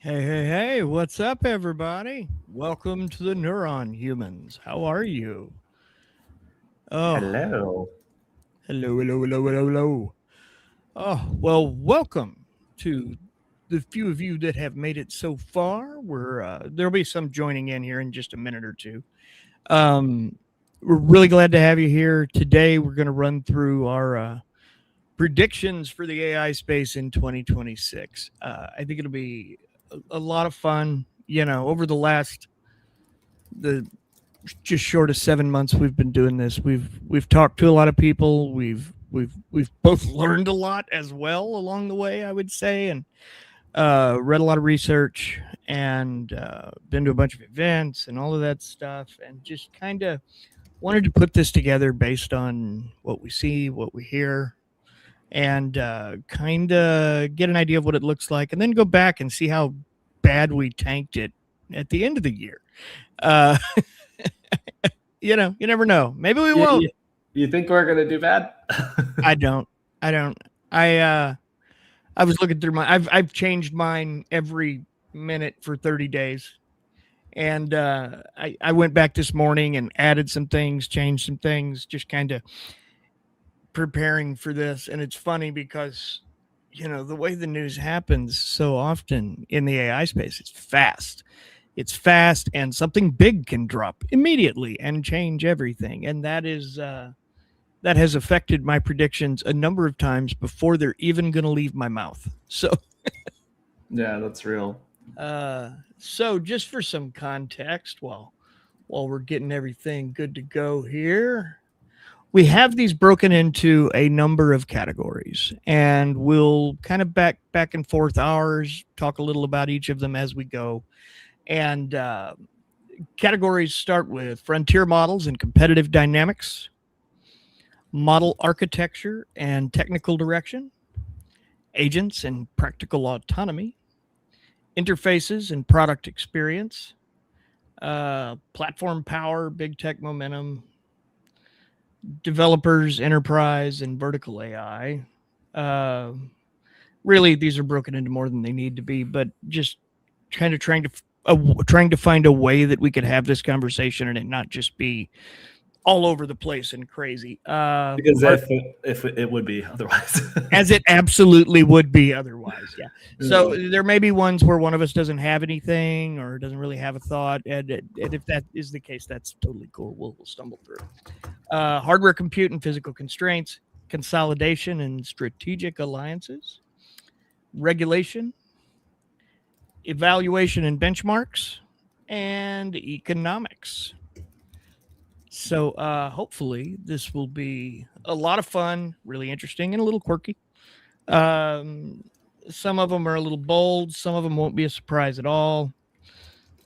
Hey, what's up, everybody? Welcome to the Neuron humans. How are you? Oh, Hello. hello. Well, welcome to the few of you that have made it so far. There'll be some joining in here in just a minute or two. Um, we're really glad to have you here today. We're going to run through our predictions for the AI space in 2026. I think it'll be a lot of fun. Over the just short of 7 months we've been doing this, we've talked to a lot of people. We've both learned a lot as well along the way, I would say, and read a lot of research and been to a bunch of events and all of that stuff, and just kind of wanted to put this together based on what we see, what we hear, and kind of get an idea of what it looks like, and then go back and see how bad we tanked it at the end of the year. Uh, you never know. Maybe we You, won't. you, you think we're gonna do bad? I don't. I don't. I was looking through I've changed mine every minute for 30 days. And I went back this morning and added some things, changed some things, just kind of preparing for this. And it's funny because the way the news happens so often in the AI space, it's fast, and something big can drop immediately and change everything. And that has affected my predictions a number of times before they're even going to leave my mouth. Yeah, that's real. So just for some context, while we're getting everything good to go here, we have these broken into a number of categories, and we'll kind of back and forth ours, talk a little about each of them as we go. And categories start with frontier models and competitive dynamics, model architecture and technical direction, agents and practical autonomy, interfaces and product experience, platform power, big tech momentum, developers, enterprise, and vertical AI. Uh, Really, these are broken into more than they need to be, but just kind of trying to find a way that we could have this conversation and it not just be all over the place and crazy. Because if it would be otherwise. As it absolutely would be otherwise. Yeah. So Yeah. there may be ones where one of us doesn't have anything or doesn't really have a thought, and if that is the case, that's totally cool. We'll stumble through. Hardware, compute, and physical constraints, consolidation and strategic alliances, regulation, evaluation and benchmarks, and economics. So hopefully this will be a lot of fun, really interesting, and a little quirky. Um, some of them are a little bold. Some of them won't be a surprise at all.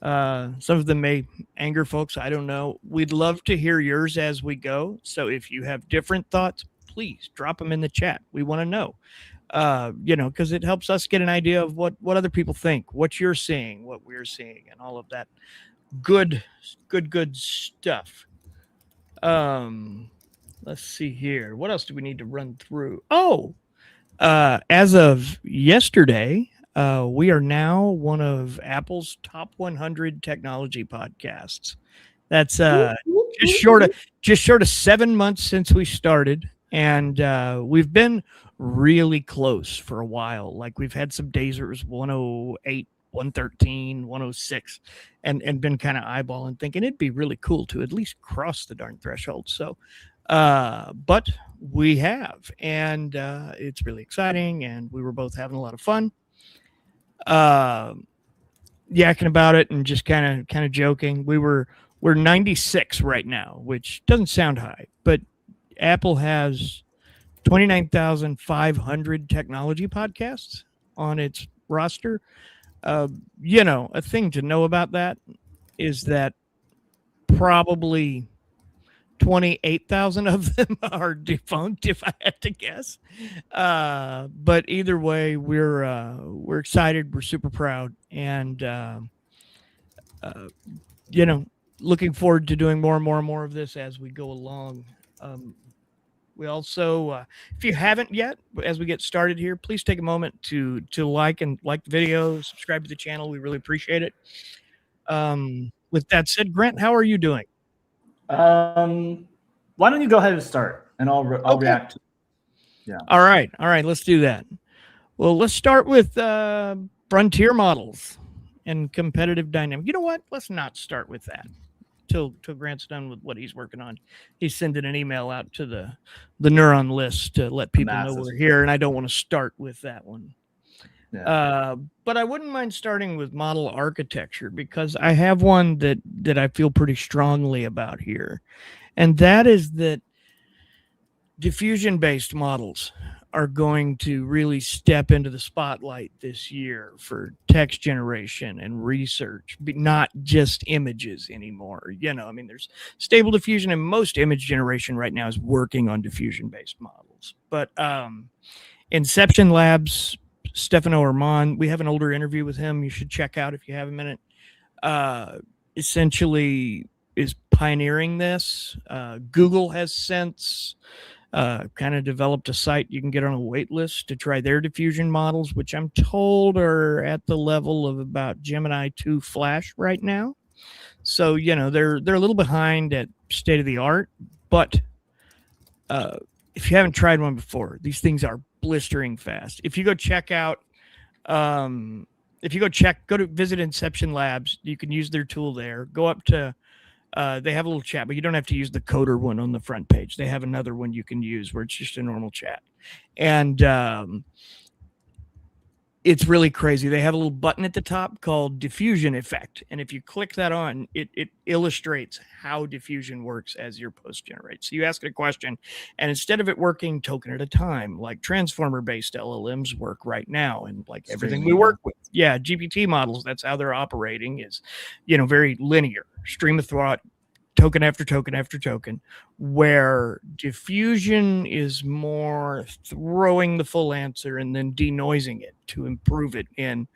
Some of them may anger folks. I don't know. We'd love to hear yours as we go. So if you have different thoughts, please drop them in the chat. We want to know. Because it helps us get an idea of what other people think, what you're seeing, what we're seeing, and all of that good stuff. Um, let's see here. What else do we need to run through? Oh, as of yesterday, we are now one of Apple's top 100 technology podcasts. That's just short of 7 months since we started, and we've been really close for a while. Like we've had some days where it was 108, 113, 106, and been kind of eyeballing, thinking it'd be really cool to at least cross the darn threshold. So, but we have, and it's really exciting, and we were both having a lot of fun. Uh, Yakking about it and just kind of joking. We're 96 right now, which doesn't sound high, but Apple has 29,500 technology podcasts on its roster. A thing to know about that is that probably 28,000 of them are defunct, if I had to guess. But either way, we're excited. We're super proud, and uh, you know, looking forward to doing more and more and more of this as we go along. Um, We also, if you haven't yet, as we get started here, please take a moment to like the video, subscribe to the channel. We really appreciate it. With that said, Grant, how are you doing? Why don't you go ahead and start, and I'll Okay. react. Yeah. All right. Let's do that. Well, let's start with frontier models and competitive dynamic. You know what? Let's not start with that till Grant's done with what he's working on. He's sending an email out to the Neuron list to let people know we're here, and I don't want to start with that one. Yeah. But I wouldn't mind starting with model architecture, because I have one that I feel pretty strongly about here, and that is that diffusion-based models are going to really step into the spotlight this year for text generation and research, but not just images anymore. I mean, there's stable diffusion, and most image generation right now is working on diffusion-based models. But Inception Labs, Stefano Orman, we have an older interview with him you should check out if you have a minute. Essentially is pioneering this. Google has since kind of developed a site you can get on a wait list to try their diffusion models, which I'm told are at the level of about Gemini 2 Flash right now. So, they're a little behind at state of the art, but if you haven't tried one before, these things are blistering fast. If you go check out, go to visit Inception Labs, you can use their tool there. Go up to, they have a little chat, but you don't have to use the coder one on the front page. They have another one you can use where it's just a normal chat. And it's really crazy. They have a little button at the top called Diffusion Effect. And if you click that on, it illustrates how diffusion works as your post generates. So you ask it a question, and instead of it working token at a time, like transformer-based LLMs work right now, and like everything we work with, GPT models, that's how they're operating, is, very linear, stream of thought, token after token after token, where diffusion is more throwing the full answer and then denoising it to improve it in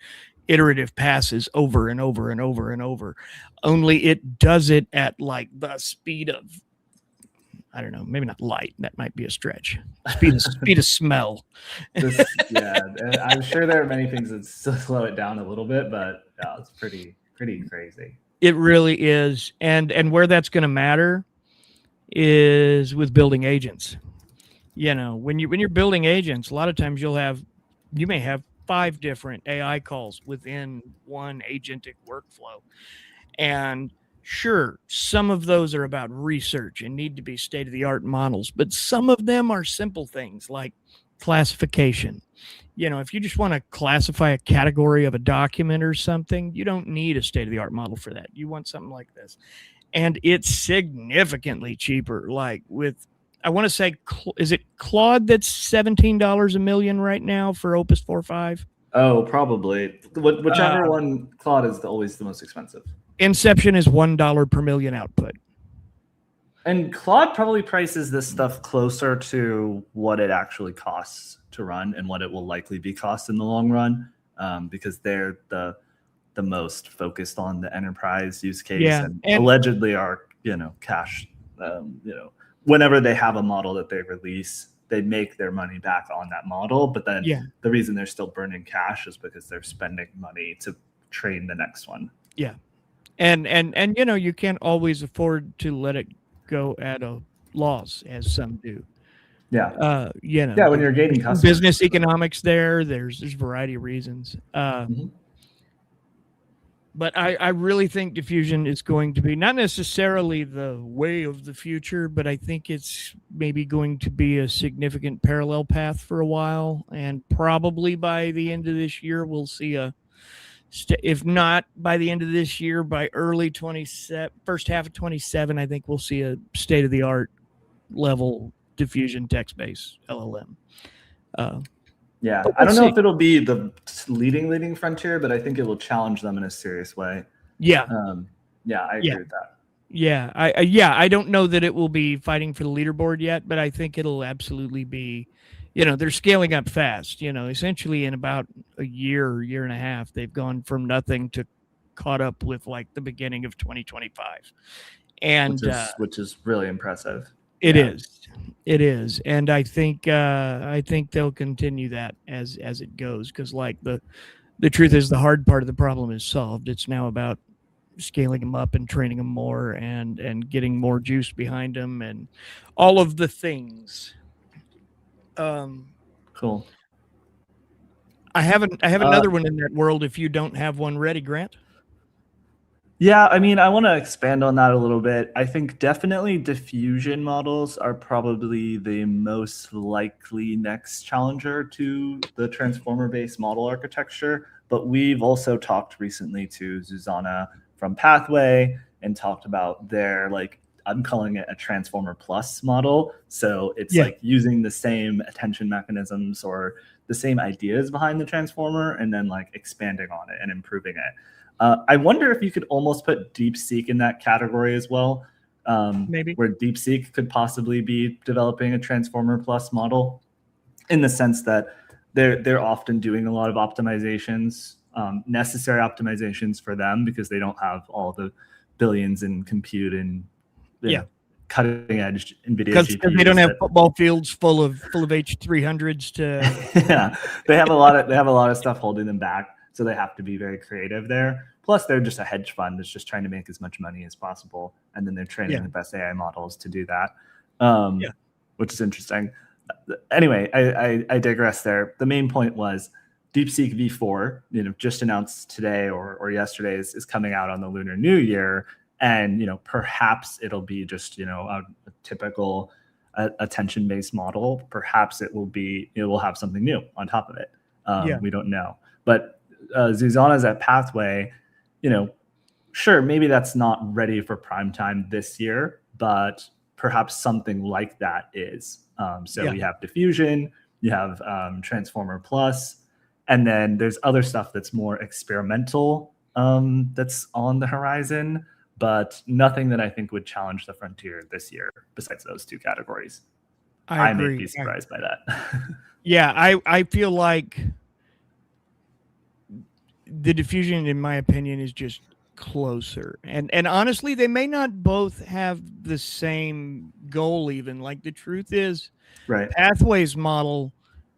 iterative passes over and over and over and over. Only it does it at like the speed of, I don't know, maybe not light. That might be a stretch. Speed of smell. I'm sure there are many things that still slow it down a little bit, but it's pretty crazy. It really is. And where that's going to matter is with building agents. When you're building agents, a lot of times you may have 5 different AI calls within one agentic workflow. And sure, some of those are about research and need to be state-of-the-art models, but some of them are simple things like classification. If you just want to classify a category of a document or something, you don't need a state-of-the-art model for that. You want something like this. And it's significantly cheaper. Like with, I want to say, is it Claude that's $17 a million right now for Opus 4.5? Oh, probably. Whichever one, Claude is always the most expensive. Inception is $1 per million output. And Claude probably prices this stuff closer to what it actually costs to run and what it will likely be cost in the long run, because they're the most focused on the enterprise use case, and allegedly are cash. Whenever they have a model that they release, they make their money back on that model. But then the reason they're still burning cash is because they're spending money to train the next one. Yeah, and you can't always afford to let it go at a loss, as some do. When you're gaining customers, business economics there's a variety of reasons. But I really think diffusion is going to be not necessarily the way of the future, but I think it's maybe going to be a significant parallel path for a while. And probably by the end of this year, we'll see if not by the end of this year, by early 27, first half of 27, I think we'll see a state-of-the-art level diffusion text-based LLM. I don't know if it'll be the leading frontier, but I think it will challenge them in a serious way. I agree with that. I don't know that it will be fighting for the leaderboard yet, but I think it'll absolutely be, they're scaling up fast. Essentially in about a year and a half, they've gone from nothing to caught up with like the beginning of 2025. And which is really impressive. It Yeah. is. It is. And I think they'll continue that as it goes, because like the truth is the hard part of the problem is solved. It's now about scaling them up and training them more and getting more juice behind them and all of the things. Cool. I have another one in that world if you don't have one ready, Grant. Yeah, I mean, I want to expand on that a little bit. I think definitely diffusion models are probably the most likely next challenger to the transformer-based model architecture. But we've also talked recently to Zuzana from Pathway and talked about their, like, I'm calling it a transformer plus model. So it's like using the same attention mechanisms or the same ideas behind the transformer and then like expanding on it and improving it. I wonder if you could almost put DeepSeek in that category as well. Maybe. Where DeepSeek could possibly be developing a Transformer Plus model, in the sense that they're often doing a lot of optimizations, necessary optimizations for them because they don't have all the billions in compute and cutting edge Nvidia because GPUs. They don't have football fields full of H300s to. Yeah, they have a lot of stuff holding them back. So they have to be very creative there. Plus, they're just a hedge fund that's just trying to make as much money as possible. And then they're training the best AI models to do that, which is interesting. Anyway, I digress there. The main point was DeepSeek V4, just announced today or yesterday is coming out on the Lunar New Year. And, perhaps it'll be just, a typical attention-based model. Perhaps it will have something new on top of it. We don't know. But Zuzana's at Pathway, sure, maybe that's not ready for prime time this year, but perhaps something like that is. We have Diffusion, you have Transformer Plus, and then there's other stuff that's more experimental that's on the horizon, but nothing that I think would challenge the frontier this year besides those two categories. I may be surprised by that. Yeah, I feel like the Diffusion, in my opinion, is just closer. And honestly, they may not both have the same goal even. Like, the truth is, right. Pathway's model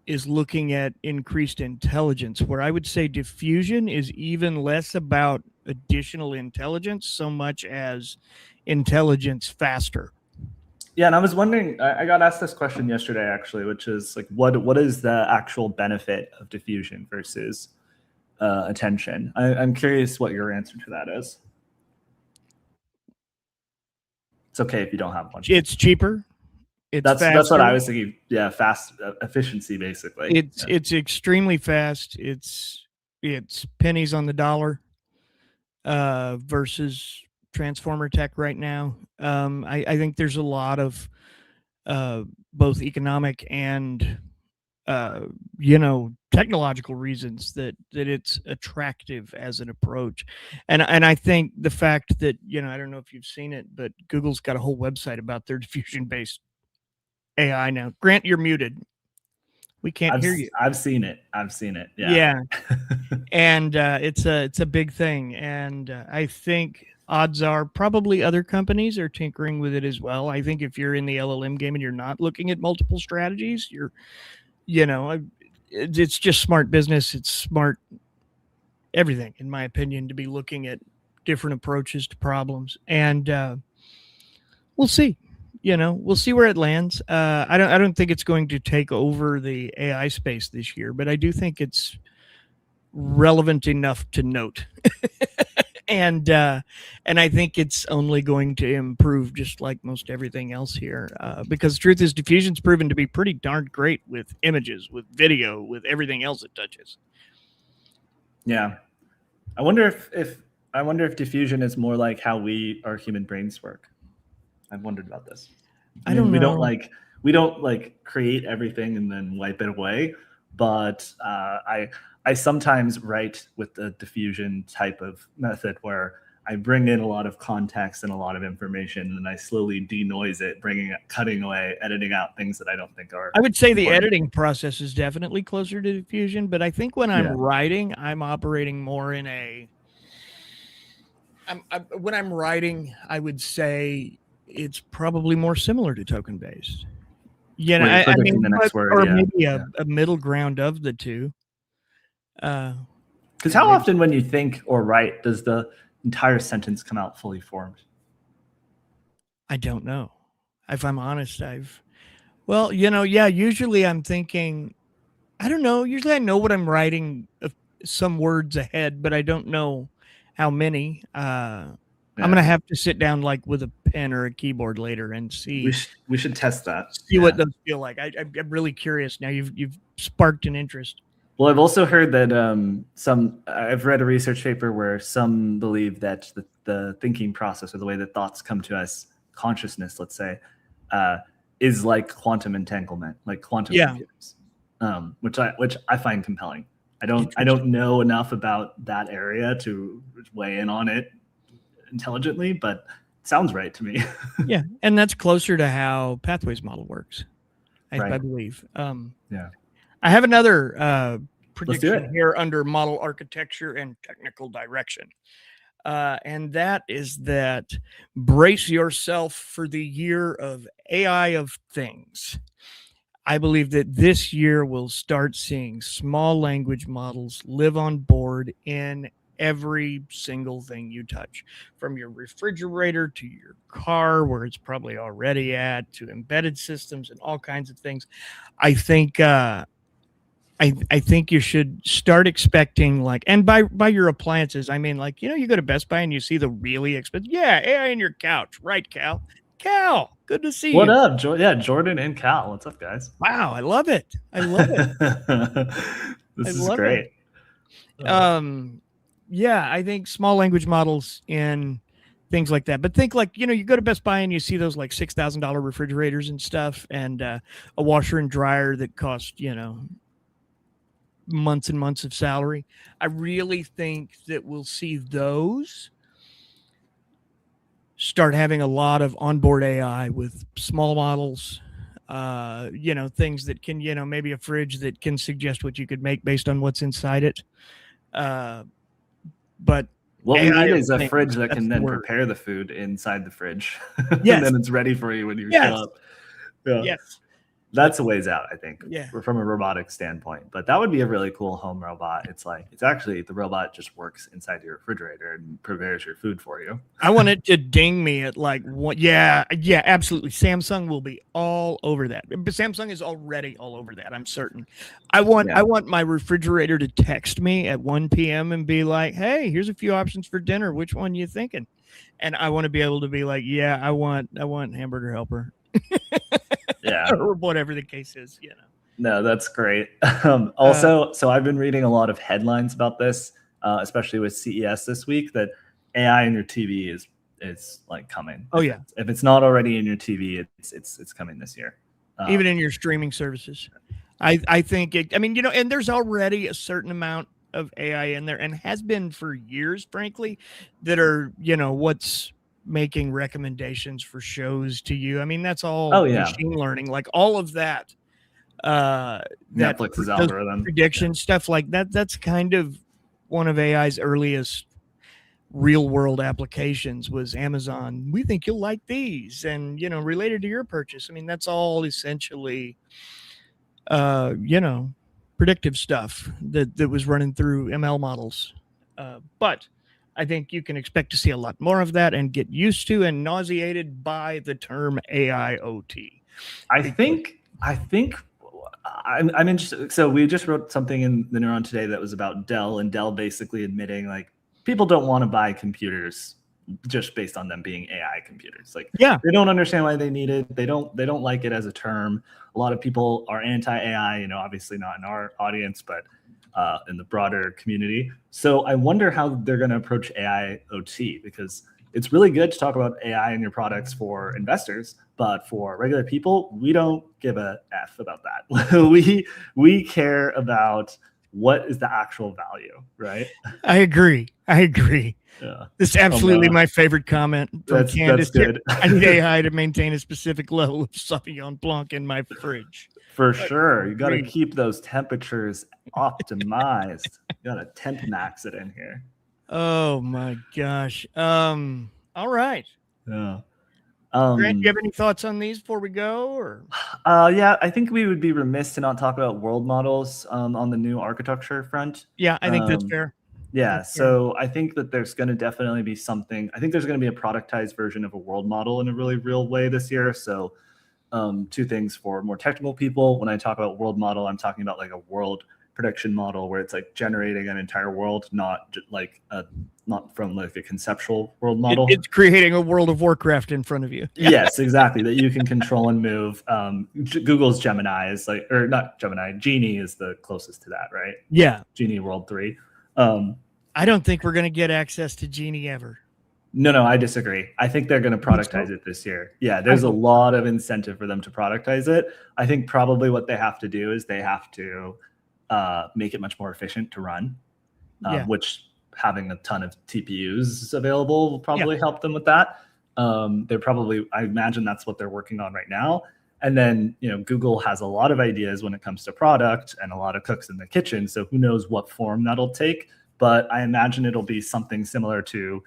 is looking at increased intelligence, where I would say Diffusion is even less about additional intelligence so much as intelligence faster. Yeah, and I was wondering, I got asked this question yesterday, actually, which is like, what is the actual benefit of Diffusion versus attention? I'm curious what your answer to that is. It's okay if you don't have one. It's cheaper. That's what I was thinking. Yeah, fast efficiency, basically. It's extremely fast. It's pennies on the dollar versus transformer tech right now. I think there's a lot of both economic and technological reasons that it's attractive as an approach. And I think the fact that, I don't know if you've seen it, but Google's got a whole website about their diffusion based AI now. Grant, you're muted. We can't hear you. I've seen it. Yeah. And it's a big thing. And I think odds are probably other companies are tinkering with it as well. I think if you're in the LLM game and you're not looking at multiple strategies, it's just smart business. It's smart everything, in my opinion, to be looking at different approaches to problems. And we'll see. We'll see where it lands. I don't think it's going to take over the AI space this year, but I do think it's relevant enough to note. And I think it's only going to improve, just like most everything else here. Because the truth is, Diffusion's proven to be pretty darn great with images, with video, with everything else it touches. Yeah, I wonder if Diffusion is more like how our human brains work. I've wondered about this. I don't know. We don't create everything and then wipe it away, but I sometimes write with the diffusion type of method where I bring in a lot of context and a lot of information, and I slowly denoise it, cutting away, editing out things that I don't think are. I would say the editing process is definitely closer to diffusion, but I think when I'm writing, I'm operating more in when I'm writing, I would say it's probably more similar to token based. You know, Wait, I mean, the next word, or yeah. maybe a middle ground of the two. Because how often when you think or write does the entire sentence come out fully formed? I don't know. If I'm honest, well, you know, yeah, usually I'm thinking, I don't know. Usually I know what I'm writing some words ahead, but I don't know how many. I'm gonna have to sit down like with a pen or a keyboard later and see. We should test that. See what those feel like. I'm really curious now. You've sparked an interest. Well, I've also heard that I've read a research paper where some believe that the thinking process, or the way that thoughts come to us, consciousness, let's say, is like quantum entanglement, like quantum computers, which I find compelling. I don't know enough about that area to weigh in on it intelligently, but it sounds right to me. Yeah, and that's closer to how Pathways model works, I believe. Yeah. I have another prediction here under model architecture and technical direction. And that is that brace yourself for the year of AI of things. I believe that this year we'll start seeing small language models live on board in every single thing you touch, from your refrigerator to your car, where it's probably already at, to embedded systems and all kinds of things. I think I think you should start expecting, like, and by your appliances, I mean, like, you know, you go to Best Buy and you see the really expensive, AI in your couch, right, Cal? Cal, good to see you. What up, Jordan and Cal? What's up, guys? Wow, I love it. I love it. This is great. Yeah, I think small language models and things like that. But think, like, you know, you go to Best Buy and you see those like $6,000 refrigerators and stuff, and a washer and dryer that cost, you know, months and months of salary. I really think that we'll see those start having a lot of onboard AI with small models, you know, things that can, you know, maybe a fridge that can suggest what you could make based on what's inside it. But what we need is a fridge that can then prepare the food inside the fridge. Yes. And then it's ready for you when you show up. Yeah. Yes. That's a ways out, I think. Yeah. From a robotic standpoint. But that would be a really cool home robot. It's actually the robot just works inside your refrigerator and prepares your food for you. I want it to ding me at like what? Yeah, absolutely. Samsung will be all over that. But Samsung is already all over that, I'm certain. I want my refrigerator to text me at 1 p.m. and be like, "Hey, here's a few options for dinner. Which one you thinking?" And I want to be able to be like, "Yeah, I want hamburger helper." Yeah. Or whatever the case is, you know. No, that's great. Also, so I've been reading a lot of headlines about this, especially with CES this week, that AI in your TV is like coming. Oh yeah. If it's not already in your TV, it's coming this year. Even in your streaming services. I think it, I mean, you know, and there's already a certain amount of AI in there, and has been for years, frankly, that are, you know, what's making recommendations for shows to you. I mean, that's all machine learning, like all of that. Netflix's algorithm prediction stuff like that. That's kind of one of AI's earliest real world applications was Amazon. We think you'll like these, and, you know, related to your purchase. I mean, that's all essentially, you know, predictive stuff that was running through ML models. But I think you can expect to see a lot more of that and get used to and nauseated by the term AIoT. I think I'm interested. So we just wrote something in the Neuron today that was about Dell, and Dell basically admitting, like, people don't want to buy computers just based on them being AI computers. Like, they don't understand why they need it. They don't like it as a term. A lot of people are anti-AI, you know, obviously not in our audience, but in the broader community. So I wonder how they're going to approach AIoT, because it's really good to talk about AI in your products for investors, but for regular people, we don't give a F about that. we care about what is the actual value, right? I agree. Yeah. This is absolutely my favorite comment from Candace. That's good. I need AI to maintain a specific level of Sauvignon Blanc in my fridge. For sure. You got to keep those temperatures optimized. You got to temp max it in here. Oh my gosh. All right. Yeah. Grant, do you have any thoughts on these before we go? Or Yeah, I think we would be remiss to not talk about world models on the new architecture front. yeah, I think that's fair. Yeah, That's fair. so I think that there's going to definitely be something. I think there's going to be a productized version of a world model in a really real way this year. So, two things for more technical people. When I talk about world model, I'm talking about like a world prediction model where it's like generating an entire world, not from like a conceptual world model. It's creating a World of Warcraft in front of you. Yes, exactly. That you can control and move. Google's Gemini is like, or not Gemini, Genie is the closest to that, right? Yeah. Genie World 3. I don't think we're going to get access to Genie ever. No, I disagree. I think they're going to productize it this year. Yeah, there's a lot of incentive for them to productize it. I think probably what they have to do is they have to make it much more efficient to run, which having a ton of TPUs available will probably help them with that. I imagine that's what they're working on right now. And then, Google has a lot of ideas when it comes to product and a lot of cooks in the kitchen. So who knows what form that'll take. But I imagine it'll be something similar to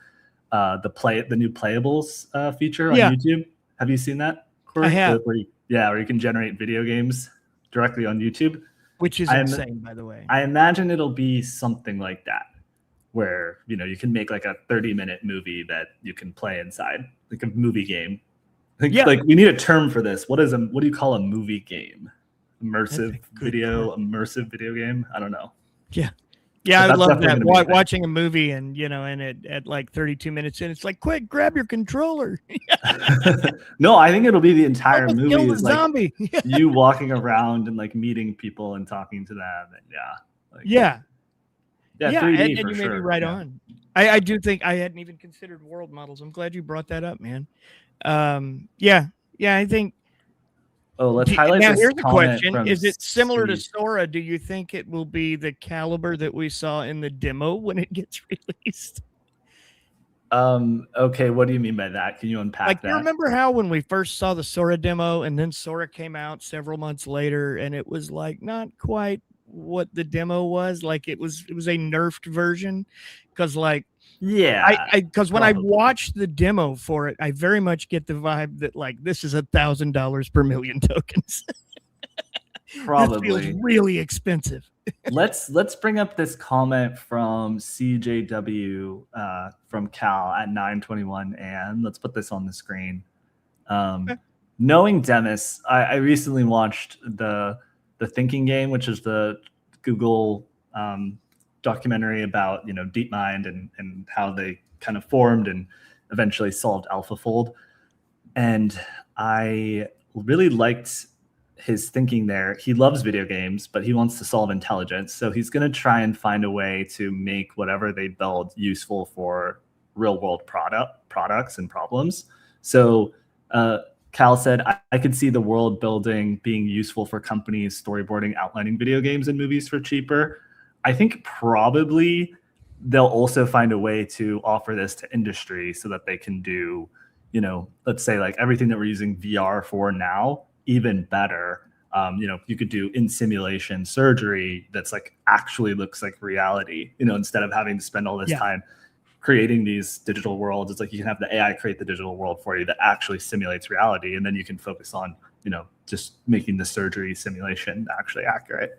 the new playables feature on YouTube. Have you seen that, Corey? I have. Where you can generate video games directly on YouTube. Which is insane, by the way. I imagine it'll be something like that, where you can make like a 30-minute movie that you can play inside, like a movie game. Like we need a term for this. What do you call a movie game? Immersive video game? I don't know. Yeah, I love that. Watching a movie and at like 32 minutes in, it's like, quick, grab your controller. No, I think it'll be the entire movie kill the is like zombie. you walking around and like meeting people and talking to them. And yeah, 3D and for you sure. may be right on. I do think I hadn't even considered world models. I'm glad you brought that up, man. I think. Oh, let's highlight now, this. Here's the question: Is it similar to Steve. Sora? Do you think it will be the caliber that we saw in the demo when it gets released? Okay, what do you mean by that? Can you unpack that? You remember how when we first saw the Sora demo and then Sora came out several months later and it was like not quite what the demo was? Like it was a nerfed version because because when I watched the demo for it, I very much get the vibe that like this is $1,000 per million tokens. Probably this feels really expensive. Let's bring up this comment from CJW from Cal at 9:21 a.m. Let's put this on the screen. Knowing Demis, I recently watched the Thinking Game, which is the Google documentary about DeepMind and how they kind of formed and eventually solved AlphaFold, and I really liked his thinking there. He loves video games, but he wants to solve intelligence. So he's going to try and find a way to make whatever they build useful for real world products and problems. So Cal said, I could see the world building being useful for companies storyboarding, outlining video games and movies for cheaper. I think probably they'll also find a way to offer this to industry so that they can do, let's say like everything that we're using VR for now, even better. You could do in simulation surgery that's like actually looks like reality, instead of having to spend all this time creating these digital worlds. It's like you can have the AI create the digital world for you that actually simulates reality. And then you can focus on, just making the surgery simulation actually accurate.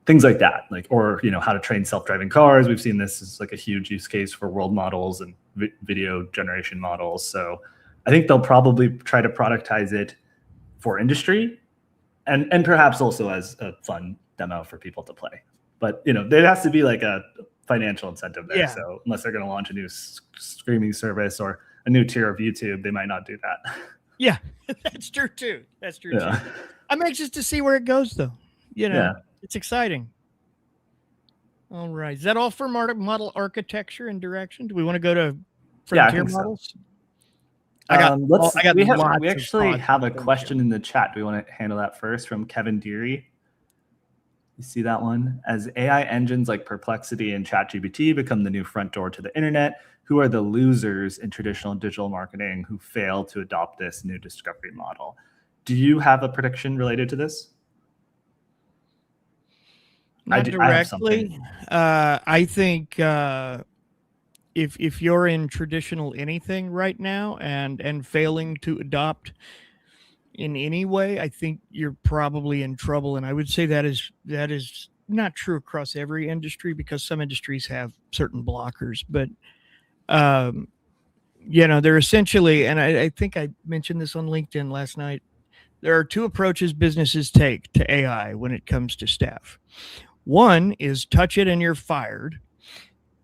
Things like that, or how to train self-driving cars. We've seen this as like a huge use case for world models and video generation models. So I think they'll probably try to productize it for industry and perhaps also as a fun demo for people to play. But, there has to be like a financial incentive there. So unless they're going to launch a new streaming service or a new tier of YouTube, they might not do that. Yeah, that's true too. Too. I'm anxious to see where it goes though. It's exciting. All right. Is that all for model architecture and direction? Do we want to go to frontier models? So. We actually have a question in the chat. Do we want to handle that first from Kevin Deary? You see that one? As AI engines like Perplexity and ChatGPT become the new front door to the internet, who are the losers in traditional digital marketing who fail to adopt this new discovery model? Do you have a prediction related to this? Not directly. I think if you're in traditional anything right now and failing to adopt in any way, I think you're probably in trouble. And I would say that is not true across every industry, because some industries have certain blockers, but um, they're essentially, and I think I mentioned this on LinkedIn last night. There are two approaches businesses take to AI when it comes to staff. One is touch it and you're fired.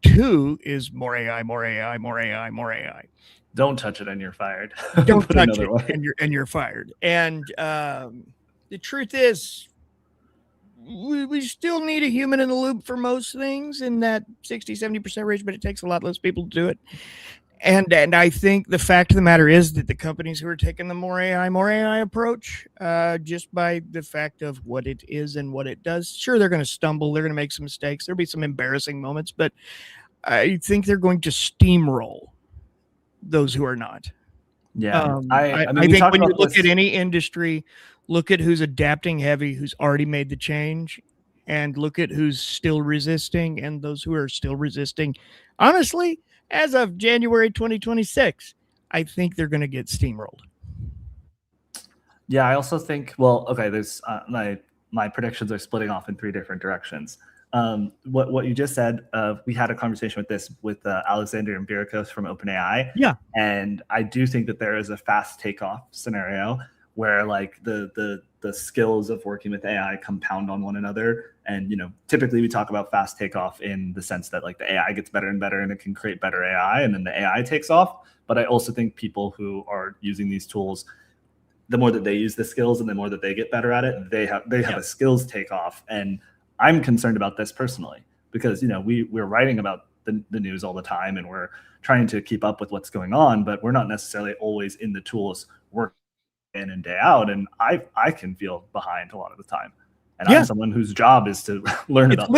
Two is more AI, more AI, more AI, more AI. Don't touch it and you're fired. Don't Put touch another it way. and you're fired. And the truth is, we still need a human in the loop for most things in that 60-70% range, but it takes a lot less people to do it. And I think the fact of the matter is that the companies who are taking the more AI approach, just by the fact of what it is and what it does, sure, they're going to stumble, they're going to make some mistakes, there'll be some embarrassing moments, but I think they're going to steamroll those who are not. Yeah, I think when you look at any industry, look at who's adapting heavy, who's already made the change, and look at who's still resisting, and those who are still resisting. Honestly, as of January 2026, I think they're going to get steamrolled. Yeah, I also think, well, okay, there's my predictions are splitting off in three different directions. What you just said, we had a conversation with Alexander Empiricos from OpenAI. Yeah. And I do think that there is a fast takeoff scenario where like the skills of working with AI compound on one another. And, typically we talk about fast takeoff in the sense that like the AI gets better and better and it can create better AI and then the AI takes off. But I also think people who are using these tools, the more that they use the skills and the more that they get better at it, they have a skills takeoff. And I'm concerned about this personally because, we're writing about the news all the time and we're trying to keep up with what's going on, but we're not necessarily always in the tools working in and day out. And I can feel behind a lot of the time. And I'm someone whose job is to learn about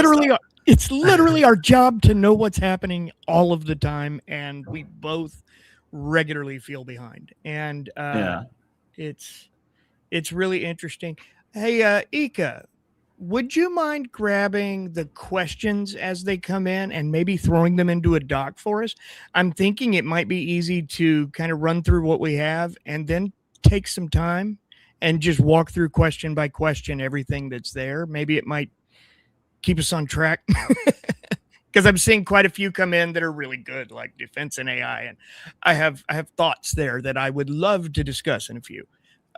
it's literally our job to know what's happening all of the time. And we both regularly feel behind. And it's really interesting. Hey, Ika, would you mind grabbing the questions as they come in and maybe throwing them into a doc for us? I'm thinking it might be easy to kind of run through what we have and then take some time and just walk through question by question everything that's there. Maybe it might keep us on track because I'm seeing quite a few come in that are really good, like defense and AI, and I have thoughts there that I would love to discuss in a few.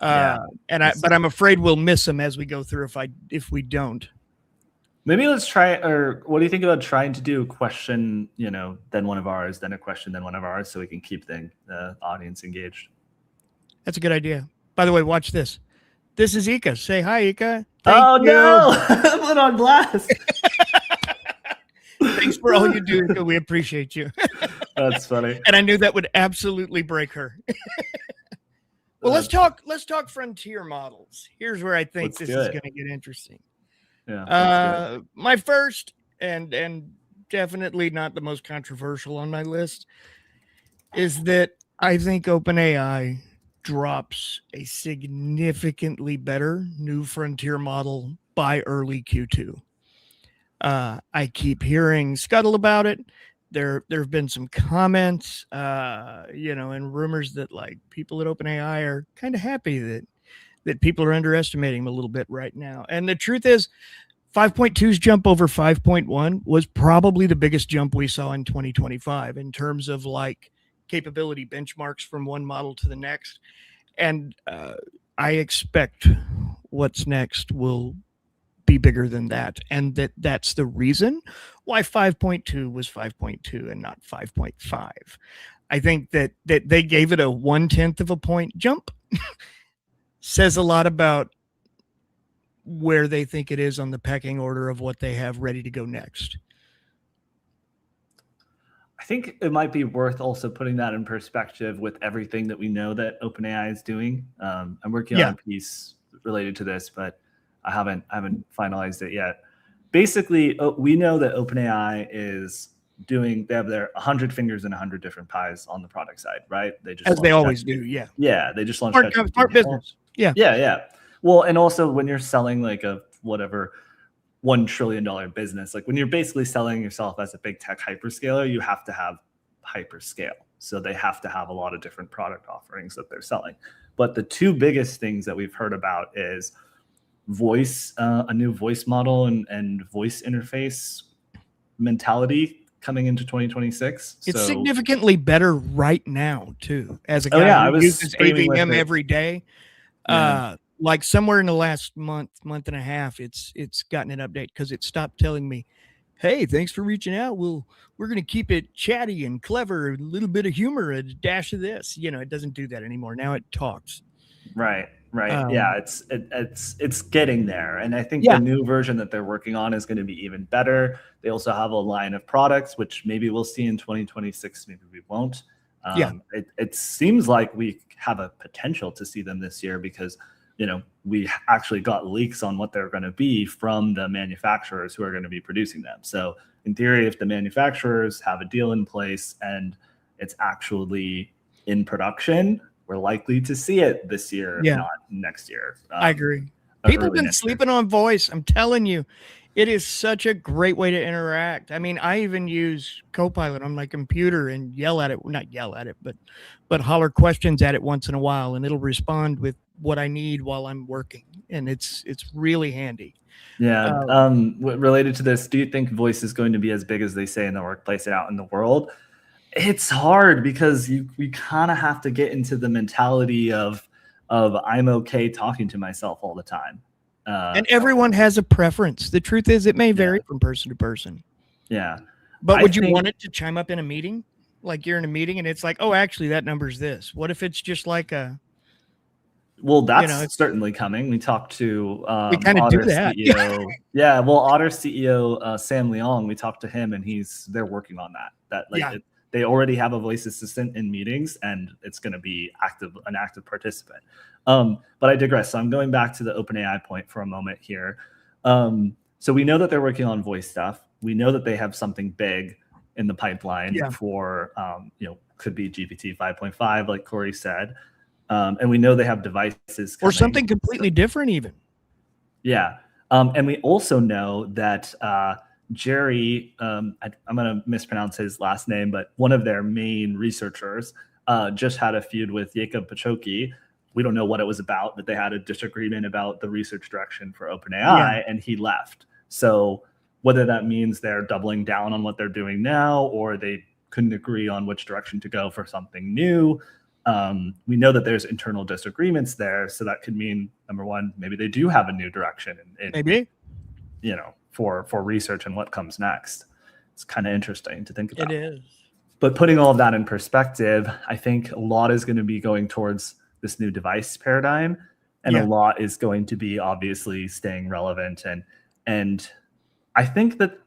But I'm afraid we'll miss them as we go through if we don't. Maybe let's try, or what do you think about trying to do a question, then one of ours, then a question, then one of ours, so we can keep the audience engaged? That's a good idea. By the way, watch this. This is Ika. Say hi, Ika. Thank you. No, put on blast. Thanks for all you do, Ika. We appreciate you. That's funny. And I knew that would absolutely break her. Well, let's talk frontier models. Here's where I think this is going to get interesting. Yeah. My first and definitely not the most controversial on my list is that I think OpenAI drops a significantly better new frontier model by early Q2. I keep hearing scuttle about it. There have been some comments, and rumors that like people at OpenAI are kind of happy that people are underestimating them a little bit right now. And the truth is, 5.2's jump over 5.1 was probably the biggest jump we saw in 2025 in terms of like capability benchmarks from one model to the next. And I expect what's next will be bigger than that. And that's the reason why 5.2 was 5.2 and not 5.5. I think that they gave it a 1/10 of a point jump says a lot about where they think it is on the pecking order of what they have ready to go next. I think it might be worth also putting that in perspective with everything that we know that OpenAI is doing. I'm working on a piece related to this, but I haven't finalized it yet. Basically, we know that OpenAI is they have their 100 fingers in 100 different pies on the product side, right? They always do, yeah. Yeah, they just launched smart business. Yeah. Well, and also when you're selling like a whatever $1 trillion business, like when you're basically selling yourself as a big tech hyperscaler, you have to have hyperscale. So they have to have a lot of different product offerings that they're selling. But the two biggest things that we've heard about is voice, a new voice model and voice interface mentality coming into 2026. It's so significantly better right now too. As a Oh, guy yeah, I who was uses streaming with AVM it. every day, Yeah. like somewhere in the last month and a half, it's gotten an update because it stopped telling me, "Hey, thanks for reaching out. We're going to keep it chatty and clever, a little bit of humor, a dash of this." You know, it doesn't do that anymore. Now it talks. Right. Um, Yeah, it's getting there. And I think Yeah. the new version that they're working on is going to be even better. They also have a line of products, which maybe we'll see in 2026, maybe we won't. Yeah. It seems like we have a potential to see them this year because, you know, we actually got leaks on what they're going to be from the manufacturers who are going to be producing them. So in theory, if the manufacturers have a deal in place and it's actually in production, we're likely to see it this year, Yeah. if not next year. I agree. People have early been next year. sleeping on voice. I'm telling you, it is such a great way to interact. I mean, I even use Copilot on my computer and yell at it, not yell at it, but holler questions at it once in a while, and it'll respond with what I need while I'm working. And it's really handy. Yeah. Related to this, do you think voice is going to be as big as they say in the workplace and out in the world? It's hard because we kind of have to get into the mentality of I'm okay talking to myself all the time. And everyone has a preference. The truth is, it may vary from person to person. Yeah. But would you want it to chime up in a meeting? Like you're in a meeting and it's like, oh, actually, that number's this. What if it's just like a... Well, that's certainly coming. We talked to we kind of do that. CEO. Yeah, well, Otter CEO Sam Leong, we talked to him, and they're working on that. They already have a voice assistant in meetings, and it's going to be an active participant. But I digress. So I'm going back to the OpenAI point for a moment here. So we know that they're working on voice stuff. We know that they have something big in the pipeline for, could be GPT 5.5, like Corey said. And we know they have devices coming. Or something completely different even. Yeah. And we also know that Jerry, I'm going to mispronounce his last name, but one of their main researchers just had a feud with Jacob Pachoki. We don't know what it was about, but they had a disagreement about the research direction for OpenAI, and he left. So whether that means they're doubling down on what they're doing now, or they couldn't agree on which direction to go for something new, we know that there's internal disagreements there. So that could mean, number one, maybe they do have a new direction maybe, for research and what comes next. It's kind of interesting to think about. It is. But putting all of that in perspective, I think a lot is going to be going towards this new device paradigm, and a lot is going to be obviously staying relevant. And I think that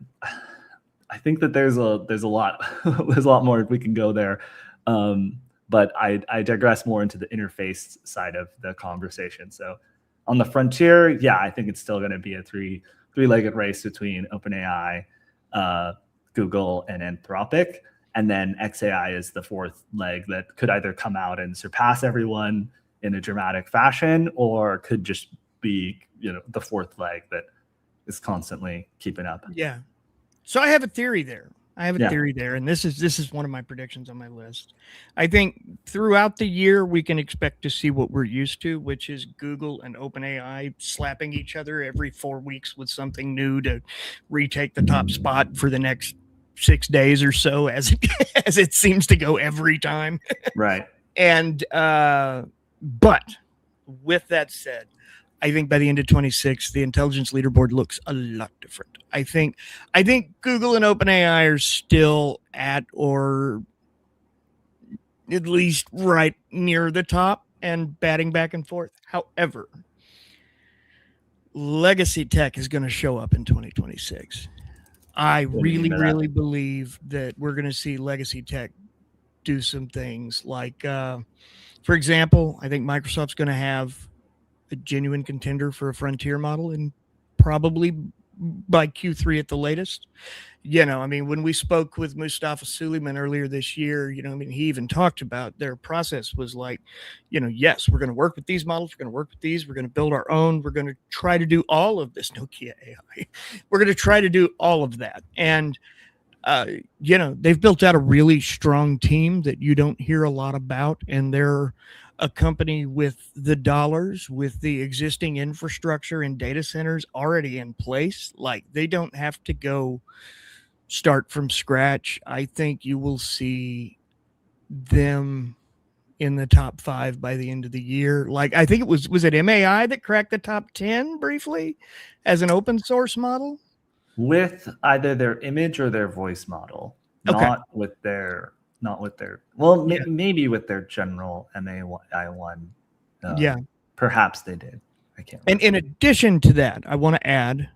there's a lot more if we can go there. But I digress more into the interface side of the conversation. So on the frontier, I think it's still going to be a three-legged race between OpenAI, Google, and Anthropic. And then XAI is the fourth leg that could either come out and surpass everyone in a dramatic fashion, or could just be, the fourth leg that is constantly keeping up. Yeah. So I have a theory there. And this is one of my predictions on my list. I think throughout the year we can expect to see what we're used to, which is Google and OpenAI slapping each other every 4 weeks with something new to retake the top spot for the next 6 days or so, as it seems to go every time. Right. And but with that said, I think by the end of 26, the intelligence leaderboard looks a lot different. I think Google and OpenAI are still at, or at least right near the top and batting back and forth. However, legacy tech is going to show up in 2026. I really believe that we're going to see legacy tech do some things like, for example, I think Microsoft's going to have a genuine contender for a frontier model, and probably by Q3 at the latest. When we spoke with Mustafa Suleiman earlier this year, he even talked about their process was like, yes, we're going to work with these models. We're going to work with these. We're going to build our own. We're going to try to do all of this Nokia AI. We're going to try to do all of that. And they've built out a really strong team that you don't hear a lot about, and they're a company with the dollars, with the existing infrastructure and data centers already in place. Like, they don't have to go start from scratch. I think you will see them in the top 5 by the end of the year. Like, I think was it MAI that cracked the top 10 briefly as an open source model? With either their image or their voice model, Okay. not with their well, Yeah. maybe with their general MAI one. Yeah. Perhaps they did. I can't And remember. in addition to that, I want to add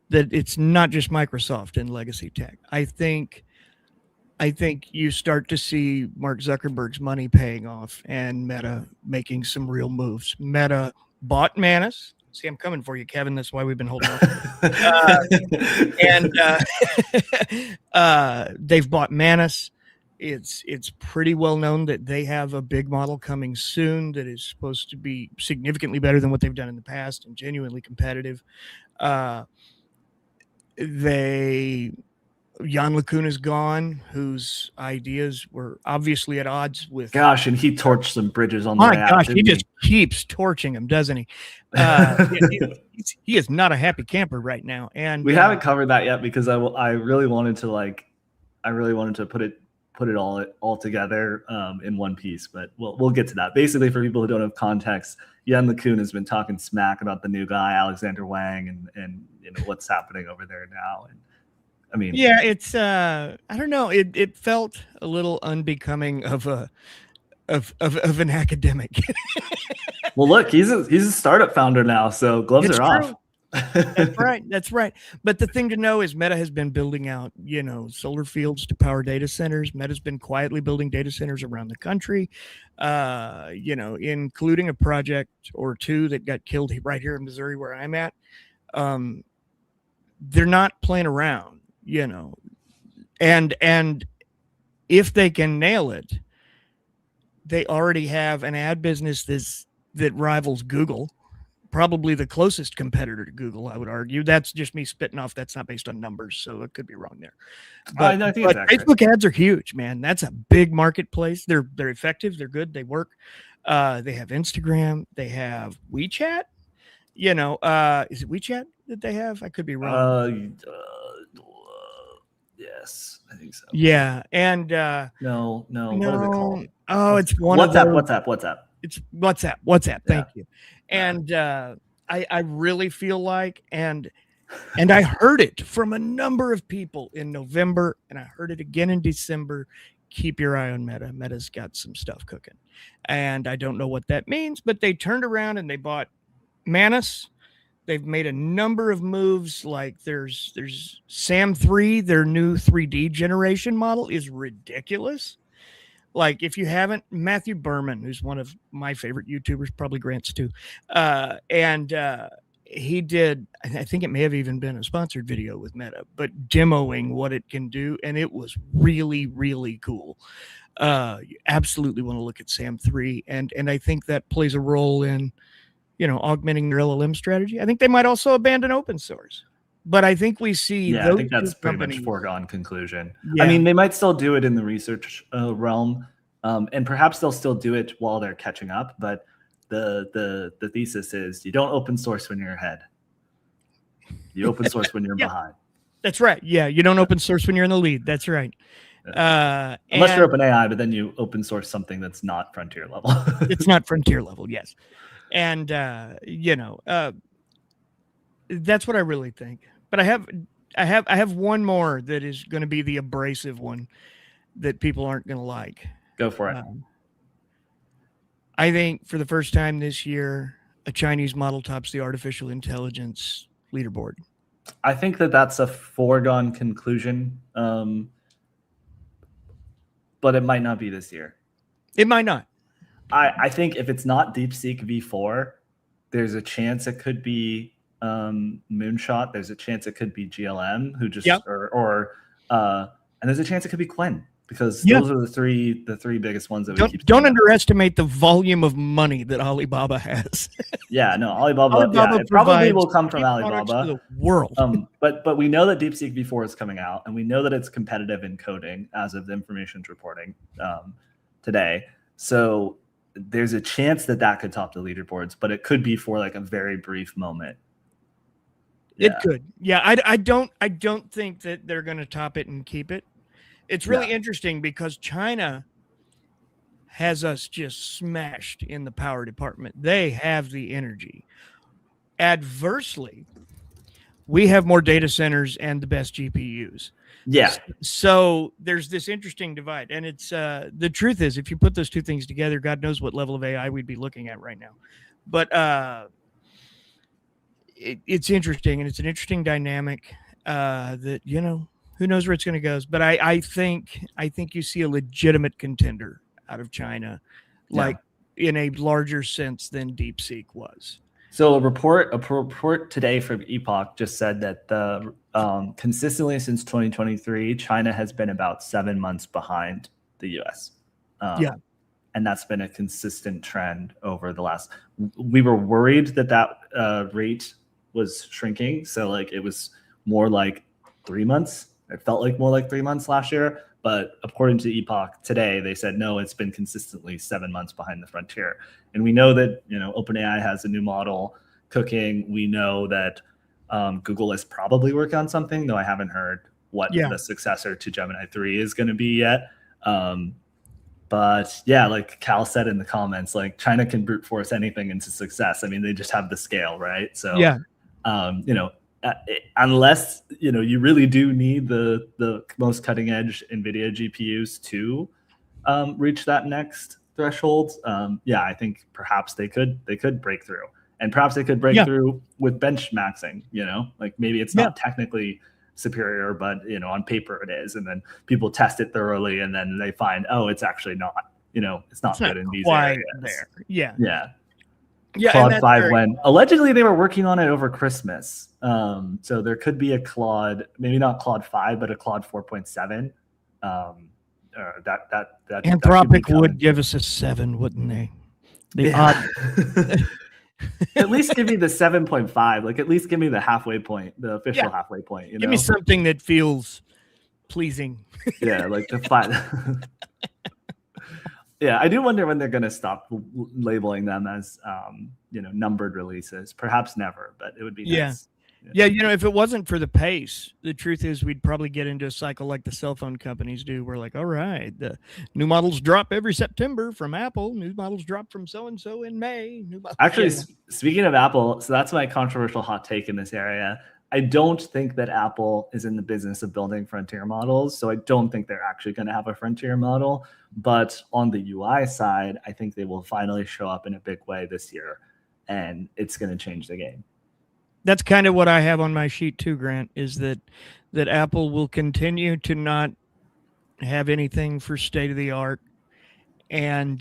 that it's not just Microsoft and legacy tech. I think you start to see Mark Zuckerberg's money paying off and Meta making some real moves. Meta bought Manus. See, I'm coming for you, Kevin. That's why we've been holding off. They've bought Manus. It's pretty well known that they have a big model coming soon that is supposed to be significantly better than what they've done in the past and genuinely competitive. Jan LeCun is gone, whose ideas were obviously at odds with. Gosh, and he torched some bridges on the way out. My gosh, he just keeps torching them, doesn't he? He is not a happy camper right now, and we haven't covered that yet because I really wanted to put it all together in one piece, but we'll get to that. Basically, for people who don't have context, Jan LeCun has been talking smack about the new guy Alexander Wang and what's happening over there now. And I mean, yeah, it's I don't know. It felt a little unbecoming of an academic. Well, look, he's a startup founder now, so gloves are off. That's right. But the thing to know is Meta has been building out, solar fields to power data centers. Meta's been quietly building data centers around the country, including a project or two that got killed right here in Missouri where I'm at. They're not playing around, and if they can nail it, they already have an ad business that rivals Google. Probably the closest competitor to Google, I would argue. That's just me spitting off. That's not based on numbers, so it could be wrong there. But, I think Facebook ads are huge, man. That's a big marketplace. They're effective. They're good. They work. They have Instagram. They have WeChat. Is it WeChat that they have? I could be wrong. Yes, I think so. Yeah, and no, what is it called? Oh, it's one WhatsApp. It's WhatsApp. Thank you. And I really feel like, and I heard it from a number of people in November, and I heard it again in December. Keep your eye on Meta. Meta's got some stuff cooking, and I don't know what that means, but they turned around and they bought Manus. They've made a number of moves. Like there's Sam 3, their new 3D generation model is ridiculous. Like, if you haven't, Matthew Berman, who's one of my favorite YouTubers, probably Grant's too, and he did, I think it may have even been a sponsored video with Meta, but demoing what it can do, and it was really, really cool. You absolutely want to look at Sam 3, and I think that plays a role in, augmenting their LLM strategy. I think they might also abandon open source. But I think we see. Yeah, I think that's pretty much foregone conclusion. Yeah. I mean, they might still do it in the research realm, and perhaps they'll still do it while they're catching up. But the thesis is you don't open source when you're ahead. You open source when you're behind. That's right. Yeah, you don't open source when you're in the lead. That's right. Unless you're open AI, but then you open source something that's not frontier level. It's not frontier level, yes. And that's what I really think. But I have one more that is going to be the abrasive one that people aren't going to like. Go for it. I think for the first time this year, a Chinese model tops the artificial intelligence leaderboard. I think that's a foregone conclusion, but it might not be this year. It might not. I think if it's not DeepSeek V4, there's a chance it could be Moonshot. There's a chance it could be GLM, who just and there's a chance it could be Quinn. because Yeah. those are the three biggest ones that we keep. Don't underestimate the volume of money that Alibaba has. Yeah, no, Alibaba Alibaba it probably will provides come from cheap products Alibaba. to the world. But we know that DeepSeek V4 is coming out, and we know that it's competitive in coding as of the information's reporting today. So there's a chance that could top the leaderboards, but it could be for like a very brief moment. Yeah. It could. Yeah, I don't think that they're going to top it and keep it. It's really interesting because China has us just smashed in the power department. They have the energy. Adversely, we have more data centers and the best GPUs. Yeah. So there's this interesting divide. And it's the truth is, if you put those two things together, God knows what level of AI we'd be looking at right now. But it's interesting, and it's an interesting dynamic that, you know, who knows where it's going to go. But I think you see a legitimate contender out of China, like in a larger sense than DeepSeek was. So a report today from Epoch just said that consistently since 2023, China has been about 7 months behind the US. And that's been a consistent trend over the last. We were worried that rate was shrinking. So like it was more like 3 months. It felt like more like 3 months last year. But according to Epoch today, they said, no, it's been consistently 7 months behind the frontier. And we know that, you know, OpenAI has a new model cooking. We know that Google is probably working on something, though I haven't heard what the successor to Gemini 3 is going to be yet. But yeah, like Cal said in the comments, like China can brute force anything into success. I mean, they just have the scale, right? So, you know, unless, you know, you really do need the most cutting edge Nvidia GPUs to reach that next threshold, I think perhaps they could break through, and perhaps they could break through with bench maxing. You know, like maybe it's not technically superior, but you know, on paper it is, and then people test it thoroughly, and then they find, oh, it's actually not. You know, it's not good in these areas. Claude 5 when allegedly they were working on it over Christmas. So there could be a Claude, maybe not Claude 5, but a Claude 4.7. That Anthropic would give us a 7, wouldn't they? At least give me the 7.5. Like at least give me the halfway point, the official halfway point. You give me something that feels pleasing. Like the 5. Yeah, I do wonder when they're going to stop labeling them as, you know, numbered releases. Perhaps never, but it would be nice. Yeah, you know, if it wasn't for the pace, the truth is we'd probably get into a cycle like the cell phone companies do. We're like, all right, the new models drop every September from Apple. New models drop from so-and-so in May. Actually, speaking of Apple, so that's my controversial hot take in this area. I don't think that Apple is in the business of building frontier models. So I don't think they're actually going to have a frontier model. But on the UI side, I think they will finally show up in a big way this year. And it's going to change the game. That's kind of what I have on my sheet too, Grant, is that Apple will continue to not have anything for state of the art. And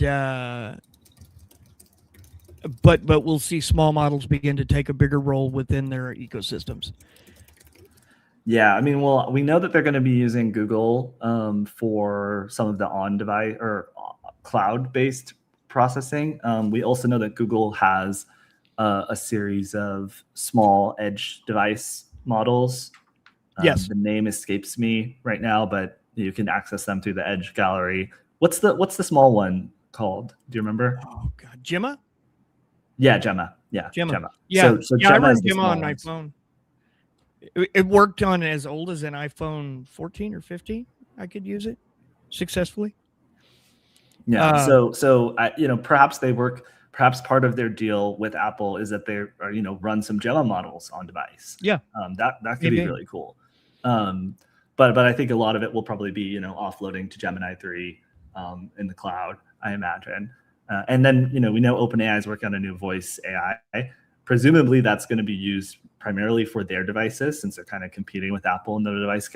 but we'll see small models begin to take a bigger role within their ecosystems. Yeah, I mean, well, we know that they're going to be using Google for some of the on-device or cloud-based processing. We also know that Google has a series of small edge device models. The name escapes me right now, but you can access them through the Edge gallery. What's the small one called? Do you remember? Oh God, Gemma. Yeah, Gemma. Yeah, Gemma. Yeah, so I Gemma run Gemma on my phone. It worked on as old as an iPhone 14 or 15. I could use it successfully. Yeah. So you know, perhaps they work. Perhaps part of their deal with Apple is that they are, you know, run some Gemma models on device. Yeah. That could be really cool. But I think a lot of it will probably be, you know, offloading to Gemini 3 in the cloud, I imagine. And then, you know, we know OpenAI is working on a new voice AI. Presumably that's going to be used primarily for their devices, since they're kind of competing with Apple in the device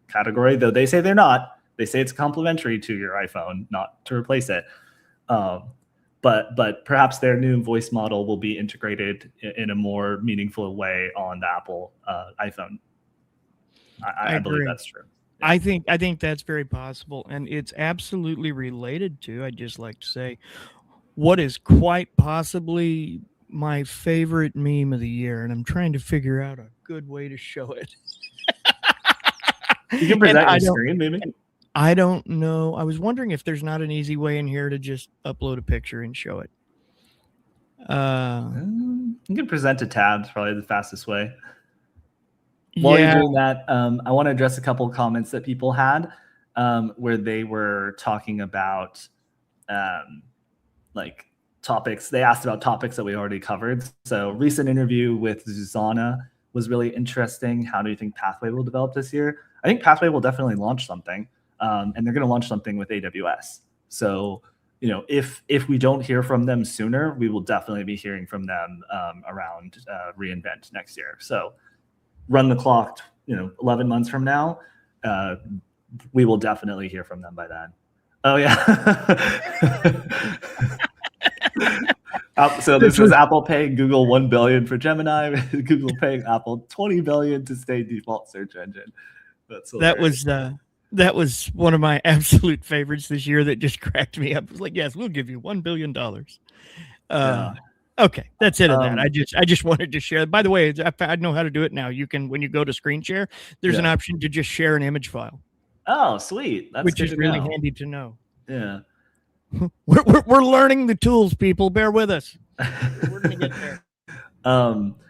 category, though they say they're not. They say it's complementary to your iPhone, not to replace it. But perhaps their new voice model will be integrated in a more meaningful way on the Apple iPhone. I believe that's true. I think that's very possible, and it's absolutely related to, I'd just like to say, what is quite possibly my favorite meme of the year, and I'm trying to figure out a good way to show it. You can present your screen, maybe. I don't know. I was wondering if there's not an easy way in here to just upload a picture and show it. You can present a tab. It's probably the fastest way. While you're doing that, I want to address a couple of comments that people had where they were talking about like topics. They asked about topics that we already covered. So recent interview with Zuzana was really interesting. How do you think Pathway will develop this year? I think Pathway will definitely launch something, and they're going to launch something with AWS. So, you know, if we don't hear from them sooner, we will definitely be hearing from them around reInvent next year. So run the clock, 11 months from now, we will definitely hear from them by then. Oh yeah. So this was Apple paying Google $1 billion for Gemini, Google paying Apple $20 billion to stay default search engine. That was one of my absolute favorites this year that just cracked me up. It was like, yes, we'll give you $1 billion. Okay, that's it. That I just wanted to share. By the way, I know how to do it now. You can, when you go to screen share, there's an option to just share an image file. Oh, sweet! That's which is really handy to know. Yeah, we're learning the tools, people. Bear with us. We're gonna get there.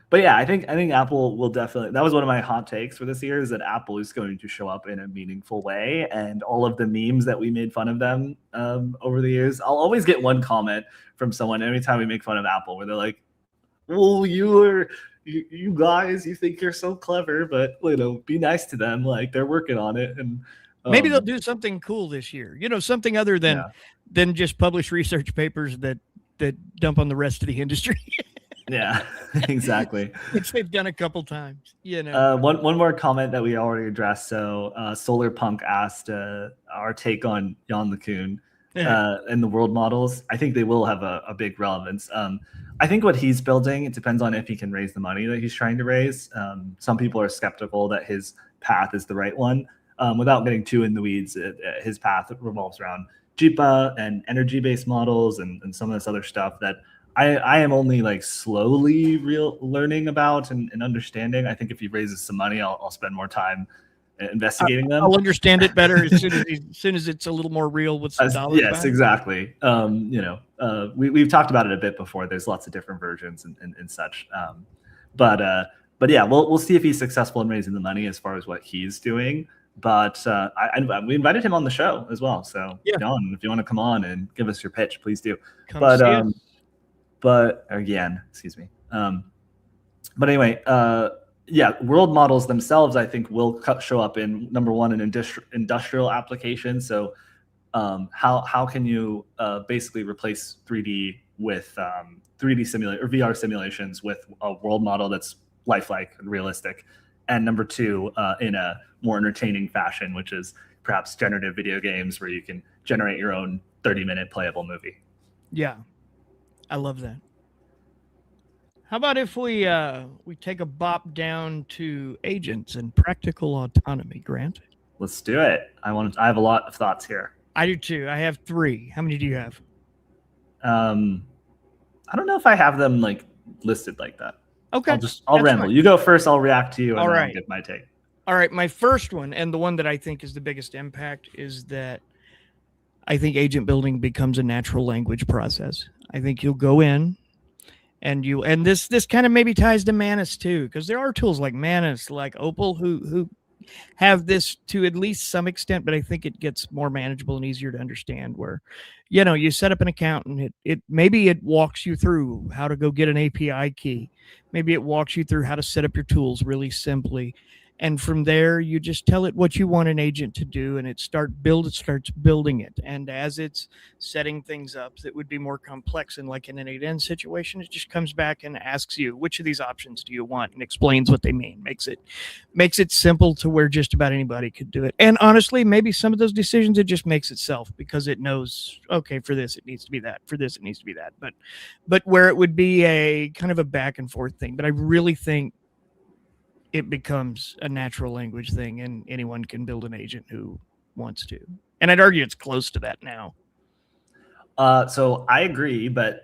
But yeah, I think Apple will definitely. That was one of my hot takes for this year, is that Apple is going to show up in a meaningful way, and all of the memes that we made fun of them over the years. I'll always get one comment from someone every time we make fun of Apple, where they're like, "Well, you guys, you think you're so clever, but be nice to them. Like, they're working on it." And maybe they'll do something cool this year. Something other than just publish research papers that dump on the rest of the industry. Yeah, exactly. Which they've done a couple times. One more comment that we already addressed. So Solar Punk asked our take on Jan LeCun and the world models. I think they will have a big relevance. I think what he's building, it depends on if he can raise the money that he's trying to raise. Some people are skeptical that his path is the right one. Without getting too in the weeds, his path revolves around JIPA and energy-based models and some of this other stuff that I am only like slowly learning about and understanding. I think if he raises some money, I'll spend more time investigating them. I'll understand it better as soon as it's a little more real with some dollars. Yes, exactly. We've talked about it a bit before. There's lots of different versions and such. But yeah, we'll see if he's successful in raising the money as far as what he's doing. But we invited him on the show as well. So John, if you want to come on and give us your pitch, please do. But again, excuse me. But anyway, world models themselves, I think, will show up in number one in industrial applications. So how can you basically replace 3D with 3D simulate or VR simulations with a world model that's lifelike and realistic? And number two, in a more entertaining fashion, which is perhaps generative video games where you can generate your own 30-minute playable movie. Yeah. I love that. How about if we take a bop down to agents and practical autonomy, Grant? Let's do it. I have a lot of thoughts here. I do too. I have 3. How many do you have? I don't know if I have them like listed like that. Okay. I'll ramble. Fine. You go first. I'll react to you and then I'll give my take. All right. My first one, and the one that I think is the biggest impact, is that I think agent building becomes a natural language process. I think you'll go in and this kind of maybe ties to Manus too, because there are tools like Manus, like Opal, who have this to at least some extent, but I think it gets more manageable and easier to understand, where you set up an account and maybe it walks you through how to go get an API key. Maybe it walks you through how to set up your tools really simply. And from there, you just tell it what you want an agent to do, and it starts building it. And as it's setting things up that would be more complex, and like in an 8N situation, it just comes back and asks you, which of these options do you want, and explains what they mean. Makes it simple to where just about anybody could do it. And honestly, maybe some of those decisions, it just makes itself, because it knows, okay, for this, it needs to be that. For this, it needs to be that. But where it would be a kind of a back and forth thing. But I really think it becomes a natural language thing, and anyone can build an agent who wants to. And I'd argue it's close to that now. So I agree, but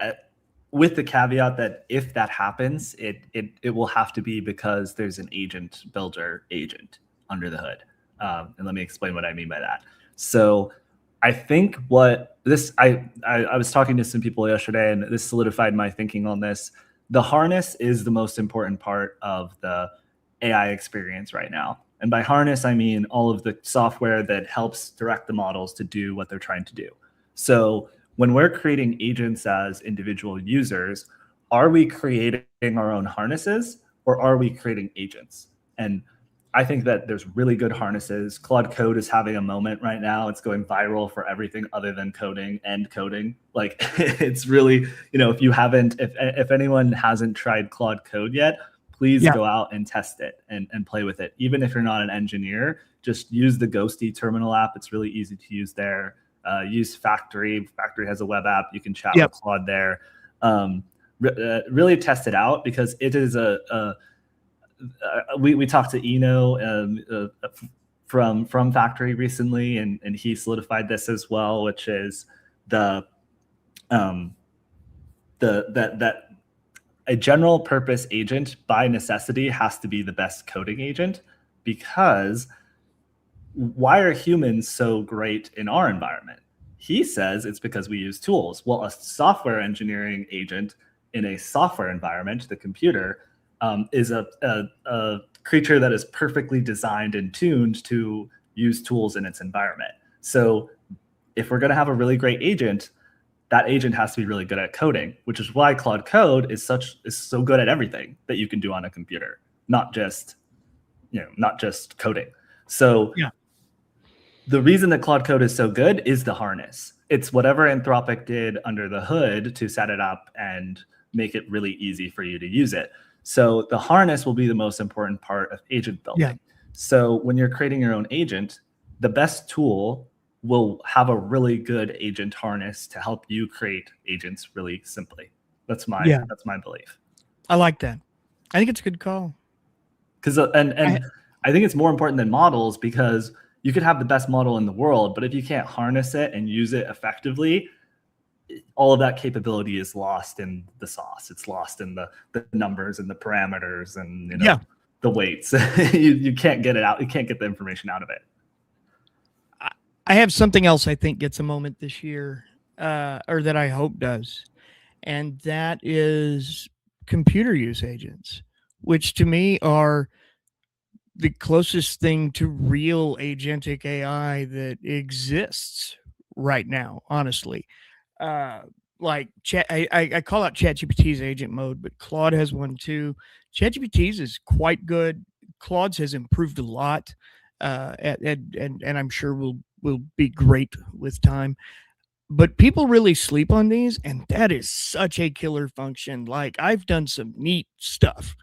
with the caveat that if that happens, it will have to be because there's an agent builder agent under the hood. And let me explain what I mean by that. So I think what this, I was talking to some people yesterday, and this solidified my thinking on this. The harness is the most important part of the AI experience right now. And by harness, I mean all of the software that helps direct the models to do what they're trying to do. So when we're creating agents as individual users, are we creating our own harnesses or are we creating agents? And I think that there's really good harnesses. Claude Code is having a moment right now. It's going viral for everything other than coding and coding. Like it's really, if anyone hasn't tried Claude Code yet, please go out and test it and play with it. Even if you're not an engineer, just use the Ghosty terminal app. It's really easy to use there. Use Factory. Factory has a web app. You can chat with Claude there. Really test it out because it is we talked to Eno from Factory recently, and he solidified this as well, which is that a general purpose agent by necessity has to be the best coding agent, because why are humans so great in our environment? He says it's because we use tools. Well, a software engineering agent in a software environment, the computer, is a creature that is perfectly designed and tuned to use tools in its environment. So if we're going to have a really great agent, that agent has to be really good at coding, which is why Claude Code is so good at everything that you can do on a computer, not just coding. So the reason that Claude Code is so good is the harness. It's whatever Anthropic did under the hood to set it up and make it really easy for you to use it. So the harness will be the most important part of agent building. Yeah. So when you're creating your own agent, the best tool will have a really good agent harness to help you create agents really simply. That's my belief. I like that. I think it's a good call. Because I think it's more important than models, because you could have the best model in the world, but if you can't harness it and use it effectively, all of that capability is lost in the sauce. It's lost in the numbers and the parameters and the weights. you can't get it out. You can't get the information out of it. I have something else I think gets a moment this year, or that I hope does, and that is computer use agents, which to me are the closest thing to real agentic AI that exists right now, honestly. Like I call out ChatGPT's agent mode, but Claude has one too. ChatGPT's is quite good. Claude's has improved a lot, and I'm sure will be great with time. But people really sleep on these, and that is such a killer function. Like I've done some neat stuff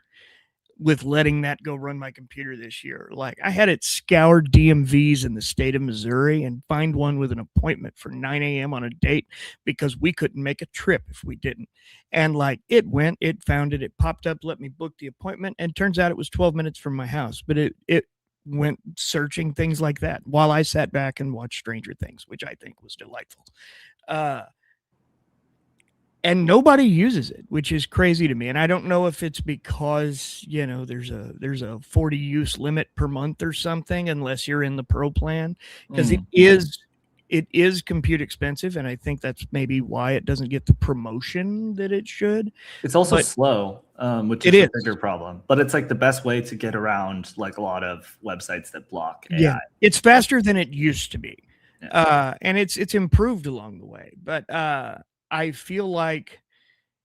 with letting that go run my computer this year. Like I had it scour DMVs in the state of Missouri and find one with an appointment for 9 a.m. on a date because we couldn't make a trip if we didn't. And like it found it, it popped up, let me book the appointment. And turns out it was 12 minutes from my house, but it went searching things like that while I sat back and watched Stranger Things, which I think was delightful. And nobody uses it, which is crazy to me. And I don't know if it's because, there's a 40 use limit per month or something, unless you're in the pro plan, because it is compute expensive. And I think that's maybe why it doesn't get the promotion that it should. It's also slow, which is a bigger problem, but it's like the best way to get around like a lot of websites that block AI. Yeah, it's faster than it used to be. Yeah. And it's improved along the way, but, I feel like,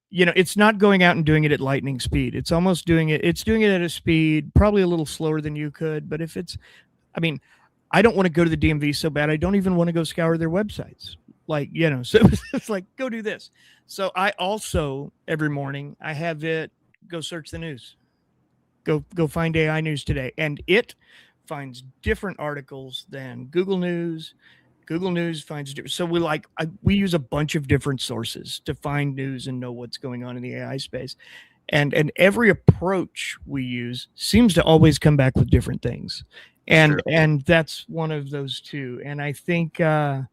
it's not going out and doing it at lightning speed. It's almost doing it at a speed probably a little slower than you could. But if I don't want to go to the DMV so bad. I don't even want to go scour their websites. Like, so it's like, go do this. So I also, every morning, I have it go search the news. Go find AI news today. And it finds different articles than Google News. Google News finds different. So we use a bunch of different sources to find news and know what's going on in the AI space. and every approach we use seems to always come back with different things, and that's one of those two. And I think maybe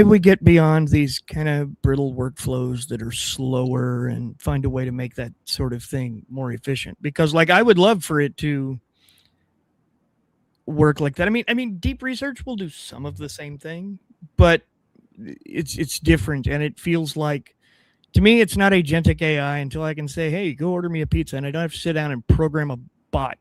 we get beyond these kind of brittle workflows that are slower and find a way to make that sort of thing more efficient. Because like I would love for it to work like that. I mean, deep research will do some of the same thing, but it's different, and it feels like, to me, it's not agentic AI until I can say, hey, go order me a pizza, and I don't have to sit down and program a bot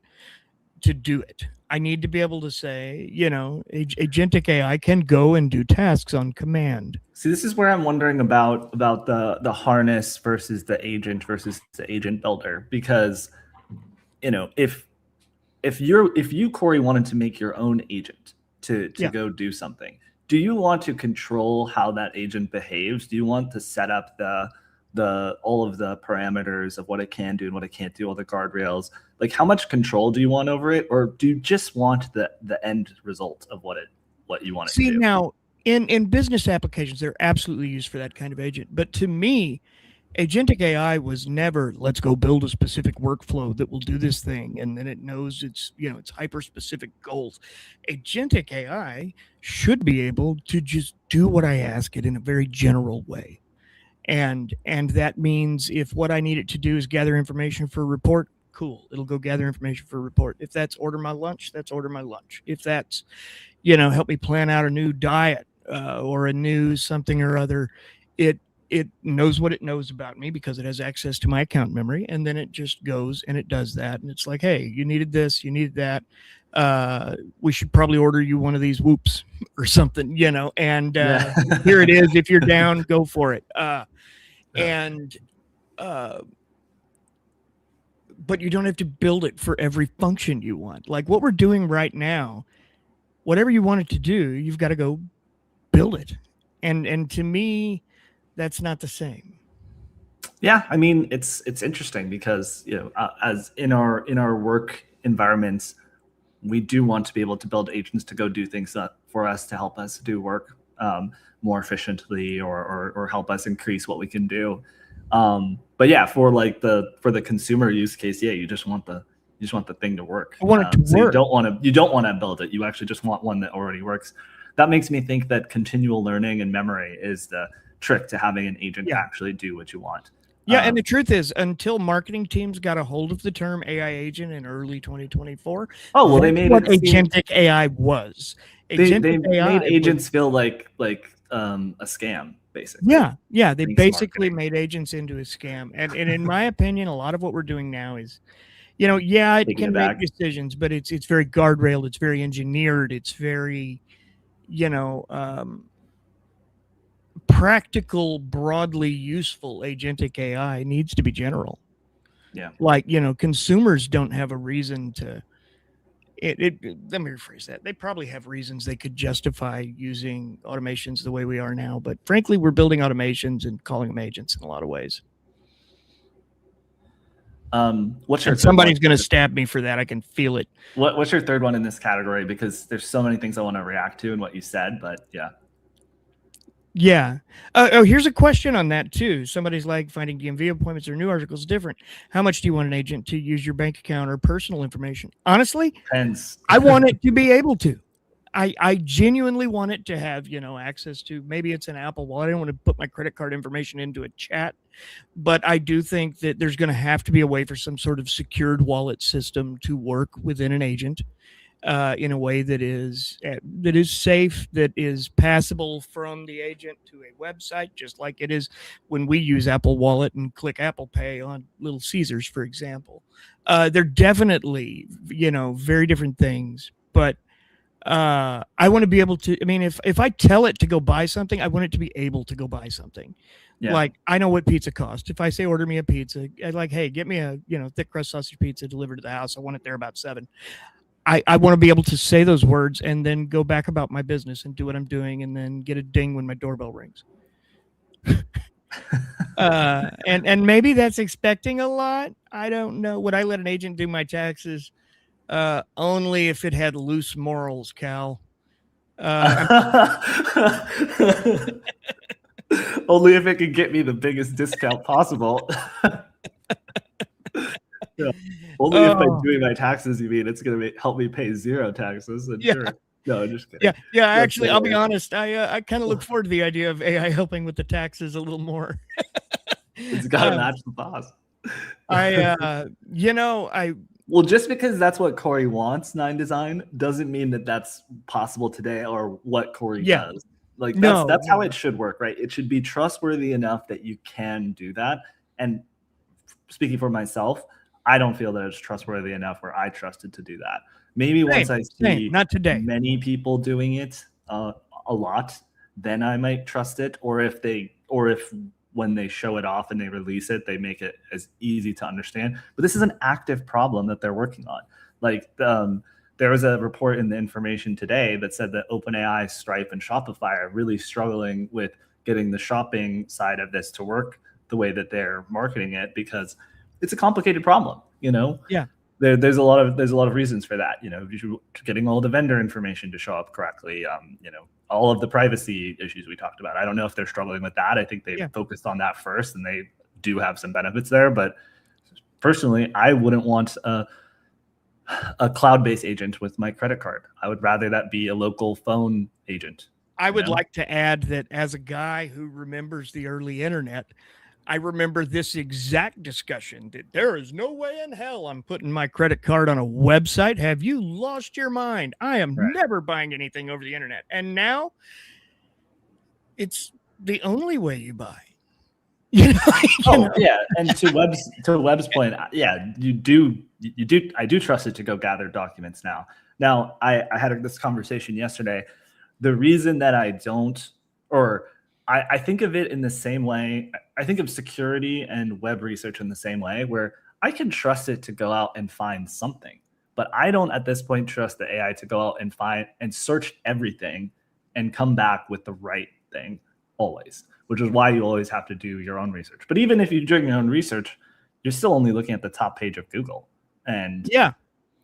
to do it. I need to be able to say, agentic AI can go and do tasks on command. See, this is where I'm wondering about the harness versus the agent builder, because if you, Corey, wanted to make your own agent to go do something, do you want to control how that agent behaves? Do you want to set up the all of the parameters of what it can do and what it can't do, all the guardrails? Like, how much control do you want over it, or do you just want the end result of what you want it to do? See, now in business applications, they're absolutely used for that kind of agent. But to me, agentic AI was never, let's go build a specific workflow that will do this thing, and then it knows its hyper specific goals. Agentic AI should be able to just do what I ask it in a very general way. And that means if what I need it to do is gather information for a report, cool, it'll go gather information for a report. If that's order my lunch, that's order my lunch. If that's, help me plan out a new diet or a new something or other, it knows what it knows about me because it has access to my account memory, and then it just goes and it does that. And it's like, hey, you needed this, you needed that. We should probably order you one of these whoops or something, and here it is. If you're down, go for it. But you don't have to build it for every function you want. Like what we're doing right now, whatever you want it to do, you've got to go build it. And to me, that's not the same. Yeah, I mean, it's interesting because as in our work environments, we do want to be able to build agents to go do things for us, to help us do work more efficiently or help us increase what we can do. But yeah, for the consumer use case, yeah, you just want the thing to work. I want it to work. You don't want to build it. You actually just want one that already works. That makes me think that continual learning and memory is the trick to having an agent actually do what you want. Yeah, and the truth is, until marketing teams got a hold of the term AI agent in early 2024, they made what agentic AI was. They made agents feel like a scam, basically. Yeah, they basically made agents into a scam. And in my opinion, a lot of what we're doing now is, it can make decisions, but it's very guardrailed, it's very engineered, it's very, practical, broadly useful. Agentic AI needs to be general. Yeah. Like, consumers don't have a reason to let me rephrase that. They probably have reasons they could justify using automations the way we are now, but frankly, we're building automations and calling them agents in a lot of ways. Somebody's going to stab me for that. I can feel it. What's your third one in this category? Because there's so many things I want to react to in what you said, but yeah. Yeah. Here's a question on that too. Somebody's like, finding DMV appointments or new articles different. How much do you want an agent to use your bank account or personal information? Honestly, depends. I want it to be able to. I genuinely want it to have, access to, maybe it's an Apple Wallet. I don't want to put my credit card information into a chat, but I do think that there's going to have to be a way for some sort of secured wallet system to work within an agent. In a way that is safe, that is passable from the agent to a website, just like it is when we use Apple Wallet and click Apple Pay on Little Caesars, for example. They're definitely, very different things, but I want to be able to, if I tell it to go buy something, I want it to be able to go buy something. Yeah. Like, I know what pizza costs. If I say, order me a pizza, I'd like, hey, get me a, thick crust sausage pizza delivered to the house. I want it there about 7. I want to be able to say those words and then go back about my business and do what I'm doing and then get a ding when my doorbell rings. And maybe that's expecting a lot. I don't know. Would I let an agent do my taxes? Only if it had loose morals, Cal. Only if it could get me the biggest discount possible. Yeah. Only if by Oh, doing my taxes, you mean it's going to help me pay zero taxes? And yeah. sure. No, just kidding. Yeah. That's Actually, I'll be honest. I kind of look Ugh. forward to the idea of AI helping with the taxes a little more. It's got to match the boss. Well, just because that's what Corey wants, 9design, doesn't mean that that's possible today or what Corey does. Like that's how it should work, right? It should be trustworthy enough that you can do that. And speaking for myself, I don't feel that it's trustworthy enough where I trusted to do that. Maybe once I see not today. many people doing it a lot, then I might trust it. Or if when they show it off and they release it, they make it as easy to understand. But this is an active problem that they're working on. Like there was a report in the information today that said that OpenAI, Stripe, and Shopify are really struggling with getting the shopping side of this to work the way that they're marketing it, because it's a complicated problem. Yeah. There's a lot of reasons for that. Getting all the vendor information to show up correctly. All of the privacy issues we talked about. I don't know if they're struggling with that. I think they focused on that first, and they do have some benefits there. But personally, I wouldn't want a cloud-based agent with my credit card. I would rather that be a local phone agent. I would like to add that as a guy who remembers the early internet, I remember this exact discussion that there is no way in hell I'm putting my credit card on a website. Have you lost your mind? I am never buying anything over the internet. And now it's the only way you buy. Yeah. And to Webb's point, yeah, I do trust it to go gather documents now. Now, I had this conversation yesterday. The reason that I don't, or I think of it in the same way. I think of security and web research in the same way, where I can trust it to go out and find something, but I don't at this point trust the AI to go out and find and search everything and come back with the right thing always, which is why you always have to do your own research. But even if you're doing your own research, you're still only looking at the top page of Google. And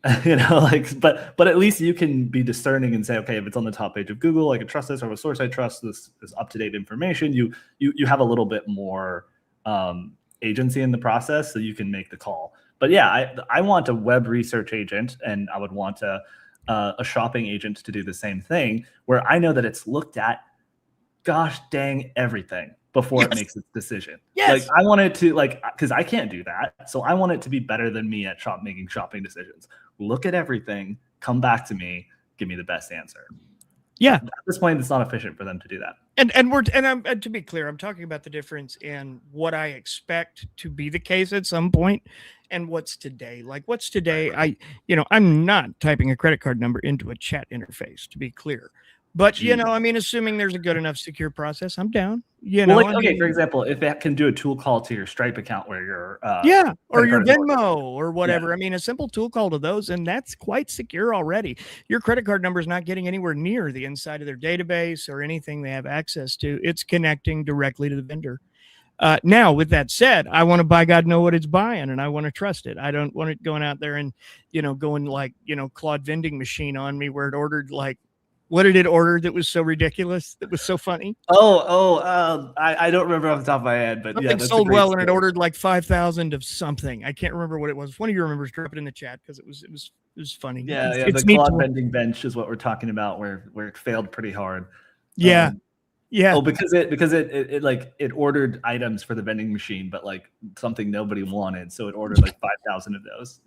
but at least you can be discerning and say, okay, if it's on the top page of Google, I can trust this, or a source I trust, this up-to-date information. You have a little bit more agency in the process, so you can make the call. But yeah, I want a web research agent, and I would want a shopping agent to do the same thing, where I know that it's looked at, gosh dang, everything before it makes its decision. Like I want it to, because I can't do that. So I want it to be better than me at making shopping decisions. Look at everything, come back to me, give me the best answer. Yeah. At this point, it's not efficient for them to do that. And to be clear, I'm talking about the difference in what I expect to be the case at some point and what's today. Like what's today, I'm not typing a credit card number into a chat interface, to be clear. But, assuming there's a good enough secure process, I'm down. For example, if it can do a tool call to your Stripe account where you're or your Venmo or whatever. Yeah. I mean, a simple tool call to those, and that's quite secure already. Your credit card number is not getting anywhere near the inside of their database or anything they have access to. It's connecting directly to the vendor. Now, with that said, I want to buy God know what it's buying, and I want to trust it. I don't want it going out there and, going like, Claude vending machine on me where it ordered like, what did it order that was so ridiculous? That was so funny. I don't remember off the top of my head, but something sold well, and it ordered like 5,000 of something. I can't remember what it was. If one of you remembers, drop it in the chat because it was funny. It's the Claude vending bench is what we're talking about, where it failed pretty hard. Yeah. Because it ordered items for the vending machine, but like something nobody wanted, so it ordered like 5,000 of those.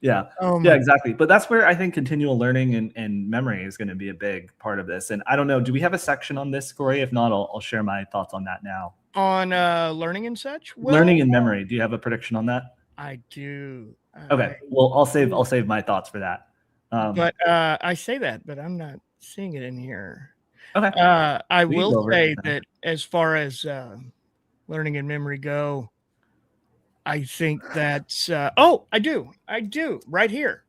Yeah, exactly. But that's where I think continual learning and memory is going to be a big part of this. And I don't know, do we have a section on this, Corey? If not, I'll share my thoughts on that now. On learning and such? Learning and memory. Do you have a prediction on that? I do. Okay. Well, I'll save my thoughts for that. But I say that, but I'm not seeing it in here. Okay. I will say that as far as learning and memory go, I think that's, I do right here.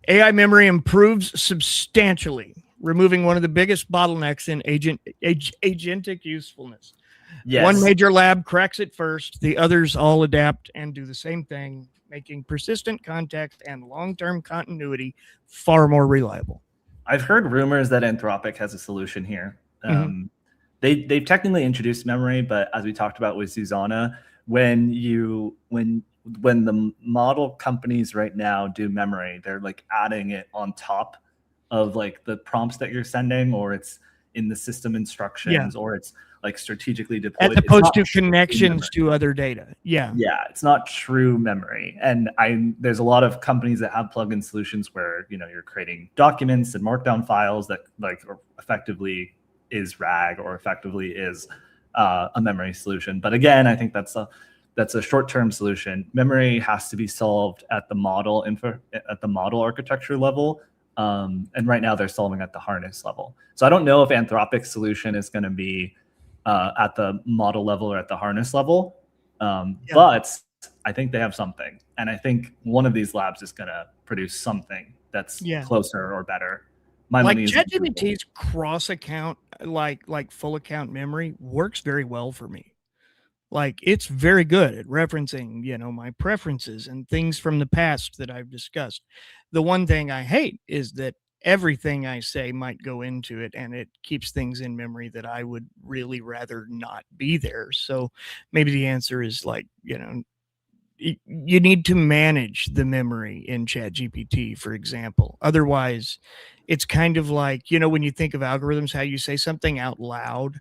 AI memory improves substantially, removing one of the biggest bottlenecks in agentic usefulness. Yes. One major lab cracks it first. The others all adapt and do the same thing, making persistent context and long-term continuity far more reliable. I've heard rumors that Anthropic has a solution here. They've technically introduced memory, but as we talked about with Susanna, when when the model companies right now do memory, they're like adding it on top of like the prompts that you're sending, or it's in the system instructions, or it's like strategically deployed. As opposed to connections to other data. Yeah. Yeah, it's not true memory. And there's a lot of companies that have plugin solutions where, you know, you're creating documents and markdown files that like effectively is RAG or effectively is a memory solution. But again, I think that's a short-term solution. Memory has to be solved at the model architecture level. And right now they're solving at the harness level. So I don't know if Anthropic's solution is going to be at the model level or at the harness level. But I think they have something. And I think one of these labs is going to produce something that's closer or better. Like ChatGPT's cross account, like full account memory works very well for me. Like it's very good at referencing, you know, my preferences and things from the past that I've discussed. The one thing I hate is that everything I say might go into it and it keeps things in memory that I would really rather not be there. So maybe the answer is like, you know, you need to manage the memory in ChatGPT, for example. Otherwise, it's kind of like, you know, when you think of algorithms, how you say something out loud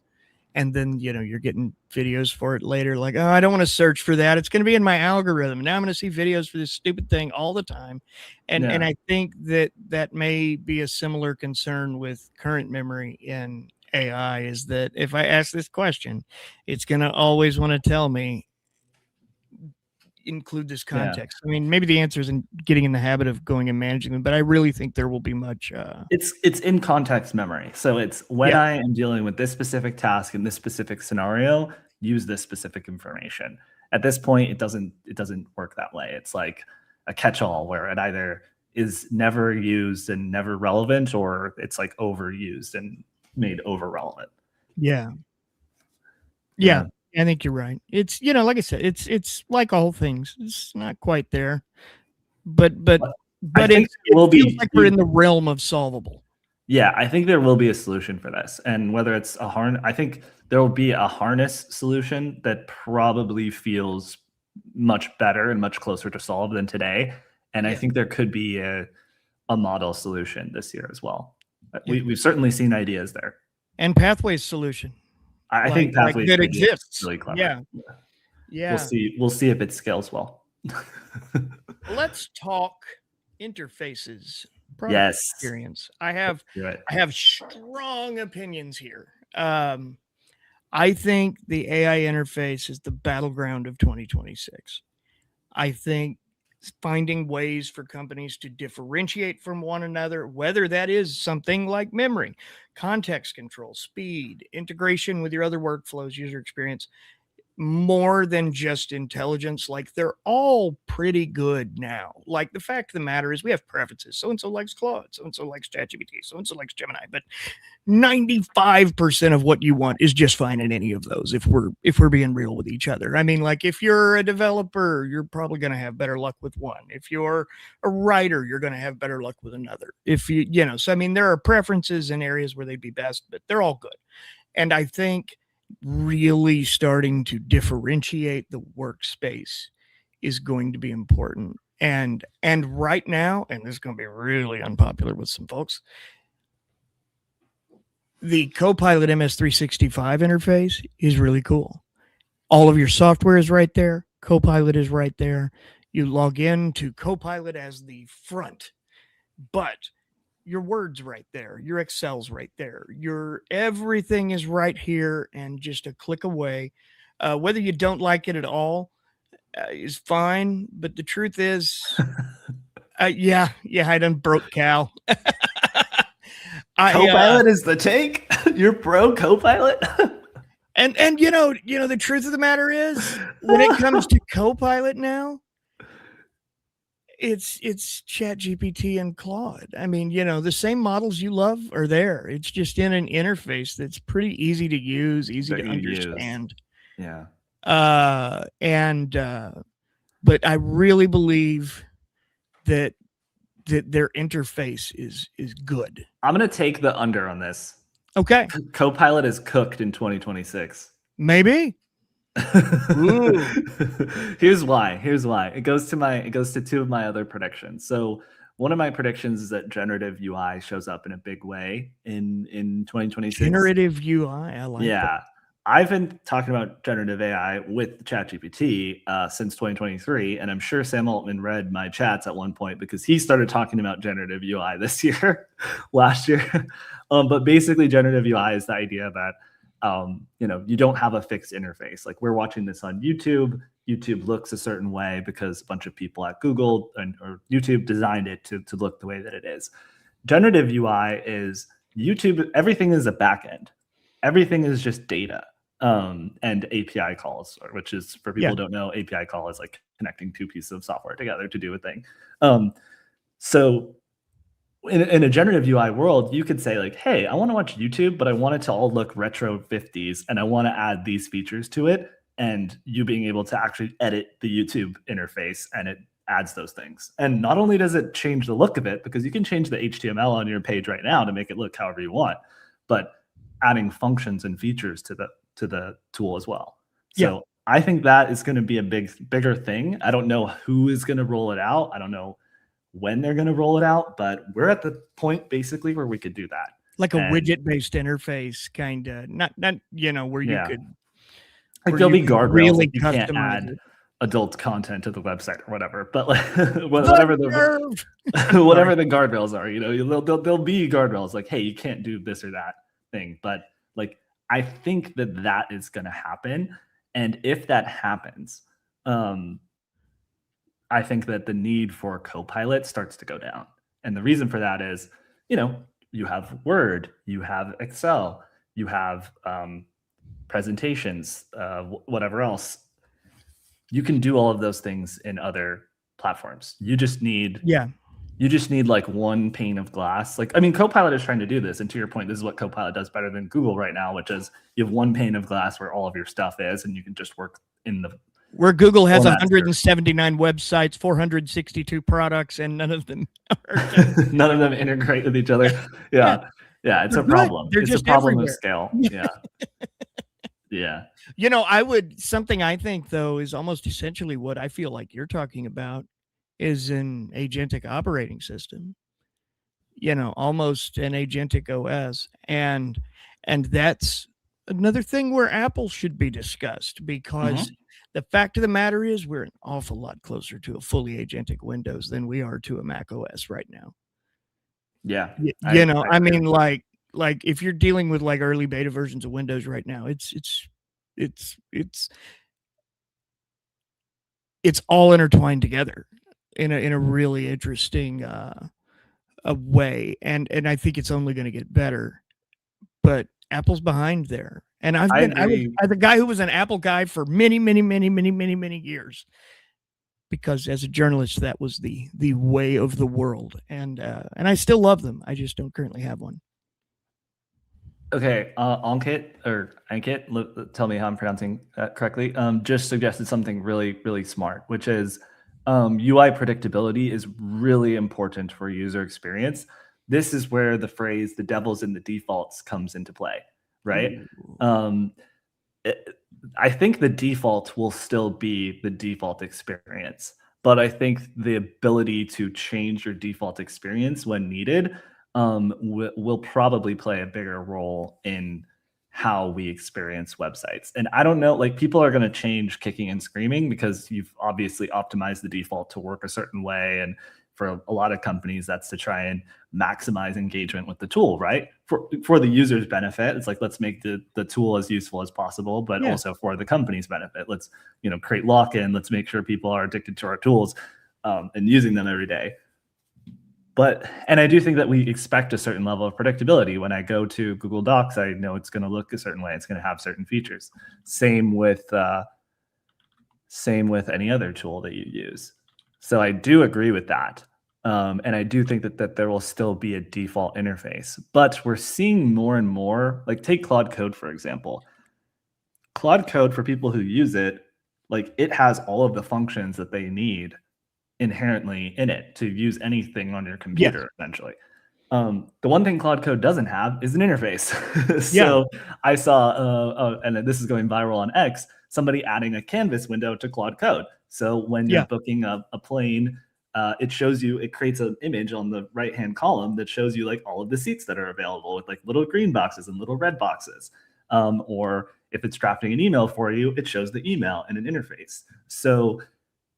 and then, you know, you're getting videos for it later. Like, oh, I don't want to search for that. It's going to be in my algorithm. Now I'm going to see videos for this stupid thing all the time. And I think that may be a similar concern with current memory in AI, is that if I ask this question, it's going to always want to tell me, include this context. I mean, maybe the answer is in getting in the habit of going and managing them, but I really think there will be much it's in context memory. So it's when I am dealing with this specific task in this specific scenario, use this specific information. At this point, it doesn't work that way. It's like a catch-all where it either is never used and never relevant, or it's like overused and made over relevant. Yeah. I think you're right. It's, you know, like I said, it's like all things. It's not quite there, but it feels like we're in the realm of solvable. Yeah, I think there will be a solution for this, and whether it's a harness, I think there will be a harness solution that probably feels much better and much closer to solve than today. And I think there could be a model solution this year as well. We've certainly seen ideas there. And Pathways solution. I think Pathways that exists. Really clever. Yeah. We'll see if it scales well. Let's talk interfaces. Product experience. I have strong opinions here. I think the AI interface is the battleground of 2026. I think finding ways for companies to differentiate from one another, whether that is something like memory, context control, speed, integration with your other workflows, user experience, more than just intelligence. Like they're all pretty good now. Like the fact of the matter is we have preferences. So-and-so likes Claude, so-and-so likes ChatGPT, so-and-so likes Gemini, but 95% of what you want is just fine in any of those. If we're being real with each other. I mean, like if you're a developer, you're probably going to have better luck with one. If you're a writer, you're going to have better luck with another. If you know, so I mean, there are preferences in areas where they'd be best, but they're all good. And I think really starting to differentiate the workspace is going to be important. And right now, and this is going to be really unpopular with some folks, the Copilot MS365 interface is really cool. All of your software is right there. Copilot is right there. You log in to Copilot as the front, but your Word's right there. Your Excel's right there. Your everything is right here and just a click away. Whether you don't like it at all is fine. But the truth is, I done broke Cal. Copilot is the take. You're pro Copilot. and you know the truth of the matter is, when it comes to Copilot now, it's ChatGPT and Claude. I mean, you know, the same models you love are there. It's just in an interface that's pretty easy to use, easy to understand. Yeah. But I really believe that their interface is good. I'm going to take the under on this. Okay. Copilot is cooked in 2026. Maybe. Here's why. It goes to two of my other predictions. So one of my predictions is that generative UI shows up in a big way in 2026. Generative UI, I like that. Yeah. I've been talking about generative AI with ChatGPT since 2023, and I'm sure Sam Altman read my chats at one point because he started talking about generative UI this year, last year. But basically, generative UI is the idea that you don't have a fixed interface. Like we're watching this on YouTube. YouTube looks a certain way because a bunch of people at Google or YouTube designed it to look the way that it is. Generative UI is YouTube. Everything is a backend. Everything is just data and API calls, which is, for people who don't know, API call is like connecting two pieces of software together to do a thing. So in a generative UI world, you could say like, hey, I want to watch YouTube, but I want it to all look retro 50s, and I want to add these features to it, and you being able to actually edit the YouTube interface, and it adds those things. And not only does it change the look of it, because you can change the HTML on your page right now to make it look however you want, but adding functions and features to the tool as well. So I think that is going to be a bigger thing. I don't know who is going to roll it out. I don't know when they're going to roll it out, but we're at the point basically where we could do that. Like a widget-based interface, kind of, not where you could. Like there'll be guardrails. Really, you can't add adult content to the website or whatever, but like whatever the guardrails are, there'll be guardrails like, hey, you can't do this or that thing. But like, I think that is going to happen, and if that happens, I think that the need for Copilot starts to go down. And the reason for that is, you have Word, you have Excel, you have presentations, whatever else. You can do all of those things in other platforms. You just need like one pane of glass. Like, I mean, Copilot is trying to do this. And to your point, this is what Copilot does better than Google right now, which is you have one pane of glass where all of your stuff is, and you can just work in the. Where Google has 179 websites, 462 products, and none of them integrate with each other. Yeah, it's a problem. They're just a problem everywhere. Of scale. Yeah. Something I think though is almost essentially what I feel like you're talking about is an agentic operating system. Almost an agentic OS, and that's another thing where Apple should be discussed, because the fact of the matter is we're an awful lot closer to a fully agentic Windows than we are to a Mac OS right now. Yeah. I mean, like if you're dealing with like early beta versions of Windows right now, it's all intertwined together in a really interesting a way, and I think it's only going to get better. But Apple's behind there. And I was a guy who was an Apple guy for many years, because as a journalist, that was the way of the world. And I still love them. I just don't currently have one. Okay, Ankit, tell me how I'm pronouncing that correctly. Just suggested something really, really smart, which is UI predictability is really important for user experience. This is where the phrase "the devil's in the defaults" comes into play, right? I think the default will still be the default experience, but I think the ability to change your default experience when needed will probably play a bigger role in how we experience websites. And I don't know, like, people are going to change kicking and screaming because you've obviously optimized the default to work a certain way. And for a lot of companies, that's to try and maximize engagement with the tool, right? For the user's benefit, it's like, let's make the tool as useful as possible, but also for the company's benefit. Let's, create lock-in. Let's make sure people are addicted to our tools and using them every day. And I do think that we expect a certain level of predictability. When I go to Google Docs, I know it's going to look a certain way. It's going to have certain features. Same with any other tool that you use. So I do agree with that. And I do think that there will still be a default interface. But we're seeing more and more, like, take Claude Code, for example. Claude Code, for people who use it, like, it has all of the functions that they need inherently in it to use anything on your computer, essentially. The one thing Claude Code doesn't have is an interface. So I saw, and this is going viral on X, somebody adding a canvas window to Claude Code. So when you're booking a plane, it creates an image on the right-hand column that shows you like all of the seats that are available with like little green boxes and little red boxes. Or if it's drafting an email for you, it shows the email in an interface. So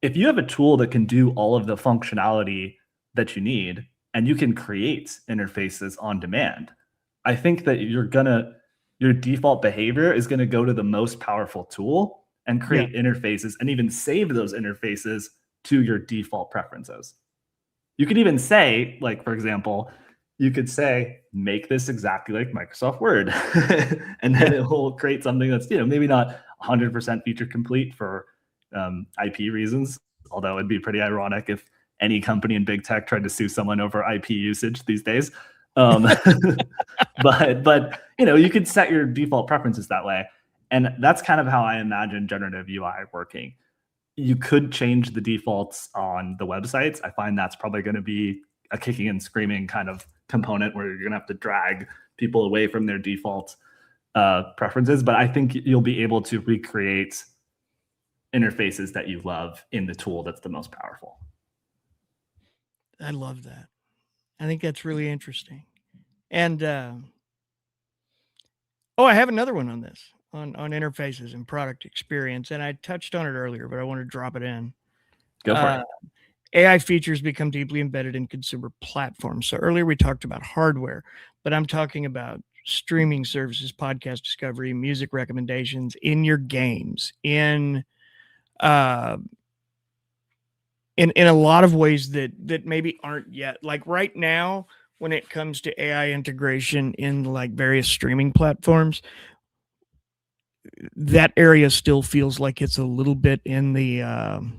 if you have a tool that can do all of the functionality that you need, and you can create interfaces on demand, I think that your default behavior is going to go to the most powerful tool and create interfaces and even save those interfaces to your default preferences. You could even say, like, for example, you could say, make this exactly like Microsoft Word. And then it will create something that's, maybe not 100% feature complete for IP reasons, although it'd be pretty ironic if any company in big tech tried to sue someone over IP usage these days. But you could set your default preferences that way. And that's kind of how I imagine generative UI working. You could change the defaults on the websites. I find that's probably going to be a kicking and screaming kind of component where you're going to have to drag people away from their default preferences. But I think you'll be able to recreate interfaces that you love in the tool that's the most powerful. I love that. I think that's really interesting. And I have another one on this, on interfaces and product experience. And I touched on it earlier, but I want to drop it in. Go for it. AI features become deeply embedded in consumer platforms. So earlier we talked about hardware, but I'm talking about streaming services, podcast discovery, music recommendations, in your games, in a lot of ways that maybe aren't yet. Like right now, when it comes to AI integration in like various streaming platforms, that area still feels like it's a little bit in the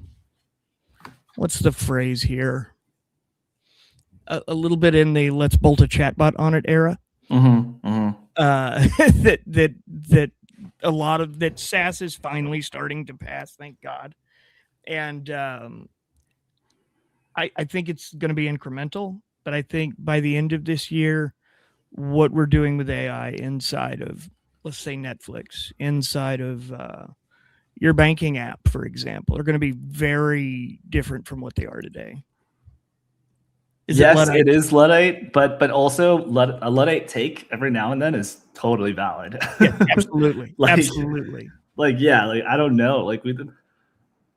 what's the phrase here? A little bit in the let's bolt a chatbot on it era. That a lot of that SaaS is finally starting to pass, thank God. And I think it's going to be incremental, but I think by the end of this year, what we're doing with AI inside of, let's say, Netflix, inside of your banking app, for example, are going to be very different from what they are today. Yes, it is Luddite, but also a Luddite take every now and then is totally valid. Yeah, absolutely. Absolutely. I don't know.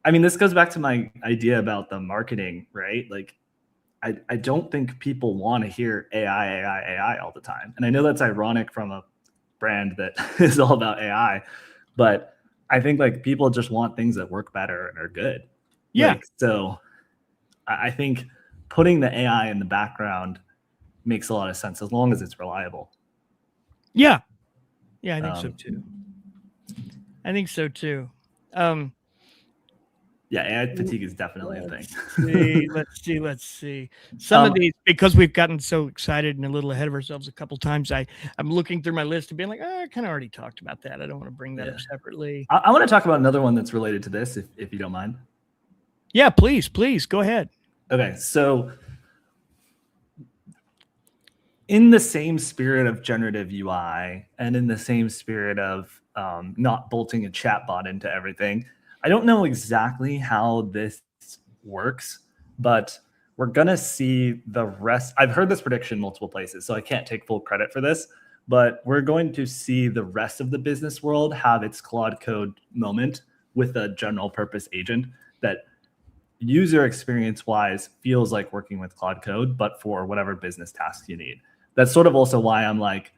This goes back to my idea about the marketing, right? Like, I don't think people want to hear AI all the time. And I know that's ironic from a brand that is all about AI, but I think like people just want things that work better and are good. Yeah. So I think putting the AI in the background makes a lot of sense as long as it's reliable. Yeah. Yeah, I think so too. I think so too. Yeah, AI fatigue is definitely a thing. Let's see. Some of these, because we've gotten so excited and a little ahead of ourselves a couple times, I'm looking through my list and being like, I kind of already talked about that. I don't want to bring that up separately. I want to talk about another one that's related to this, if you don't mind. Yeah, please go ahead. Okay, so in the same spirit of generative UI and in the same spirit of not bolting a chatbot into everything, I don't know exactly how this works, but we're going to see the rest. I've heard this prediction multiple places, so I can't take full credit for this, but we're going to see the rest of the business world have its Claude Code moment with a general purpose agent that user experience wise feels like working with Claude Code, but for whatever business tasks you need. That's sort of also why I'm like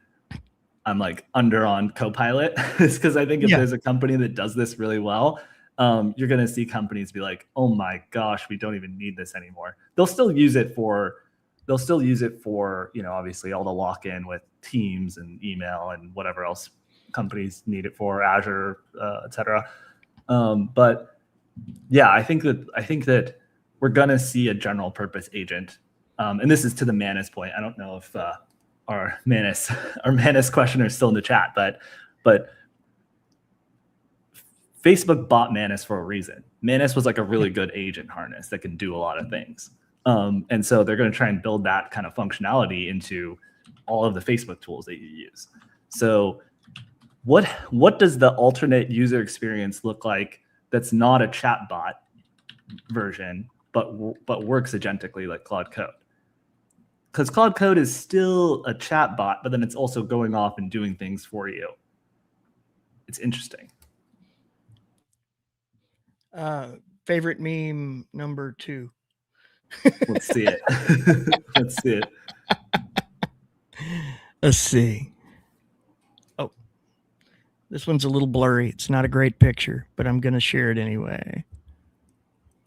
under on Copilot, is because I think if there's a company that does this really well, you're going to see companies be like, oh my gosh, we don't even need this anymore. They'll still use it for, obviously all the lock-in with Teams and email and whatever else companies need it for, Azure, et cetera. But yeah, I think that we're going to see a general purpose agent. And this is to the Manus point. I don't know if our Manus questioner is still in the chat, but Facebook bought Manus for a reason. Manus was like a really good agent harness that can do a lot of things. And so they're going to try and build that kind of functionality into all of the Facebook tools that you use. So what does the alternate user experience look like that's not a chatbot version, but works agentically like Claude Code? Because Claude Code is still a chatbot, but then it's also going off and doing things for you. It's interesting. Favorite meme number 2. Let's see it. Let's see it. Let's see. Oh, this one's a little blurry. It's not a great picture, but I'm going to share it anyway.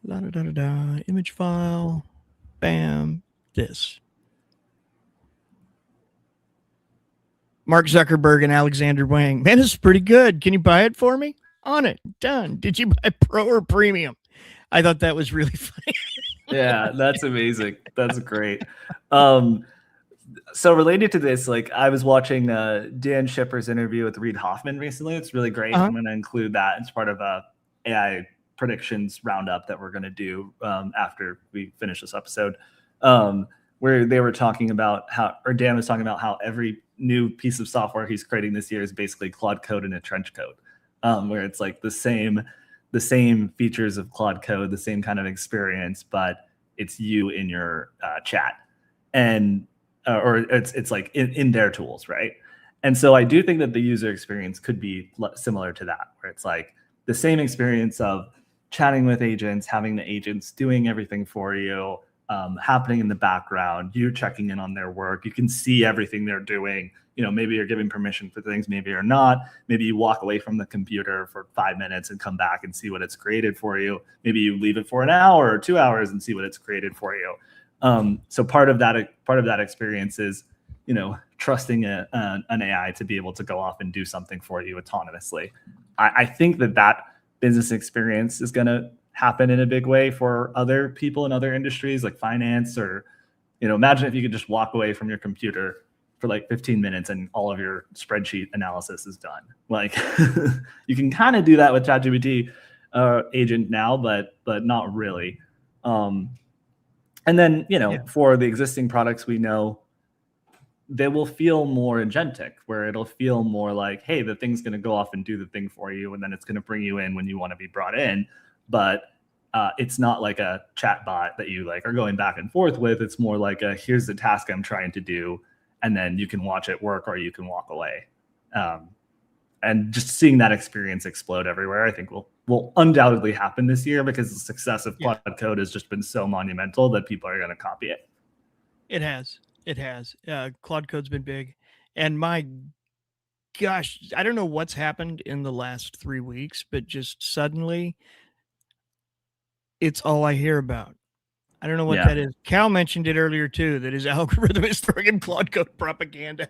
La da da da da. Image file. Bam. This. Mark Zuckerberg and Alexander Wang. Man, this is pretty good. Can you buy it for me? On it. Done. Did you buy Pro or Premium? I thought that was really funny. Yeah, that's amazing. That's great. So related to this, like I was watching Dan Schipper's interview with Reid Hoffman recently. It's really great. I'm going to include that as part of a AI predictions roundup that we're going to do after we finish this episode, where they were talking about Dan was talking about how every new piece of software he's creating this year is basically Claude Code in a trench coat, where it's like the same features of Claude Code, the same kind of experience, but it's you in your chat, and or it's like in their tools, right? And so I do think that the user experience could be similar to that, where it's like the same experience of chatting with agents, having the agents doing everything for you, happening in the background, you checking in on their work. You can see everything they're doing. You know, maybe you're giving permission for things, maybe you're not. Maybe you walk away from the computer for 5 minutes and come back and see what it's created for you. Maybe you leave it for an hour or 2 hours and see what it's created for you. So part of that experience is, you know, trusting an AI to be able to go off and do something for you autonomously. I think that business experience is going to happen in a big way for other people in other industries like finance, or, you know, imagine if you could just walk away from your computer for like 15 minutes and all of your spreadsheet analysis is done. Like you can kind of do that with ChatGPT agent now, but not really. And then, you know, for the existing products we know, they will feel more agentic, where it'll feel more like, hey, the thing's going to go off and do the thing for you, and then it's going to bring you in when you want to be brought in. But it's not like a chat bot that you like are going back and forth with. It's more like here's the task I'm trying to do, and then you can watch it work or you can walk away. And just seeing that experience explode everywhere, I think will undoubtedly happen this year, because the success of Claude Code has just been so monumental that people are going to copy it. It has. Claude Code's been big. And my gosh, I don't know what's happened in the last 3 weeks, but just suddenly it's all I hear about. I don't know what that is. Cal mentioned it earlier too, that his algorithm is throwing him Claude Code propaganda.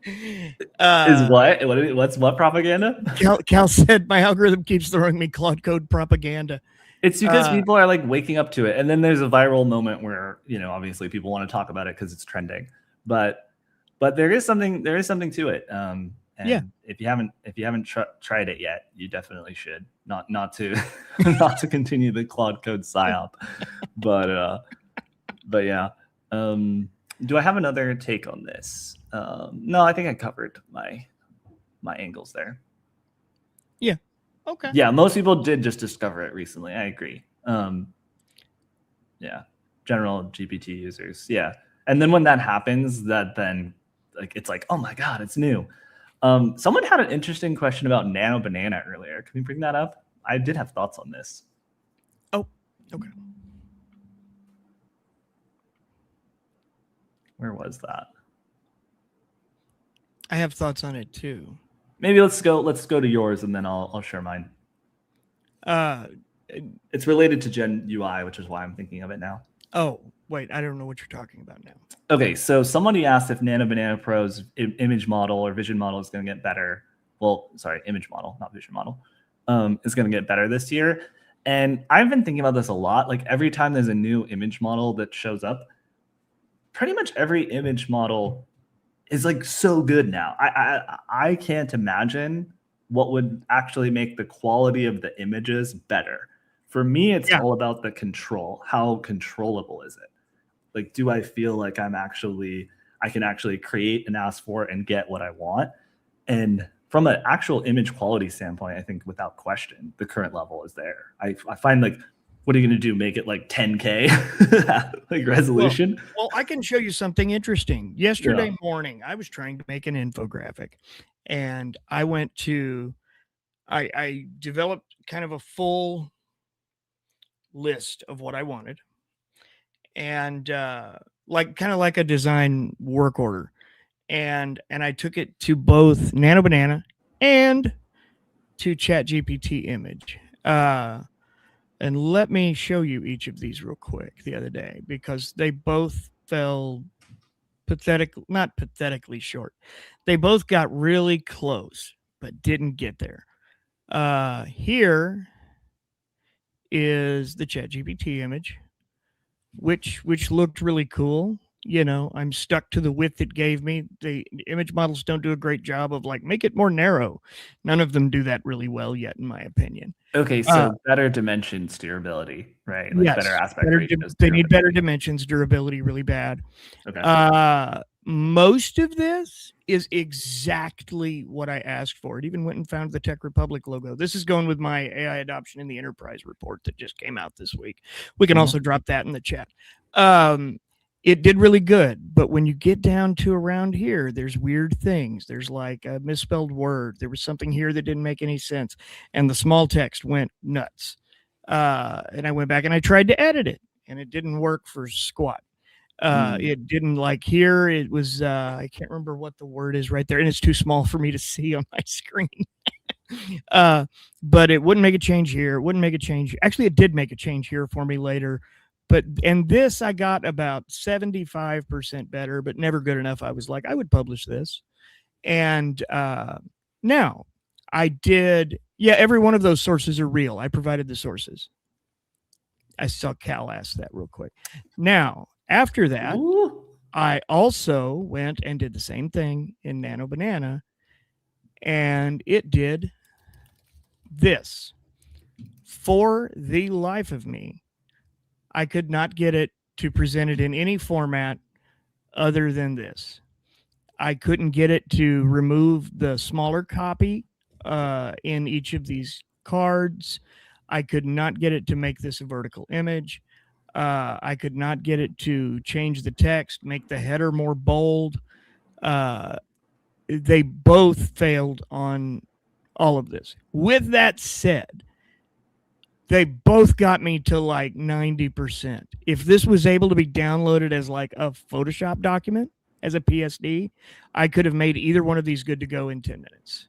Is what propaganda? Cal said my algorithm keeps throwing me Claude Code propaganda. It's because people are like waking up to it, and then there's a viral moment where, you know, obviously people want to talk about it because it's trending, but there is something to it. And if you haven't tried it yet, you definitely should. Not to continue the Claude Code psyop, but yeah. Do I have another take on this? No, I think I covered my angles there. Yeah. Okay. Yeah, most people did just discover it recently. I agree. Yeah, general GPT users. Yeah, and then when that happens, then like it's like, oh my god, it's new. Someone had an interesting question about Nano Banana earlier. Can we bring that up? I did have thoughts on this. Oh, okay. Where was that? I have thoughts on it too. Maybe let's go to yours, and then I'll share mine. It's related to Gen UI, which is why I'm thinking of it now. Oh, wait, I don't know what you're talking about now. Okay, so somebody asked if Nano Banana Pro's image model or vision model is going to get better. Well, sorry, image model, not vision model, is going to get better this year. And I've been thinking about this a lot. Like every time there's a new image model that shows up, pretty much every image model is like so good now. I can't imagine what would actually make the quality of the images better. For me, it's all about the control. How controllable is it? Like, do I feel like I can actually create and ask for and get what I want? And from an actual image quality standpoint, I think without question, the current level is there. I find like, what are you going to do? Make it like 10K like resolution? Well, I can show you something interesting. Yesterday morning, I was trying to make an infographic, and I went to, I developed kind of a full list of what I wanted, and like kind of like a design work order, and I took it to both Nano Banana and to ChatGPT Image. And let me show you each of these real quick the other day, because they both fell not pathetically short. They both got really close, but didn't get there. Here is the ChatGPT image, which looked really cool. You know, I'm stuck to the width it gave me. The image models don't do a great job of like, make it more narrow. None of them do that really well yet, in my opinion. Okay, so better dimensions steerability, right? Like Yes, better aspect ratios. they need better dimensions, durability really bad. Okay. Most of this is exactly what I asked for. It even went and found the Tech Republic logo. This is going with my AI adoption in the enterprise report that just came out this week. We can also drop that in the chat. It did really good, but when you get down to around here, there's weird things. There's like a misspelled word. There was something here that didn't make any sense, and the small text went nuts. And I went back and I tried to edit it, and it didn't work for squat. It didn't, like here, it was, I can't remember what the word is right there, and it's too small for me to see on my screen. But it wouldn't make a change here. It wouldn't make a change. Actually, it did make a change here for me later. And this I got about 75% better, but never good enough. I was like, I would publish this. And now I did, every one of those sources are real. I provided the sources. I saw Cal ask that real quick. Now, after that, I also went and did the same thing in Nano Banana, and it did this. For the life of me, I could not get it to present it in any format other than this. I couldn't get it to remove the smaller copy in each of these cards. I could not get it to make this a vertical image. I could not get it to change the text, make the header more bold. They both failed on all of this. With that said, they both got me to like 90%. If this was able to be downloaded as like a Photoshop document, as a PSD, I could have made either one of these good to go in 10 minutes.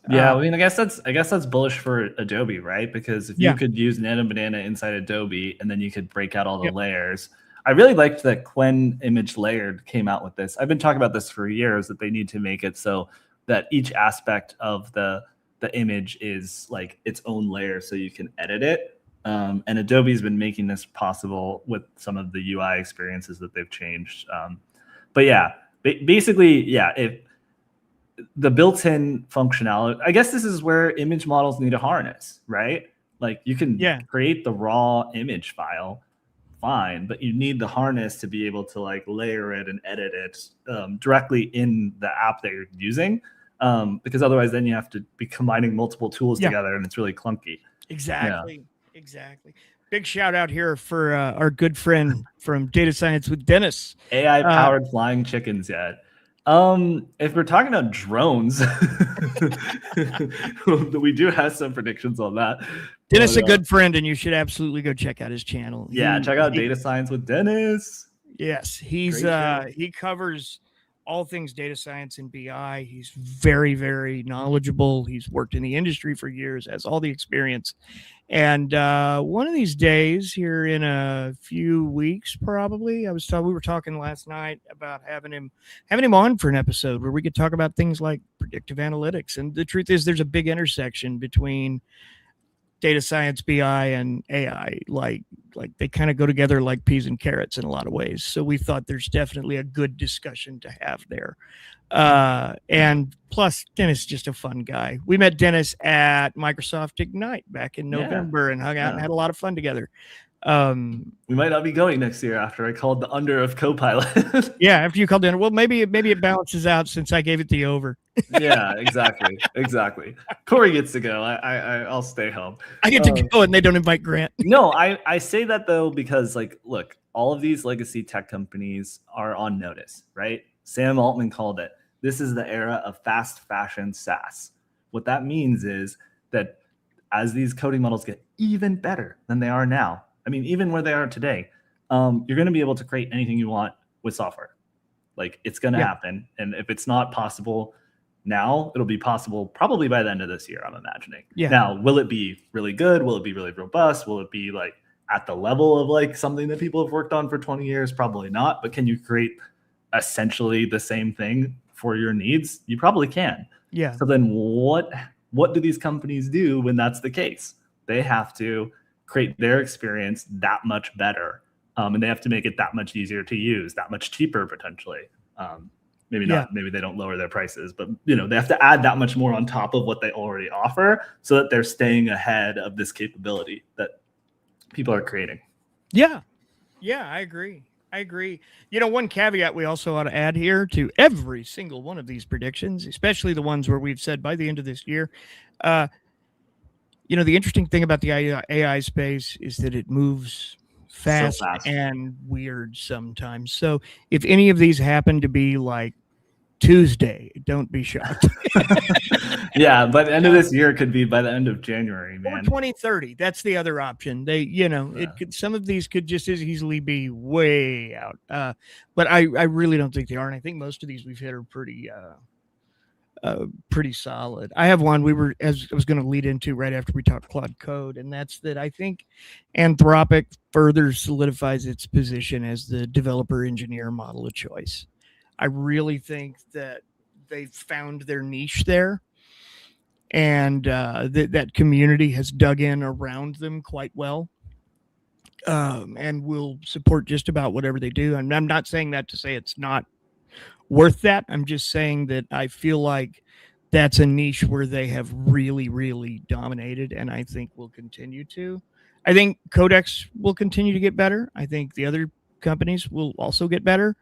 Yeah, I mean, I guess that's bullish for Adobe, right? Because if you could use Nano Banana inside Adobe, and then you could break out all the layers. I really liked that Qwen Image Layered came out with this. I've been talking about this for years, that they need to make it so that each aspect of the image is like its own layer, so you can edit it. And Adobe's been making this possible with some of the UI experiences that they've changed. But yeah, basically, if the built-in functionality, I guess this is where image models need a harness, right? Like you can create the raw image file, fine, but you need the harness to be able to like layer it and edit it directly in the app that you're using. Because otherwise then you have to be combining multiple tools together, and it's really clunky. Exactly. Big shout out here for our good friend from Data Science with Dennis. AI powered flying chickens yet. If we're talking about drones, we do have some predictions on that. Dennis, a good friend, and you should absolutely go check out his channel. Check out Data Science with Dennis. Yes, he covers all things data science and BI. He's very, very knowledgeable. He's worked in the industry for years, has all the experience. And one of these days, here in a few weeks, probably, we were talking last night about having him on for an episode where we could talk about things like predictive analytics. And the truth is, there's a big intersection between data science, BI, and AI. Like they kind of go together like peas and carrots in a lot of ways. So we thought there's definitely a good discussion to have there. And plus, Dennis is just a fun guy. We met Dennis at Microsoft Ignite back in November and hung out and had a lot of fun together. We might not be going next year after I called the under of Copilot. Yeah, after you called in, well, maybe it balances out since I gave it the over. Yeah, exactly. Corey gets to go. I'll stay home. I get to go, and they don't invite Grant. No, I say that though because like, look, all of these legacy tech companies are on notice, right? Sam Altman called it. This is the era of fast fashion SaaS. What that means is that as these coding models get even better than they are now, I mean, even where they are today, you're going to be able to create anything you want with software. Like, it's going to happen. And if it's not possible now, it'll be possible probably by the end of this year, I'm imagining. Yeah. Now, will it be really good? Will it be really robust? Will it be like at the level of like something that people have worked on for 20 years? Probably not. But can you create essentially the same thing for your needs? You probably can. Yeah. So then what do these companies do when that's the case? They have to create their experience that much better. And they have to make it that much easier to use, that much cheaper potentially. Maybe not, maybe they don't lower their prices, but they have to add that much more on top of what they already offer so that they're staying ahead of this capability that people are creating. Yeah, I agree. One caveat we also ought to add here to every single one of these predictions, especially the ones where we've said by the end of this year, the interesting thing about the AI space is that it moves fast and weird sometimes. So if any of these happen to be like Tuesday, don't be shocked. Yeah, by the end of this year, it could be by the end of January, man. Or 2030. That's the other option. It could, some of these could just as easily be way out. But I really don't think they are. And I think most of these we've hit are pretty solid. I have one as I was going to lead into right after we talked Claude Code, and that's that I think Anthropic further solidifies its position as the developer engineer model of choice. I really think that they've found their niche there, and that community has dug in around them quite well, and will support just about whatever they do. And I'm not saying that to say it's not worth that. I'm just saying that I feel like that's a niche where they have really, really dominated, and I think will continue to. I think Codex will continue to get better. I think the other companies will also get better.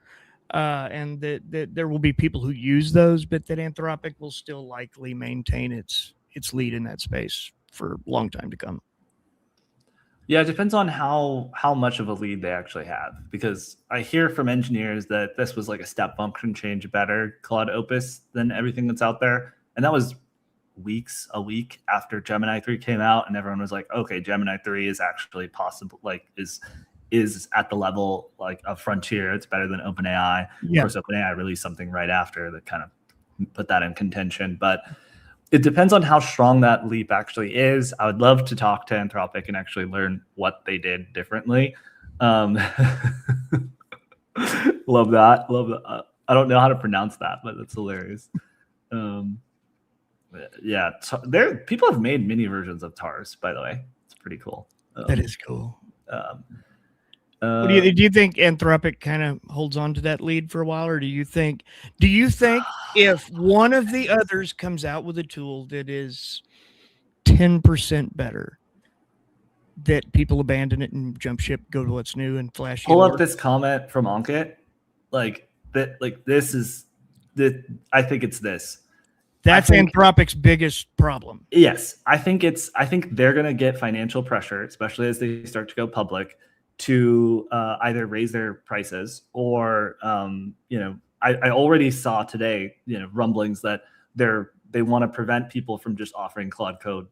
And that there will be people who use those, but that Anthropic will still likely maintain its lead in that space for a long time to come. Yeah, it depends on how much of a lead they actually have, because I hear from engineers that this was like a step function change better Claude Opus than everything that's out there, and that was a week after Gemini 3 came out, and everyone was like, okay, Gemini 3 is actually possible, like is at the level like of Frontier. It's better than OpenAI. Yeah. Of course, OpenAI released something right after that kind of put that in contention, but it depends on how strong that leap actually is. I would love to talk to Anthropic and actually learn what they did differently. Love that. I don't know how to pronounce that, but that's hilarious. Yeah, people have made mini versions of TARS, by the way. It's pretty cool. That is cool. Do you think Anthropic kind of holds on to that lead for a while, or do you think if one of the others comes out with a tool that is 10% better, that people abandon it and jump ship, go to what's new and flashy? Pull up this comment from Ankit. I think it's this. That's Anthropic's biggest problem. Yes, I think they're going to get financial pressure, especially as they start to go public, to either raise their prices or, I already saw today, rumblings that they want to prevent people from just offering Claude Code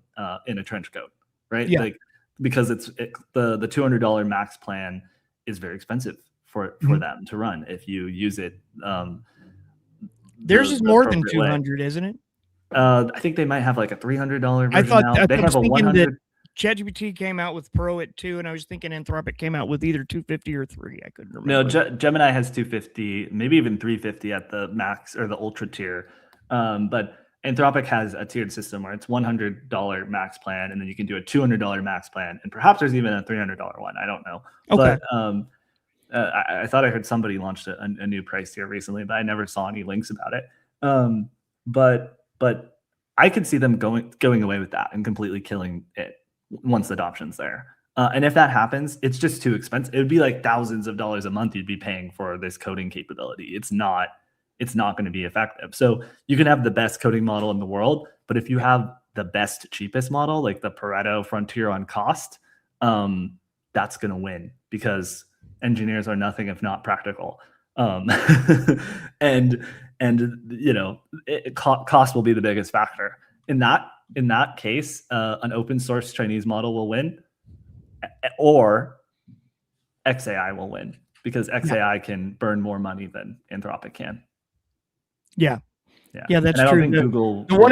in a trench coat, right? Yeah. Like, because the $200 max plan is very expensive for them to run if you use it. Theirs is more than 200, isn't it? I think they might have like a $300 version. I thought now. They have a 100. ChatGPT came out with Pro at 2, and I was thinking Anthropic came out with either 250 or 3. I couldn't remember. No, Gemini has 250, maybe even 350 at the max or the ultra tier. But Anthropic has a tiered system where it's $100 max plan, and then you can do a $200 max plan, and perhaps there's even a $300 one. I don't know. Okay. But I thought I heard somebody launched a new price tier recently, but I never saw any links about it. But I could see them going away with that and completely killing it once the adoption's there. And if that happens, it's just too expensive. It would be like thousands of dollars a month you'd be paying for this coding capability. It's not going to be effective. So you can have the best coding model in the world, but if you have the best, cheapest model, like the Pareto frontier on cost, that's going to win because engineers are nothing if not practical. And cost will be the biggest factor. In that case, an open source Chinese model will win, or XAI will win because XAI can burn more money than Anthropic can. Yeah, that's and I true. don't think Google. The one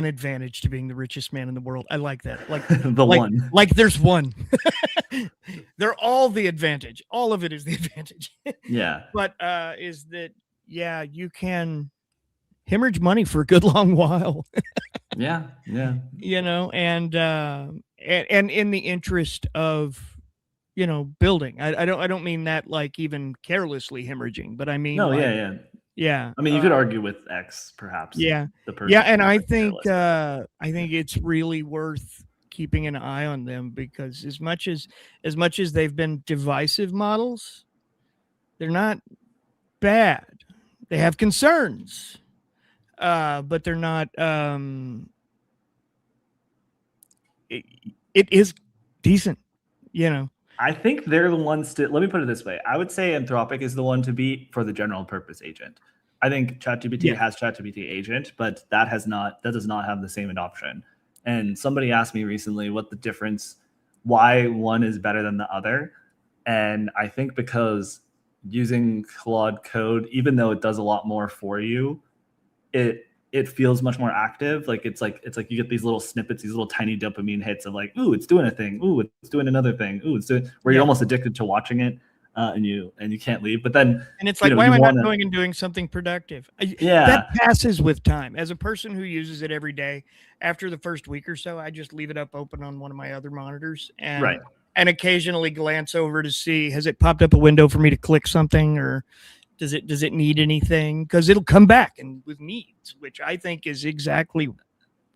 advantage to being the richest man in the world. I like that. Like one. Like there's one. They're all the advantage. All of it is the advantage. Yeah. But is that you can hemorrhage money for a good long while. Yeah. And in the interest of building. I don't mean that like even carelessly hemorrhaging, but I mean Yeah. I mean, you could argue with X, perhaps. Yeah. The person And I think it's really worth keeping an eye on them because as much as they've been divisive models, they're not bad. They have concerns, but they're not. It is decent, I think they're the ones to, let me put it this way. I would say Anthropic is the one to beat for the general purpose agent. I think ChatGPT has ChatGPT agent, but that does not have the same adoption. And somebody asked me recently what the difference, why one is better than the other. And I think because using Claude Code, even though it does a lot more for you, it feels much more active. Like it's like you get these little snippets, these little tiny dopamine hits of like, ooh, it's doing a thing. Ooh, it's doing another thing. Ooh, it's doing, where you're almost addicted to watching it, and you can't leave. But then, and it's like, why am I not going and doing something productive? That passes with time. As a person who uses it every day, after the first week or so, I just leave it up open on one of my other monitors and occasionally glance over to see, has it popped up a window for me to click something, or does it need anything? Because it'll come back and with needs, which I think is exactly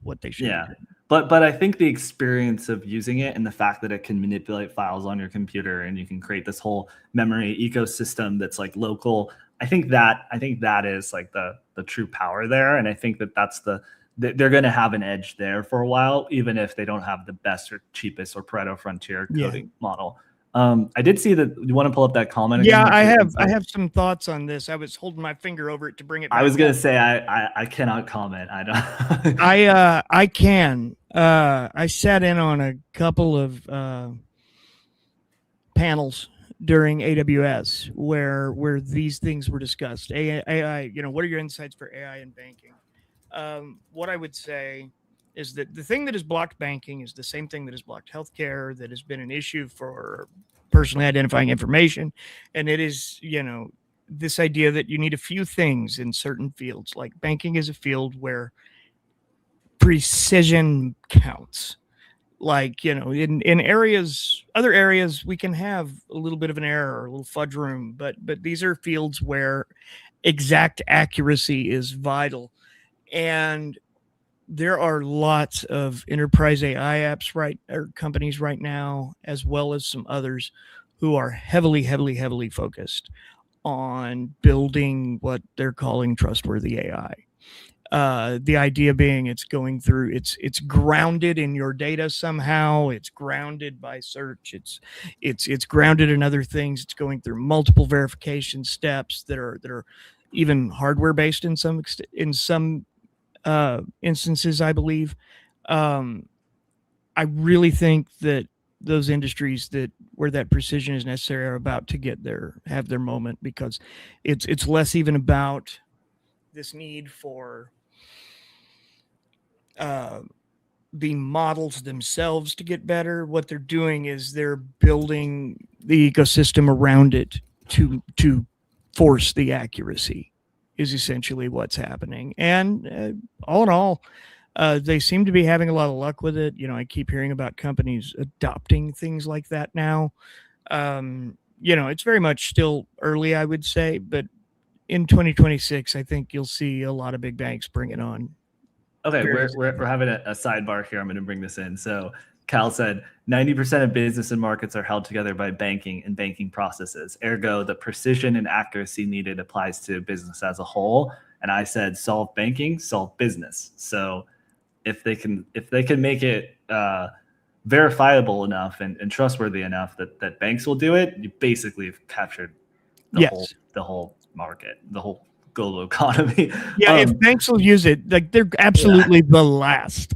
what they should. Yeah, but I think the experience of using it and the fact that it can manipulate files on your computer and you can create this whole memory ecosystem that's like local. I think that is like the true power there, and I think that's they're going to have an edge there for a while, even if they don't have the best or cheapest or Pareto frontier coding model. I did see that. You want to pull up that comment again? Yeah, I have some thoughts on this. I was holding my finger over it to bring it back. I was going to say I cannot comment. I don't. I can. I sat in on a couple of panels during AWS where these things were discussed. AI, what are your insights for AI in banking? What I would say is that the thing that has blocked banking is the same thing that has blocked healthcare, that has been an issue for personally identifying information. And it is, this idea that you need a few things in certain fields. Like banking is a field where precision counts. Like, in other areas, we can have a little bit of an error, a little fudge room, but these are fields where exact accuracy is vital. And there are lots of enterprise AI apps or companies right now, as well as some others who are heavily focused on building what they're calling trustworthy AI. The idea being it's going through, it's grounded in your data somehow. It's grounded by search. It's grounded in other things. It's going through multiple verification steps that are even hardware based in some instances, I believe. I really think that those industries where that precision is necessary are about to have their moment, because it's less even about this need for the models themselves to get better. What they're doing is they're building the ecosystem around it to force the accuracy, is essentially what's happening. And all in all, they seem to be having a lot of luck with it. I keep hearing about companies adopting things like that now. It's very much still early, I would say, but in 2026, I think you'll see a lot of big banks bring it on. Okay, we're having a sidebar here. I'm going to bring this in. So Cal said 90% of business and markets are held together by banking and banking processes. Ergo, the precision and accuracy needed applies to business as a whole. And I said, solve banking, solve business. So if they can make it verifiable enough and trustworthy enough that banks will do it, you basically have captured the whole market, the whole global economy. Yeah, if banks will use it, like they're absolutely the last.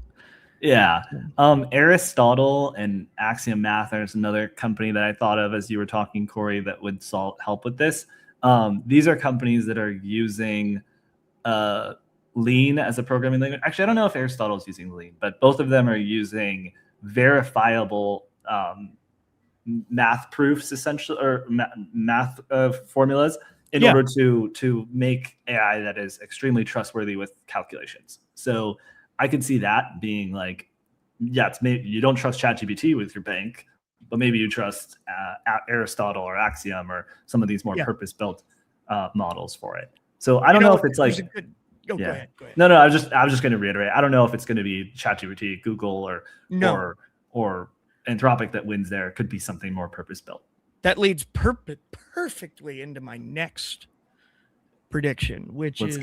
Yeah. Aristotle and Axiom Math, there's another company that I thought of as you were talking, Corey, that would help with this. These are companies that are using Lean as a programming language. Actually, I don't know if Aristotle is using Lean, but both of them are using verifiable math proofs, essentially, or math formulas in order to make AI that is extremely trustworthy with calculations. So I could see that being like, it's maybe you don't trust ChatGPT with your bank, but maybe you trust Aristotle or Axiom or some of these more purpose-built models for it. So I don't know if it's like. Go ahead. No, I was just going to reiterate. I don't know if it's going to be ChatGPT, Google, or Anthropic that wins there. It could be something more purpose-built. That leads perfectly into my next prediction, which is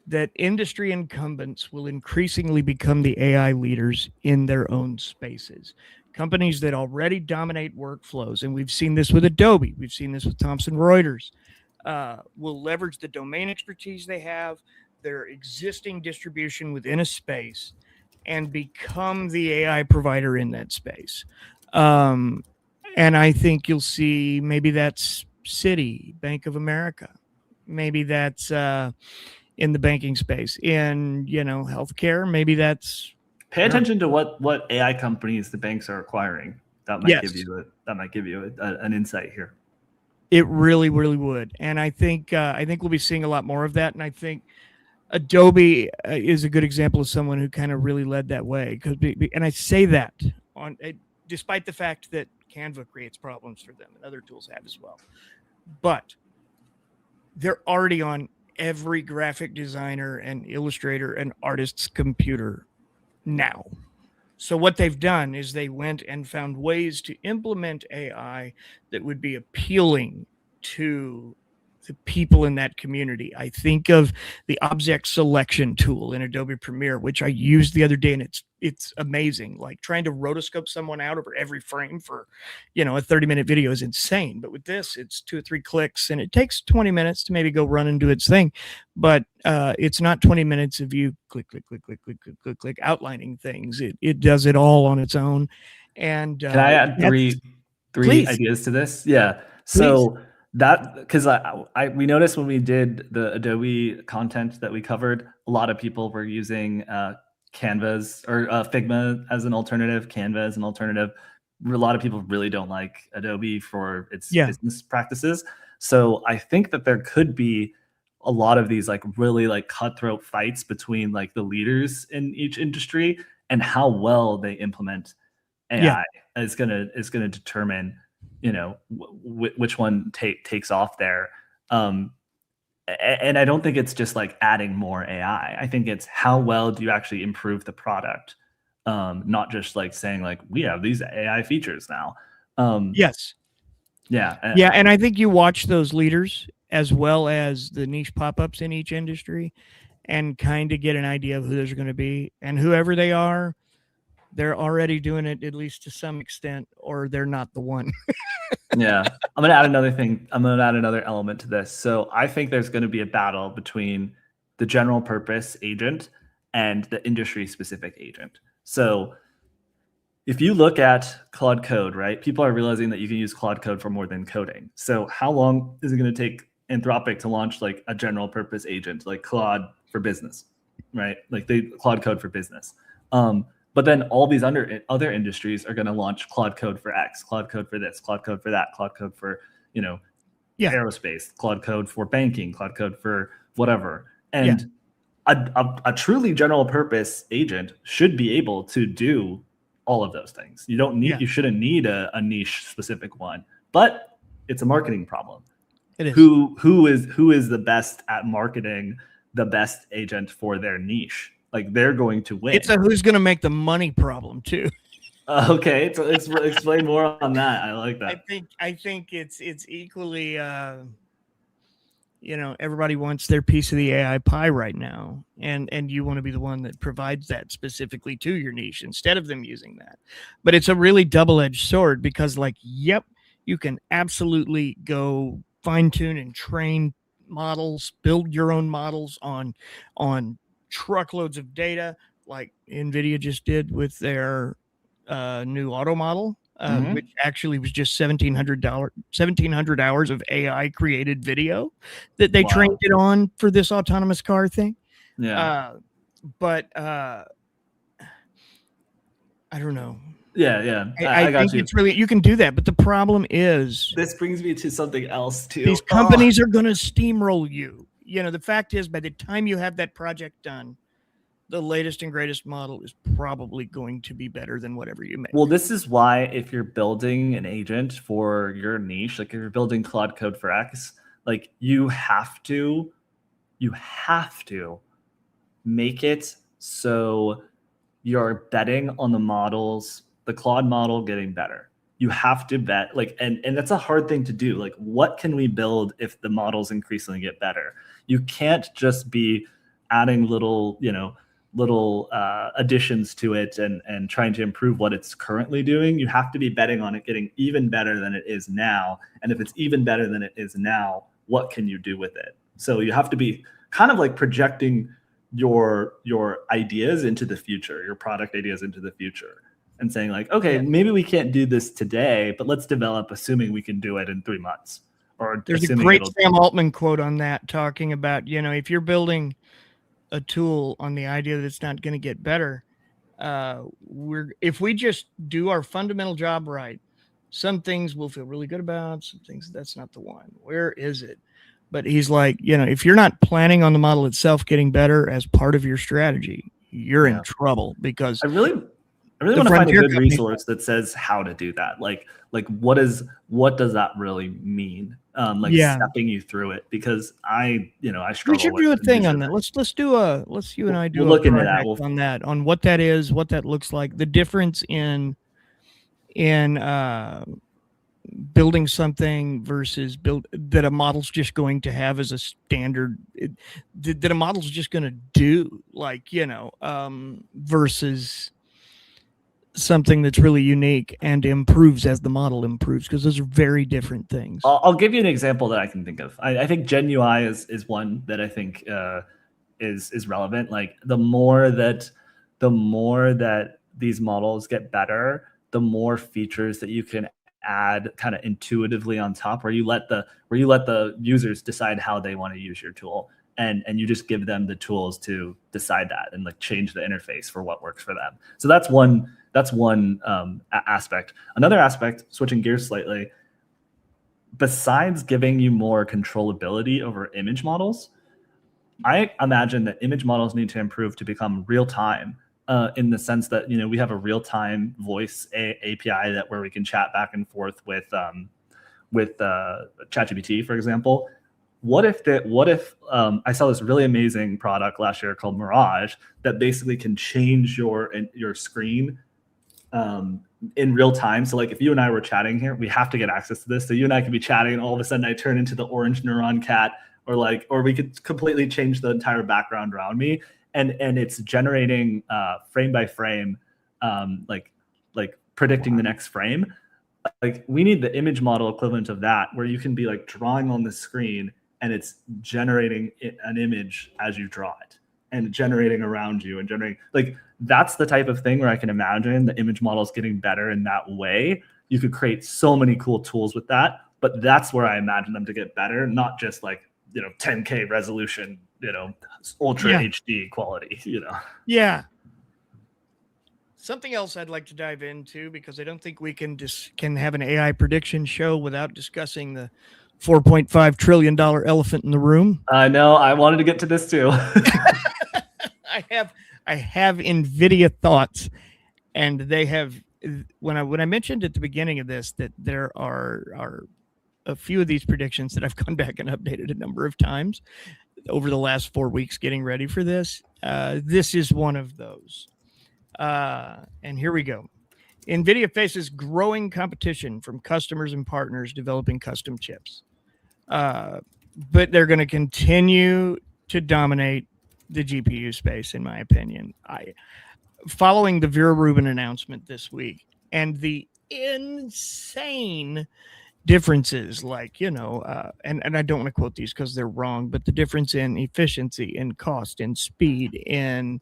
that industry incumbents will increasingly become the AI leaders in their own spaces. Companies that already dominate workflows, and we've seen this with Adobe, we've seen this with Thomson Reuters, will leverage the domain expertise they have, their existing distribution within a space, and become the AI provider in that space. And I think you'll see maybe that's Citi, Bank of America. Maybe that's in the banking space. In healthcare, maybe that's. Pay attention to what AI companies the banks are acquiring. That might give you an insight here. It really, really would. And I think we'll be seeing a lot more of that. And I think Adobe is a good example of someone who kind of really led that way. And I say that despite the fact that Canva creates problems for them and other tools have as well. But they're already on every graphic designer and illustrator and artist's computer now. So what they've done is they went and found ways to implement AI that would be appealing to the people in that community. I think of the object selection tool in Adobe Premiere, which I used the other day, and it's amazing. Like trying to rotoscope someone out over every frame for, a 30-minute video is insane. But with this, it's 2 or 3 clicks, and it takes 20 minutes to maybe go run and do its thing. But it's not 20 minutes of you click, outlining things. It does it all on its own. And can I add three ideas to this? Yeah. So. Please. That because we noticed when we did the Adobe content that we covered, a lot of people were using Canvas or Figma as an alternative, Canva as an alternative. A lot of people really don't like Adobe for its business practices. So I think that there could be a lot of these like really like cutthroat fights between like the leaders in each industry, and how well they implement AI is gonna determine which one takes off there. And I don't think it's just like adding more AI. I think it's how well do you actually improve the product, not just like saying like we have these AI features now. Yes. Yeah. And I think you watch those leaders as well as the niche pop-ups in each industry and kind of get an idea of who those are going to be, and whoever they are, they're already doing it at least to some extent, or they're not the one. Yeah. I'm going to add another thing. I'm going to add another element to this. So I think there's going to be a battle between the general purpose agent and the industry specific agent. So if you look at Claude Code, right, people are realizing that you can use Claude Code for more than coding. So how long is it going to take Anthropic to launch like a general purpose agent, like Claude for business, right? Like the Claude Code for business. But then all these other industries are going to launch Claude Code for X, Claude Code for this, Claude Code for that, Claude Code for, aerospace, Claude Code for banking, Claude Code for whatever. And a truly general purpose agent should be able to do all of those things. You don't need, you shouldn't need a niche specific one, but it's a marketing problem. It is. Who is the best at marketing the best agent for their niche? Like they're going to win. It's a who's going to make the money problem too. Okay, so explain more on that. I like I that. think it's equally everybody wants their piece of the AI pie right now, and you want to be the one that provides that specifically to your niche instead of them using that. But it's a really double-edged sword because, like, yep, you can absolutely go fine-tune and train models, build your own models on truckloads of data, like Nvidia just did with their new auto model, which actually was just $1,700 hours of AI created video that they trained it on for this autonomous car thing. Yeah. But I don't know. Yeah. I got think you. it's really, you can do that, but the problem is This brings me to something else too. these companies are going to steamroll you. The fact is, by the time you have that project done, the latest and greatest model is probably going to be better than whatever you make. Well, this is why if you're building an agent for your niche, like if you're building Claude Code for X, like you have to make it so you're betting on the models, the Claude model getting better. You have to bet, like, and that's a hard thing to do. Like, what can we build if the models increasingly get better? You can't just be adding little additions to it and trying to improve what it's currently doing. You have to be betting on it getting even better than it is now. And if it's even better than it is now, what can you do with it? So you have to be kind of like projecting your ideas into the future, your product ideas into the future, and saying like, okay, maybe we can't do this today, but let's develop assuming we can do it in 3 months. Or there's a great Sam Altman quote on that, talking about, if you're building a tool on the idea that it's not going to get better, if we just do our fundamental job right, some things we'll feel really good about, some things that's not the one. Where is it? But he's like, if you're not planning on the model itself getting better as part of your strategy, you're in trouble, because I really want to find a good resource that says how to do that. Like what does that really mean? Stepping you through it, because I struggle. We should do a thing on that. Let's you and I do we'll look into that. On that, on what that is, what that looks like, the difference in building something versus that a model's just going to have as a standard, that a model's just going to do, like, versus something that's really unique and improves as the model improves, because those are very different things. I'll give you an example that I can think of. I think Gen UI is one that I think is relevant. Like the more that these models get better, the more features that you can add kind of intuitively on top, where you let the users decide how they want to use your tool, and you just give them the tools to decide that and like change the interface for what works for them. So that's one aspect. Another aspect, switching gears slightly, besides giving you more controllability over image models, I imagine that image models need to improve to become real time. In the sense that we have a real-time voice API where we can chat back and forth with ChatGPT, for example. What if I saw this really amazing product last year called Mirage that basically can change your screen in real time. So like if you and I were chatting here, we have to get access to this. So you and I could be chatting, and all of a sudden I turn into the orange Neuron cat, or we could completely change the entire background around me. And it's generating frame by frame, like predicting the next frame. Like we need the image model equivalent of that, where you can be like drawing on the screen and it's generating an image as you draw it, and generating around you, and generating, like, that's the type of thing where I can imagine the image models getting better in that way. You could create so many cool tools with that, but that's where I imagine them to get better, not just like 10K resolution, ultra HD quality, Yeah. Something else I'd like to dive into, because I don't think we can have an AI prediction show without discussing the $4.5 trillion elephant in the room. I know. I wanted to get to this too. I have Nvidia thoughts, and they have, when I mentioned at the beginning of this that there are a few of these predictions that I've gone back and updated a number of times over the last 4 weeks getting ready for this. This is one of those. And here we go. Nvidia faces growing competition from customers and partners developing custom chips. But they're going to continue to dominate the GPU space, in my opinion. Following the Vera Rubin announcement this week and the insane differences, like, and I don't want to quote these because they're wrong, but the difference in efficiency, in cost, in speed, in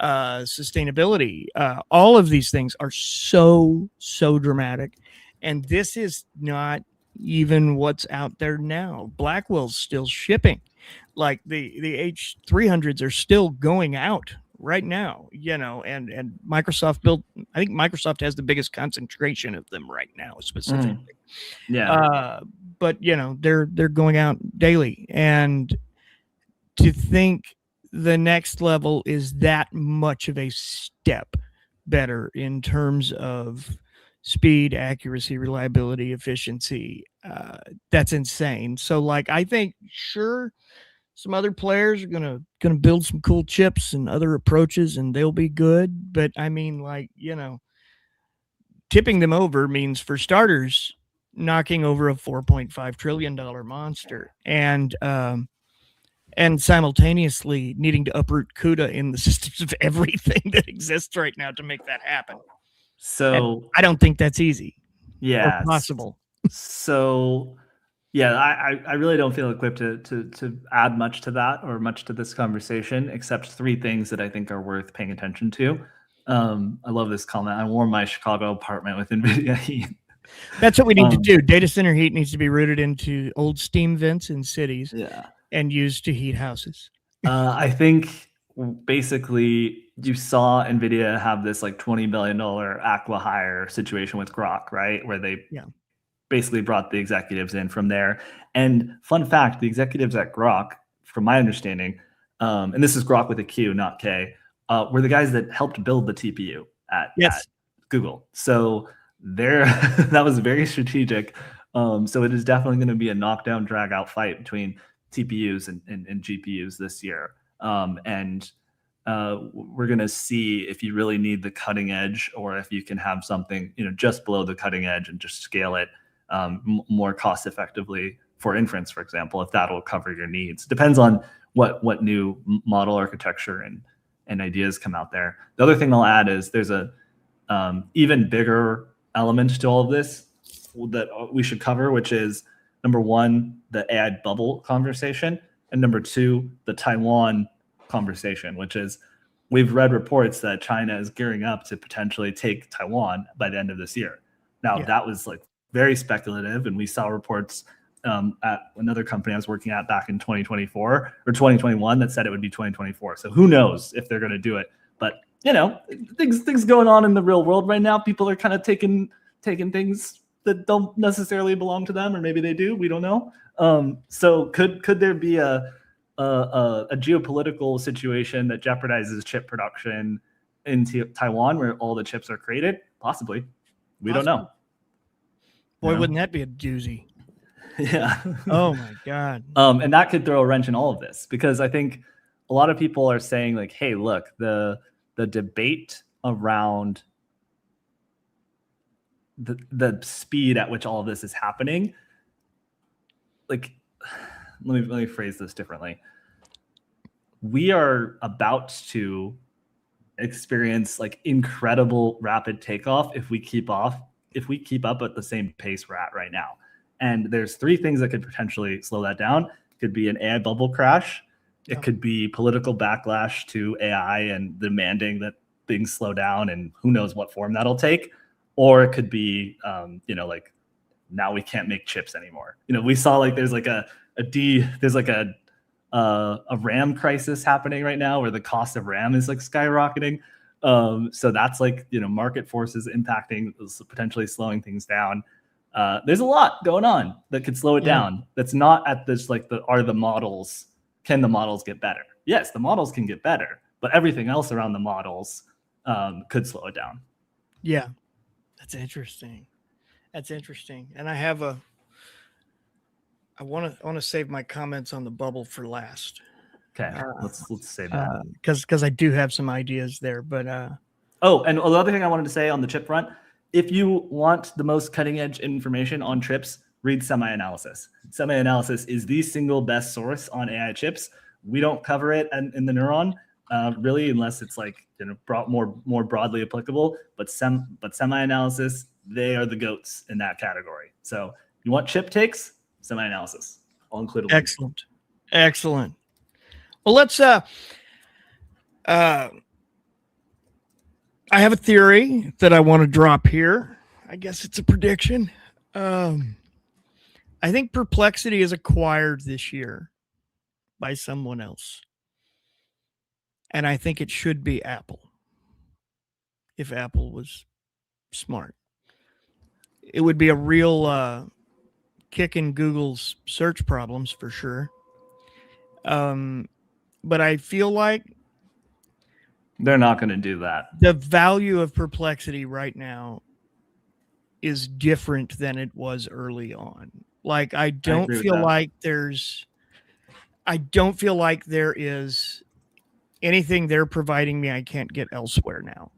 sustainability, all of these things are so dramatic. And this is not even what's out there now. Blackwell's still shipping. Like the H300s are still going out right now, and Microsoft built, I think Microsoft has the biggest concentration of them right now, specifically. But they're going out daily, and to think the next level is that much of a step better in terms of speed, accuracy, reliability, efficiency, that's insane. So, like, I think sure some other players are gonna build some cool chips and other approaches, and they'll be good. But I mean, like, tipping them over means, for starters, knocking over a $4.5 trillion monster, and simultaneously needing to uproot CUDA in the systems of everything that exists right now to make that happen. So and I don't think that's easy. Yeah, or possible. So yeah, I really don't feel equipped to add much to that or much to this conversation, except three things that I think are worth paying attention to. I love this comment. I warm my Chicago apartment with Nvidia heat. That's what we need to do. Data center heat needs to be routed into old steam vents in cities, and used to heat houses. I think basically you saw Nvidia have this like $20 billion acqui-hire situation with Grok, right? Where they basically brought the executives in from there. And fun fact, the executives at Grok, from my understanding, and this is Grok with a Q, not K, were the guys that helped build the TPU at Google. So that was very strategic. So it is definitely going to be a knockdown, drag out fight between TPUs and GPUs this year. And we're going to see if you really need the cutting edge, or if you can have something, just below the cutting edge and just scale it more cost effectively for inference, for example, if that'll cover your needs. Depends on what new model architecture and ideas come out there. The other thing I'll add is there's a even bigger element to all of this that we should cover, which is number one, the AI bubble conversation, and number two, the Taiwan conversation, which is we've read reports that China is gearing up to potentially take Taiwan by the end of this year. Now, that was like very speculative, and we saw reports at another company I was working at back in 2024 or 2021 that said it would be 2024. So who knows if they're going to do it? But things going on in the real world right now. People are kind of taking things that don't necessarily belong to them, or maybe they do. We don't know. So could there be a geopolitical situation that jeopardizes chip production in Taiwan, where all the chips are created? Possibly. We don't know. Boy, wouldn't that be a doozy? Yeah. Oh my God. And that could throw a wrench in all of this, because I think a lot of people are saying like, hey, look, the debate around the speed at which all of this is happening, like, let me phrase this differently. We are about to experience like incredible rapid takeoff if we keep up at the same pace we're at right now. And there's three things that could potentially slow that down. It could be an AI bubble crash. It could be political backlash to AI and demanding that things slow down, and who knows what form that'll take. Or it could be, like, now we can't make chips anymore. We saw like there's like a RAM crisis happening right now, where the cost of RAM is like skyrocketing. So that's like, market forces impacting, potentially slowing things down. There's a lot going on that could slow it down. That's not at this, like, can the models get better? Yes, the models can get better, but everything else around the models could slow it down. Yeah, that's interesting. And I want to save my comments on the bubble for last. Okay, let's save that, because I do have some ideas there. But and the other thing I wanted to say on the chip front if you want the most cutting edge information on chips, read Semi-Analysis. Semi-Analysis is the single best source on AI chips. We don't cover it in the Neuron, really, unless it's like more broadly applicable. But Semi-Analysis, they are the goats in that category. So you want chip takes? Semi-Analysis. I'll include a link. Excellent. Well, let's I have a theory that I want to drop here. I guess it's a prediction. I think Perplexity is acquired this year by someone else. And I think it should be Apple. If Apple was smart. It would be a real kick in Google's search problems for sure. But I feel like they're not going to do that. The value of Perplexity right now is different than it was early on. Like, I don't feel like there is anything they're providing me I can't get elsewhere now,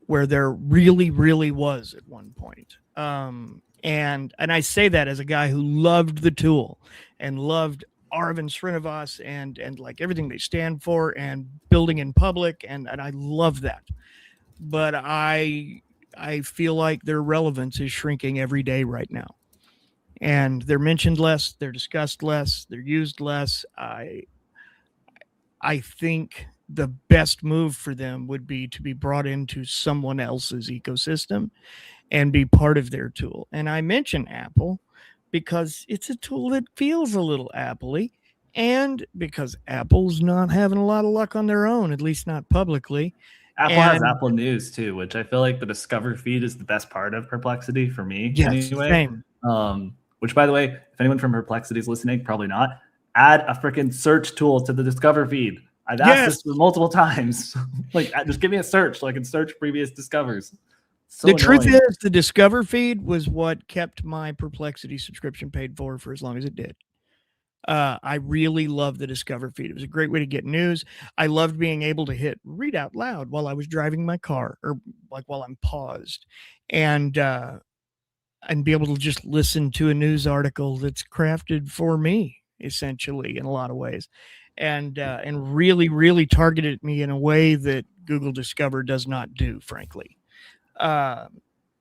where there really, really was at one point. And I say that as a guy who loved the tool and loved Arvind Srinivas and like everything they stand for and building in public, and I love that. But I feel like their relevance is shrinking every day right now. And they're mentioned less, they're discussed less, they're used less. I think the best move for them would be to be brought into someone else's ecosystem and be part of their tool. And I mention Apple because it's a tool that feels a little Apple-y, and because Apple's not having a lot of luck on their own, at least not publicly. Apple has Apple News too, which I feel like the Discover feed is the best part of Perplexity for me. Yes, anyway. Same. Which, by the way, if anyone from Perplexity is listening, probably not. Add a freaking search tool to the Discover feed. I've asked this multiple times. Like, just give me a search so I can search previous Discovers. So the truth is, the Discover feed was what kept my Perplexity subscription paid for as long as it did. I really loved the Discover feed. It was a great way to get news. I loved being able to hit read out loud while I was driving my car, or like while I'm paused, and be able to just listen to a news article that's crafted for me, essentially, in a lot of ways, and really, really targeted me in a way that Google Discover does not do, frankly. Or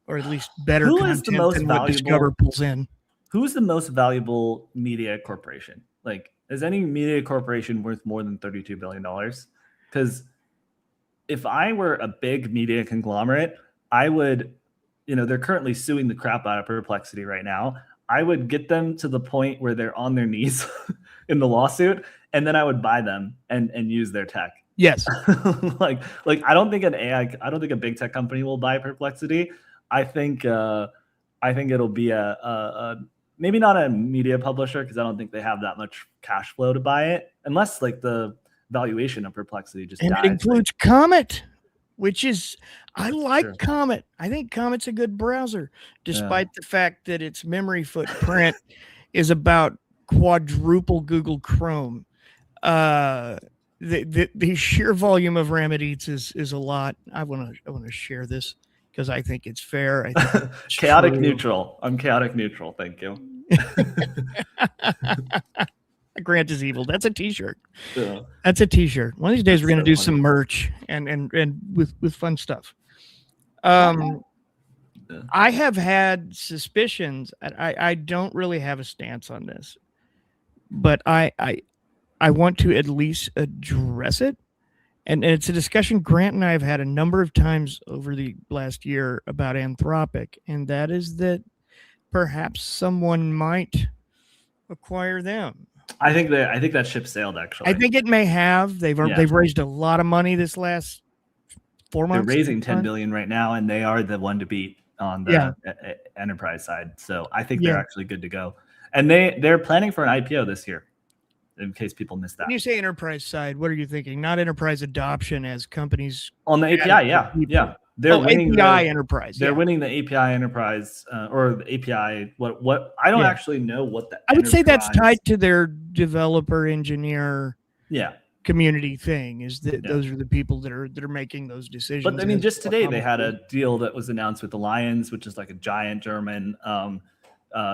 at least better content than what Discover pulls in. Who's the most valuable media corporation? Like, is any media corporation worth more than $32 billion? Because if I were a big media conglomerate, I would, they're currently suing the crap out of Perplexity right now. I would get them to the point where they're on their knees in the lawsuit, and then I would buy them and use their tech. Yes. like I don't think a big tech company will buy Perplexity. I think it'll be a maybe not a media publisher, because I don't think they have that much cash flow to buy it, unless like the valuation of Perplexity just dies. It includes Comet, which is, I like Comet. I think Comet's a good browser, despite the fact that its memory footprint is about quadruple Google Chrome. The sheer volume of RAM it eats is a lot. I want to share this because I think it's fair. I think it's chaotic neutral. I'm chaotic neutral. Thank you. Grant is evil. That's a t-shirt. Yeah. That's a t-shirt. One of these days we're going to do some merch and with fun stuff. I have had suspicions. I don't really have a stance on this, but I want to at least address it. And it's a discussion Grant and I have had a number of times over the last year about Anthropic, and that is that perhaps someone might acquire them. I think that ship sailed, actually. I think it may have. They've raised a lot of money this last 4 months. They're raising $10 billion right now, and they are the one to beat on the enterprise side. So I think they're actually good to go. And they're planning for an IPO this year, in case people missed that. When you say enterprise side, what are you thinking? Not enterprise adoption as companies on the API, yeah. They're winning API enterprise. They're winning the API enterprise or the API. What I don't actually know what the. I would say that's tied to their developer engineer. Yeah. community thing, is that those are the people that are making those decisions. But I mean, just today they had a deal that was announced with Allianz, which is like a giant German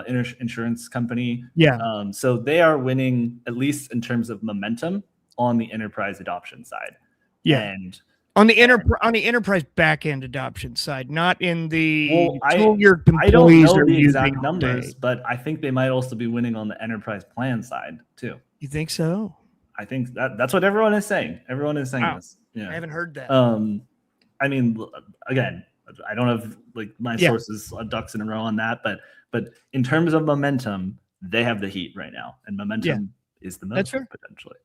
insurance company. Yeah. So they are winning, at least in terms of momentum, on the enterprise adoption side. Yeah. And on the enterprise back-end adoption side, not in the your I don't know the exact numbers, but I think they might also be winning on the enterprise plan side too. You think so? I think that's what everyone is saying. Everyone is saying this. Yeah. I haven't heard that. I mean, again, I don't have like my sources ducks in a row on that, but in terms of momentum, they have the heat right now, and momentum is the most potentially.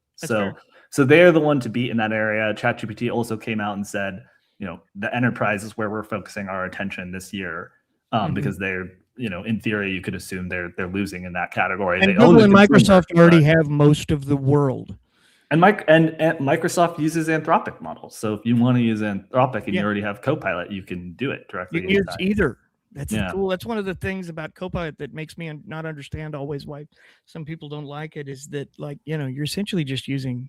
So they're the one to beat in that area. ChatGPT also came out and said, the enterprise is where we're focusing our attention this year, because they're, in theory, you could assume they're losing in that category. And Google and Microsoft already have most of the world. And Microsoft uses Anthropic models. So if you want to use Anthropic and you already have Copilot, you can do it directly. You can use either. That's cool. That's one of the things about Copilot that makes me not understand always why some people don't like it, is that, like, you're essentially just using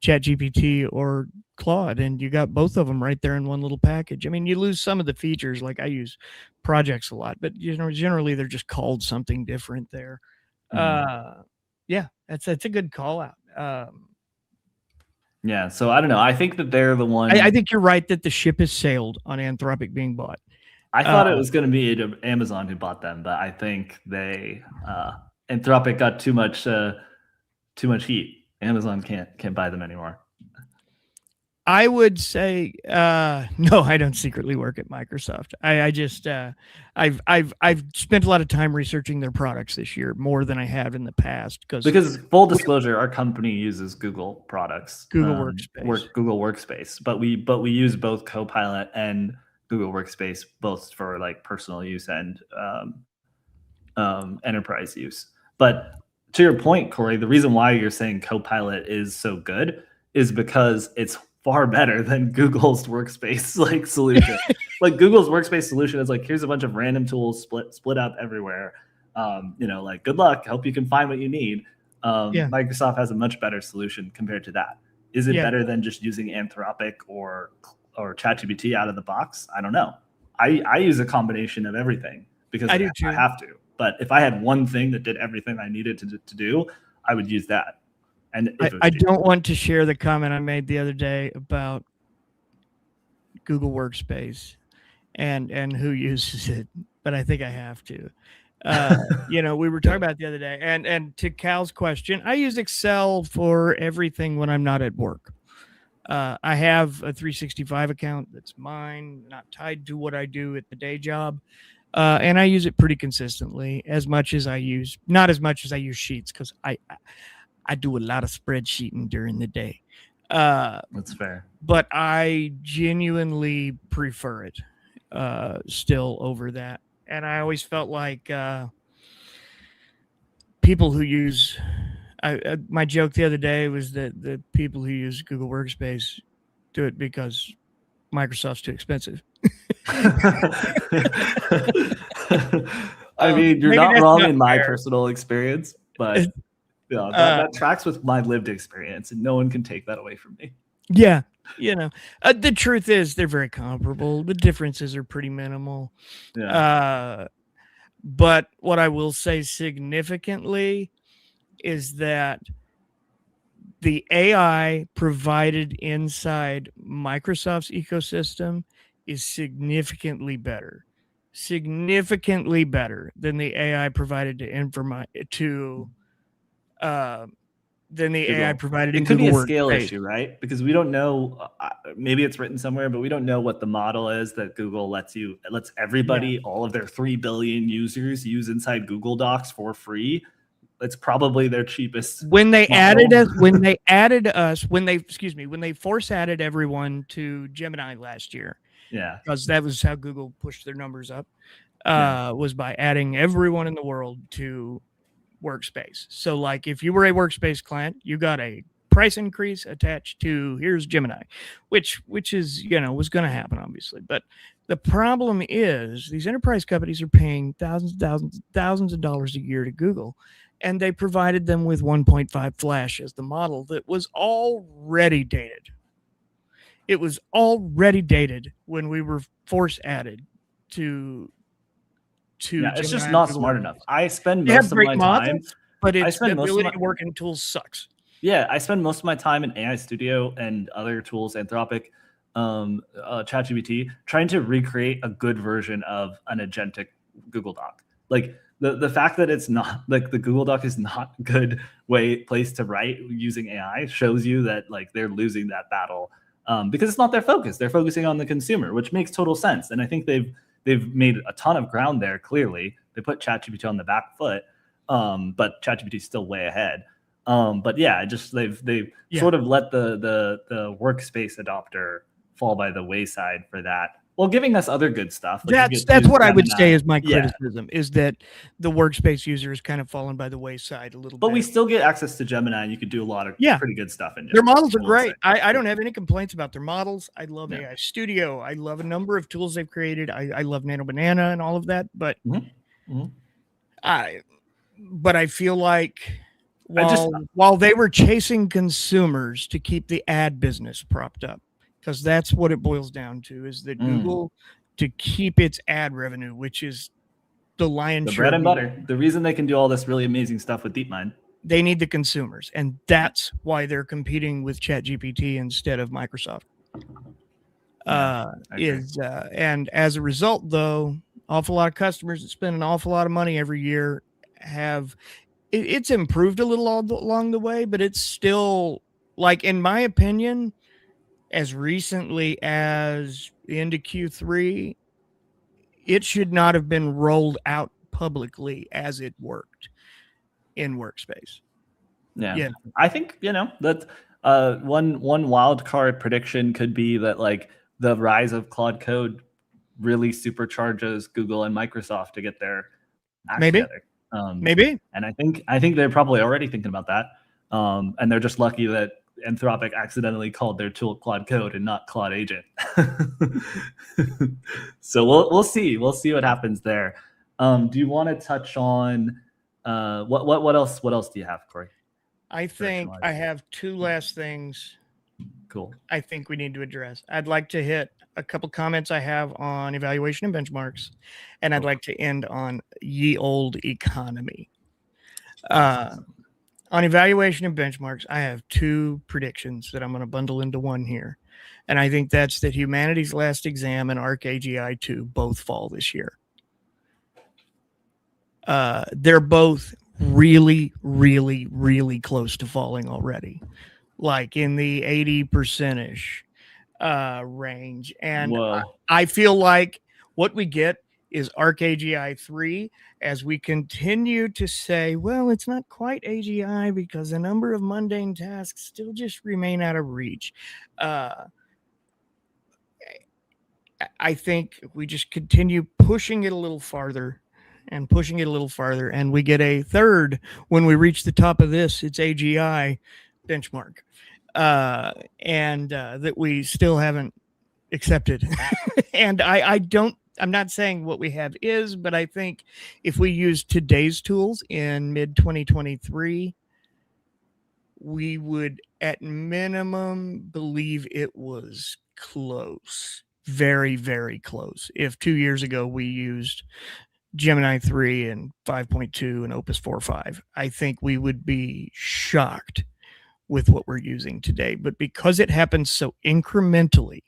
ChatGPT or Claude, and you got both of them right there in one little package. I mean, you lose some of the features. Like, I use projects a lot, but generally they're just called something different there. Yeah, that's a good call out. Yeah, so I don't know. I think that they're the one. I think you're right that the ship has sailed on Anthropic being bought. I thought it was going to be Amazon who bought them, but I think Anthropic got too much heat. Amazon can't buy them anymore. I would say no. I don't secretly work at Microsoft. I just I've spent a lot of time researching their products this year, more than I have in the past. Because full disclosure, our company uses Google products, Google Workspace, Google Workspace, but we use both Copilot and Google Workspace, both for like personal use and enterprise use. But to your point, Corey, the reason why you're saying Copilot is so good is because it's far better than Google's Workspace like solution. Like Google's Workspace solution is like, here's a bunch of random tools split up everywhere. Like, good luck. Hope you can find what you need. Microsoft has a much better solution compared to that. Is it better than just using Anthropic or ChatGPT out of the box? I don't know. I use a combination of everything because I have to. But if I had one thing that did everything I needed to do, I would use that. And I don't want to share the comment I made the other day about Google Workspace and who uses it, but I think I have to. We were talking about it the other day, and to Cal's question, I use Excel for everything when I'm not at work. I have a 365 account that's mine, not tied to what I do at the day job. And I use it pretty consistently, not as much as I use Sheets, because I do a lot of spreadsheeting during the day. That's fair. But I genuinely prefer it still over that. And I always felt like people who use my joke the other day was that the people who use Google Workspace do it because Microsoft's too expensive. I mean, you're not wrong in my personal experience, but that tracks with my lived experience, and no one can take that away from me. Yeah, the truth is they're very comparable. The differences are pretty minimal. Yeah. But what I will say significantly is that the AI provided inside Microsoft's ecosystem is significantly better than the AI provided AI provided in Google Workspace. It could be a scale issue, right? Because we don't know. Maybe it's written somewhere, but we don't know what the model is that Google lets everybody, all of their 3 billion users, use inside Google Docs for free. It's probably their cheapest. When they force added everyone to Gemini last year. Yeah. Because that was how Google pushed their numbers up, was by adding everyone in the world to Workspace. So like if you were a Workspace client, you got a price increase attached to here's Gemini, which is, was going to happen, obviously. But the problem is these enterprise companies are paying thousands of dollars a year to Google. and they provided them with 1.5 flash as the model that was already dated. It was already dated when we were force added to Yeah, it's just Gemini not and smart enough. I spend They have most of great my time. models, but I it's the spend most of ability my to work in tools sucks. Yeah, I spend most of my time in AI Studio and other tools, Anthropic, ChatGPT, trying to recreate a good version of an agentic Google Doc. Like the fact that it's not like the Google Doc is not a good place to write using AI shows you that like they're losing that battle because it's not their focus. They're focusing on the consumer, which makes total sense. And I think they've made a ton of ground there. Clearly, they put ChatGPT on the back foot, but ChatGPT is still way ahead. But yeah, just they've sort of let the workspace adopter fall by the wayside for that, while giving us other good stuff. Like that's what I would say is my criticism, is that the workspace user has kind of fallen by the wayside a little bit. But we still get access to Gemini, and you could do a lot of pretty good stuff in Gemini. Their models are great. I don't have any complaints about their models. I love AI Studio. I love a number of tools they've created. I love Nano Banana and all of that. But I feel like while they were chasing consumers to keep the ad business propped up, because that's what it boils down to, is that Google, to keep its ad revenue, which is the lion's share, bread and butter, the reason they can do all this really amazing stuff with DeepMind, they need the consumers, and that's why they're competing with ChatGPT instead of Microsoft. And as a result, though, awful lot of customers that spend an awful lot of money every year have it's improved a little along the way, but it's still, like, in my opinion, as recently as into Q3, it should not have been rolled out publicly as it worked in Workspace. Yeah. I think, that one wild card prediction could be that like the rise of Claude Code really supercharges Google and Microsoft to get their act together. Maybe. And I think they're probably already thinking about that. And they're just lucky that Anthropic accidentally called their tool Claude Code and not Claude Agent. So we'll see. We'll see what happens there. Do you want to touch on what else? What else do you have, Corey? I think I have two last things. Cool. I think we need to address. I'd like to hit a couple comments I have on evaluation and benchmarks, and I'd like to end on ye old economy. On evaluation and benchmarks, I have two predictions that I'm going to bundle into one here. And I think that's that Humanity's Last Exam and ArcAGI 2 both fall this year. They're both really, really, really close to falling already, like in the 80%-ish range. And I feel like what we get is ArcAGI 3 as we continue to say, well, it's not quite AGI because a number of mundane tasks still just remain out of reach. I think we just continue pushing it a little farther and pushing it a little farther, and we get a third when we reach the top of this. It's AGI benchmark, and that we still haven't accepted. And I'm not saying what we have is, but I think if we use today's tools in mid 2023, we would at minimum believe it was close, very, very close. If 2 years ago we used Gemini 3 and 5.2 and Opus 4.5, I think we would be shocked with what we're using today. But because it happens so incrementally,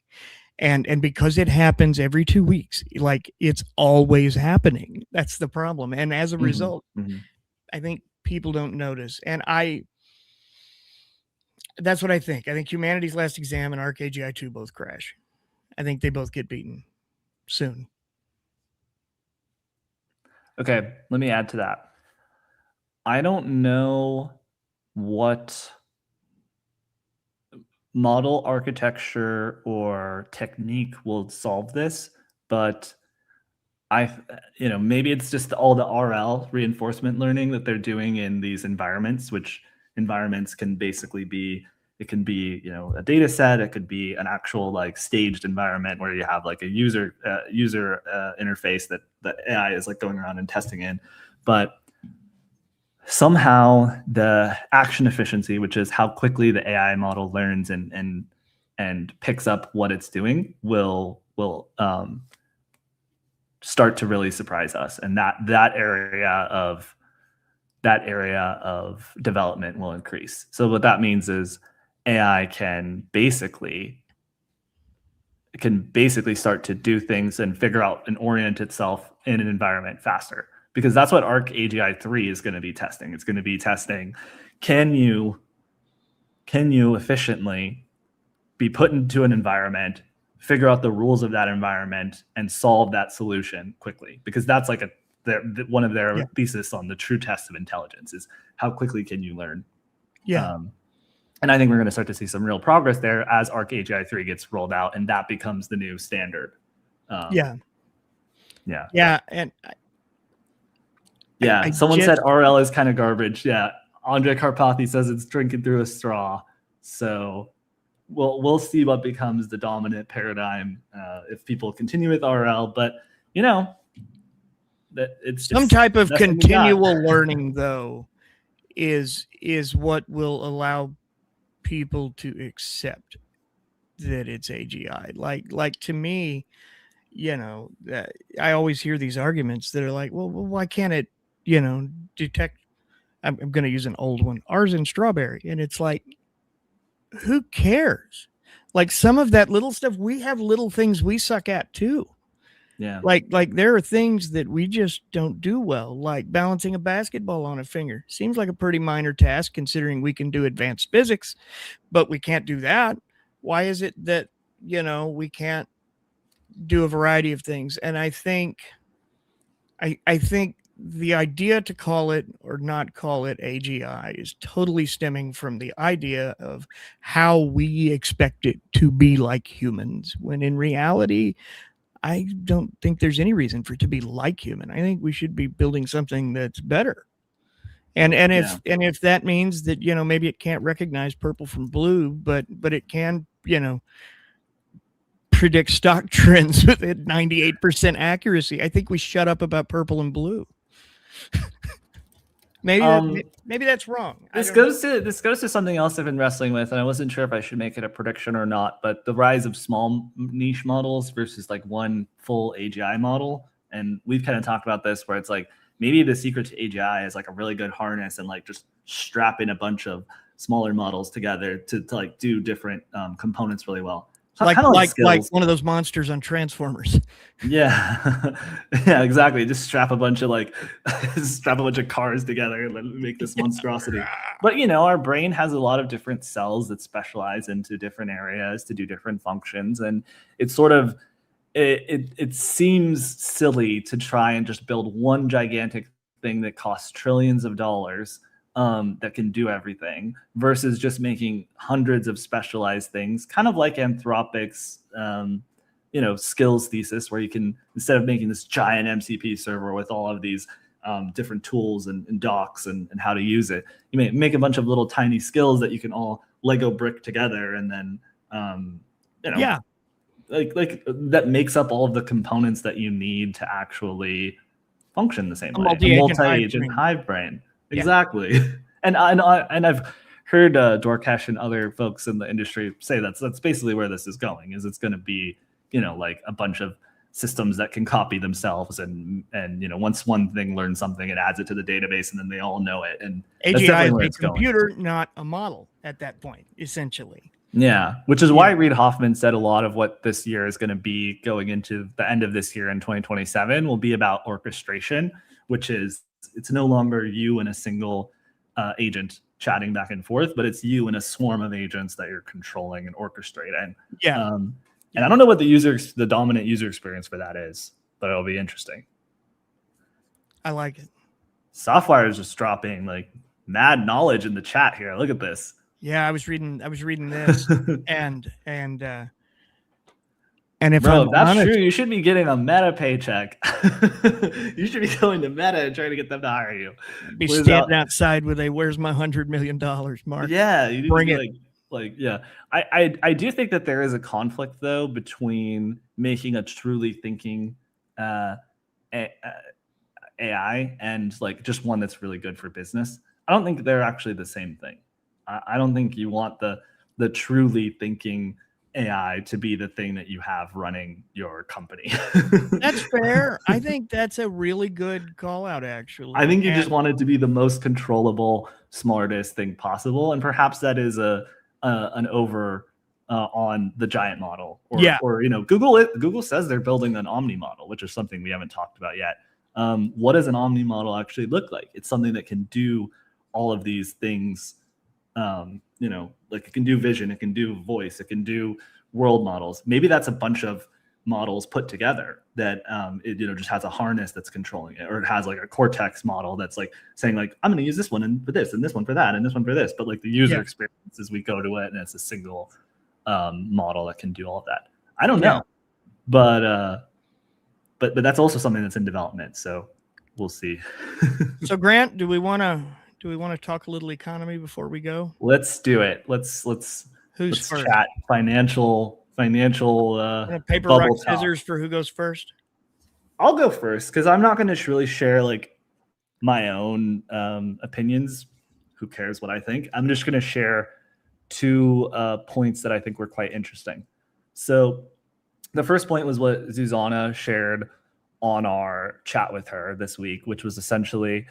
and because it happens every 2 weeks, like it's always happening, that's the problem. And as a result, I think people don't notice. And that's what I think. I think Humanity's Last Exam and ArcAGI 2 both crash. I think they both get beaten soon. Okay, let me add to that. I don't know what model architecture or technique will solve this, but maybe it's just all the RL, reinforcement learning, that they're doing in these environments, which environments can basically be, it can be, a data set, it could be an actual like staged environment where you have like a user interface that the AI is like going around and testing in. But somehow the action efficiency, which is how quickly the AI model learns and picks up what it's doing, will start to really surprise us, and that area of development will increase. So what that means is AI can basically start to do things and figure out and orient itself in an environment faster, because that's what Arc AGI 3 is going to be testing. It's going to be testing, can you efficiently be put into an environment, figure out the rules of that environment, and solve that solution quickly, because that's like one of their thesis on the true test of intelligence is how quickly can you learn. And I think we're going to start to see some real progress there as Arc AGI 3 gets rolled out, and that becomes the new standard. And someone said RL is kind of garbage. Andre Karpathy says it's drinking through a straw. So we'll see what becomes the dominant paradigm if people continue with RL. But that it's some type of continual learning, though, is what will allow people to accept that it's AGI. Like to me, I always hear these arguments that are like, well, why can't it, detect? I'm going to use an old one, ours in strawberry, and it's like, who cares? Like some of that little stuff, we have little things we suck at too. Like there are things that we just don't do well, like balancing a basketball on a finger. Seems like a pretty minor task considering we can do advanced physics, but we can't do that. Why is it that, we can't do a variety of things? And I think the idea to call it or not call it AGI is totally stemming from the idea of how we expect it to be like humans, when in reality, I don't think there's any reason for it to be like human. I think we should be building something that's better. And if that means that, maybe it can't recognize purple from blue, but it can, predict stock trends with 98% accuracy, I think we shut up about purple and blue. Maybe that's wrong. This goes to something else I've been wrestling with, and I wasn't sure if I should make it a prediction or not, but the rise of small niche models versus like one full AGI model. And we've kind of talked about this, where it's like maybe the secret to AGI is like a really good harness and like just strapping a bunch of smaller models together to like do different components really well. Like one of those monsters on Transformers. Yeah, exactly. Just strap a bunch of cars together and make this monstrosity. But our brain has a lot of different cells that specialize into different areas to do different functions, and it's sort of it seems silly to try and just build one gigantic thing that costs trillions of dollars that can do everything, versus just making hundreds of specialized things, kind of like Anthropic's skills thesis, where you can, instead of making this giant MCP server with all of these different tools and docs and how to use it, you may make a bunch of little tiny skills that you can all Lego brick together, and then like that makes up all of the components that you need to actually function the same way. A multi-agent hive brain. Exactly. And I've heard Dorkesh and other folks in the industry say that's basically where this is going, is it's going to be, like a bunch of systems that can copy themselves, and once one thing learns something, it adds it to the database, and then they all know it. And AGI is a computer, not a model at that point, essentially. Yeah, which is why Reid Hoffman said a lot of what this year is going to be going into the end of this year in 2027 will be about orchestration, which is, it's no longer you and a single agent chatting back and forth, but it's you and a swarm of agents that you're controlling and orchestrating. And I don't know what the dominant user experience for that is, but it'll be interesting. I like it. Softwire is just dropping like mad knowledge in the chat here. Look at this. Yeah, I was reading this, and if that's honest, true, you should be getting a Meta paycheck. You should be going to Meta and trying to get them to hire you. Be standing outside with a "Where's my $100 million mark?" Yeah, you need bring to it. I do think that there is a conflict though between making a truly thinking AI and like just one that's really good for business. I don't think they're actually the same thing. I don't think you want the truly thinking AI to be the thing that you have running your company. That's fair. I think that's a really good call out, actually. I think you just want it to be the most controllable, smartest thing possible, and perhaps that is an over on the giant model, or Google says they're building an omni model, which is something we haven't talked about yet. What does an omni model actually look like? It's something that can do all of these things. Like it can do vision, it can do voice, it can do world models. Maybe that's a bunch of models put together that it just has a harness that's controlling it, or it has like a cortex model that's like saying like, I'm going to use this one for this, and this one for that, and this one for this. But like the user experience is we go to it and it's a single model that can do all of that. I don't know, but that's also something that's in development. So we'll see. So Grant, do we want to talk a little economy before we go? Let's do it. Let's first? Chat financial paper, bubble rock, talk. scissors for who goes first. I'll go first because I'm not going to really share like my own opinions. Who cares what I think? I'm just going to share two points that I think were quite interesting. So the first point was what Zuzana shared on our chat with her this week, which was essentially,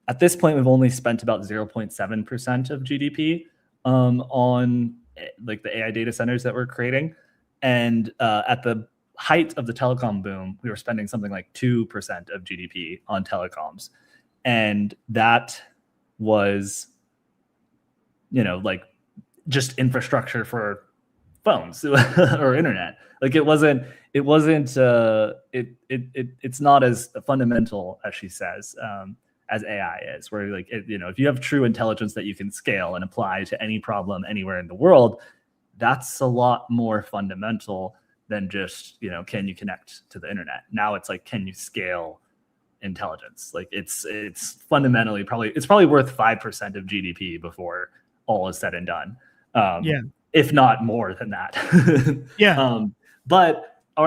at this point, we've only spent about 0.7% of GDP on like the AI data centers that we're creating. And at the height of the telecom boom, we were spending something like 2% of GDP on telecoms. And that was, like just infrastructure for phones or internet. Like it's not as fundamental as she says, as AI is, where like, if you have true intelligence that you can scale and apply to any problem anywhere in the world, that's a lot more fundamental than just, can you connect to the internet? Now it's like, can you scale intelligence? Like it's fundamentally probably worth 5% of GDP before all is said and done. If not more than that. But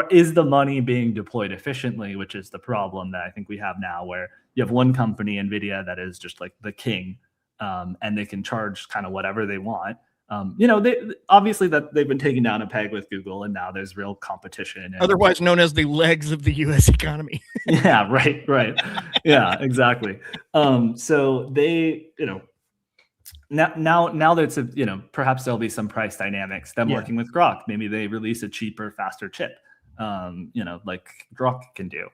is the money being deployed efficiently, which is the problem that I think we have now, where you have one company, Nvidia, that is just like the king, and they can charge kind of whatever they want. They obviously that they've been taken down a peg with Google, and now there's real competition. Otherwise known as the legs of the U.S. economy. Yeah, right. Yeah, exactly. So they, now that it's perhaps there'll be some price dynamics. Them working with Grok, maybe they release a cheaper, faster chip, like Grok can do,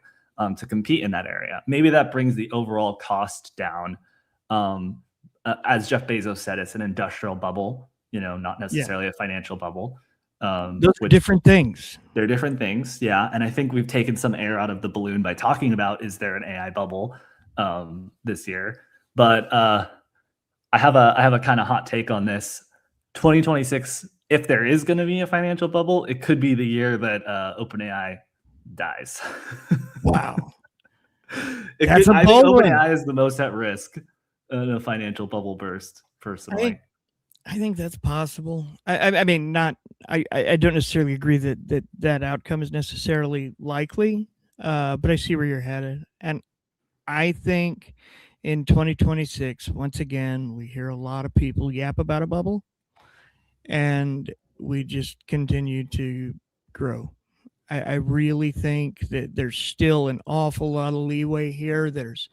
to compete in that area. Maybe that brings the overall cost down. As Jeff Bezos said, it's an industrial bubble, not necessarily a financial bubble. Those are different things. They're different things, yeah. And I think we've taken some air out of the balloon by talking about, is there an AI bubble this year? But I have a kind of hot take on this. 2026, if there is going to be a financial bubble, it could be the year that OpenAI dies. Wow. I think OpenAI is the most at risk in a financial bubble burst, personally. I think that's possible. I mean, I don't necessarily agree that outcome is necessarily likely, but I see where you're headed. And I think in 2026, once again, we hear a lot of people yap about a bubble, and we just continue to grow. I really think that there's still an awful lot of leeway here. There's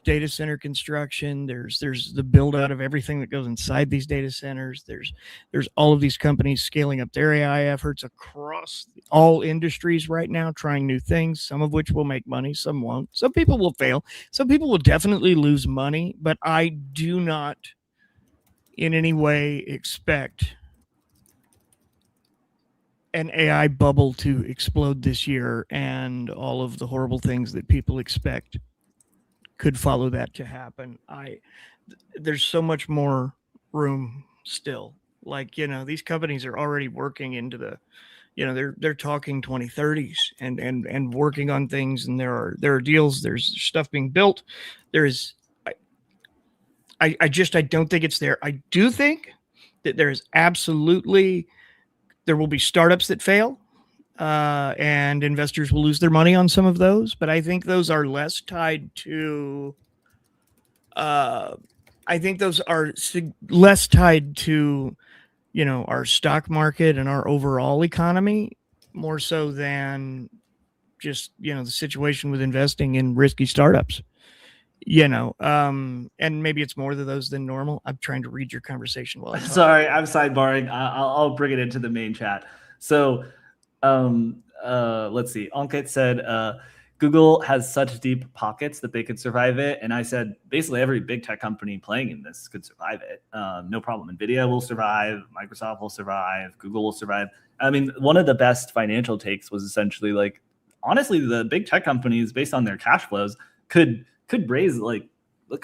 data center construction. There's the build out of everything that goes inside these data centers. There's all of these companies scaling up their AI efforts across all industries right now, trying new things, some of which will make money, some won't. Some people will fail. Some people will definitely lose money, but I do not in any way expect an AI bubble to explode this year, and all of the horrible things that people expect could follow that to happen. There's so much more room still. Like, these companies are already working into the, they're talking 2030s and working on things, and there are deals, there's stuff being built. I don't think it's there. I do think that there will be startups that fail. and investors will lose their money on some of those. But I think those are less tied to. I think those are less tied to, our stock market and our overall economy, more so than just the situation with investing in risky startups. And maybe it's more of those than normal. I'm trying to read your conversation while I talk. Sorry, I'm sidebarring. I'll bring it into the main chat. So, let's see. Ankit said, Google has such deep pockets that they could survive it. And I said, basically every big tech company playing in this could survive it. No problem. Nvidia will survive. Microsoft will survive. Google will survive. I mean, one of the best financial takes was essentially like, honestly, the big tech companies, based on their cash flows, could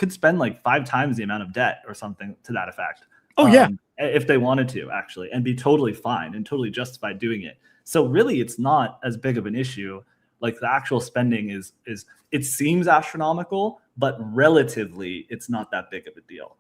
spend like 5 times the amount of debt or something to that effect. Oh, yeah. If they wanted to, actually, and be totally fine and totally justified doing it. So really, it's not as big of an issue. Like the actual spending is it seems astronomical, but relatively, it's not that big of a deal.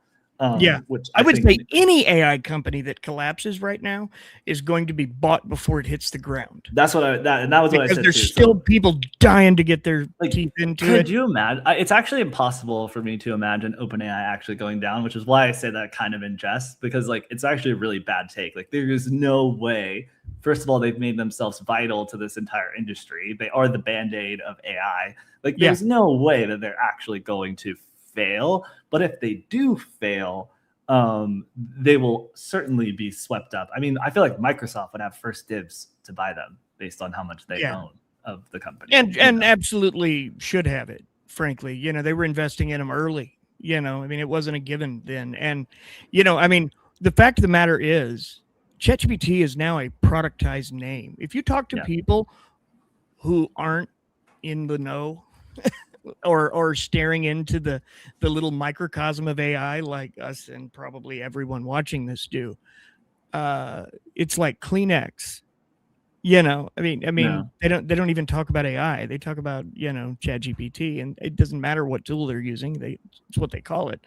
Which I would say any AI company that collapses right now is going to be bought before it hits the ground. That's what that was what I said. Because there's still people dying to get their teeth into it. Could you imagine? It's actually impossible for me to imagine OpenAI actually going down, which is why I say that kind of in jest, because like it's actually a really bad take. Like there is no way. First of all, they've made themselves vital to this entire industry. They are the Band-Aid of AI. Like there's no way that they're actually going to fail. But if they do fail, they will certainly be swept up. I mean, I feel like Microsoft would have first dibs to buy them based on how much they own of the company. And absolutely should have it, frankly. They were investing in them early. I mean, it wasn't a given then. And, I mean, the fact of the matter is, ChatGPT is now a productized name. If you talk to people who aren't in the know or staring into the little microcosm of AI like us and probably everyone watching this do, it's like Kleenex. I mean, they don't even talk about AI. They talk about, ChatGPT, and it doesn't matter what tool they're using. It's what they call it.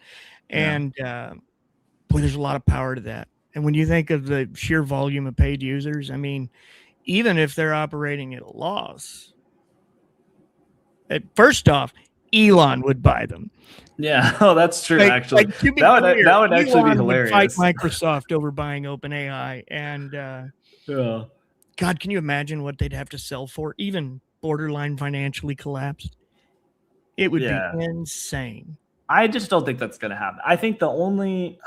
And boy, there's a lot of power to that. And when you think of the sheer volume of paid users, I mean, even if they're operating at a loss, first off, Elon would buy them. Yeah, that's true. Actually, that would actually be hilarious. Would fight Microsoft over buying OpenAI, and God, can you imagine what they'd have to sell for? Even borderline financially collapsed, it would be insane. I just don't think that's going to happen. I think the only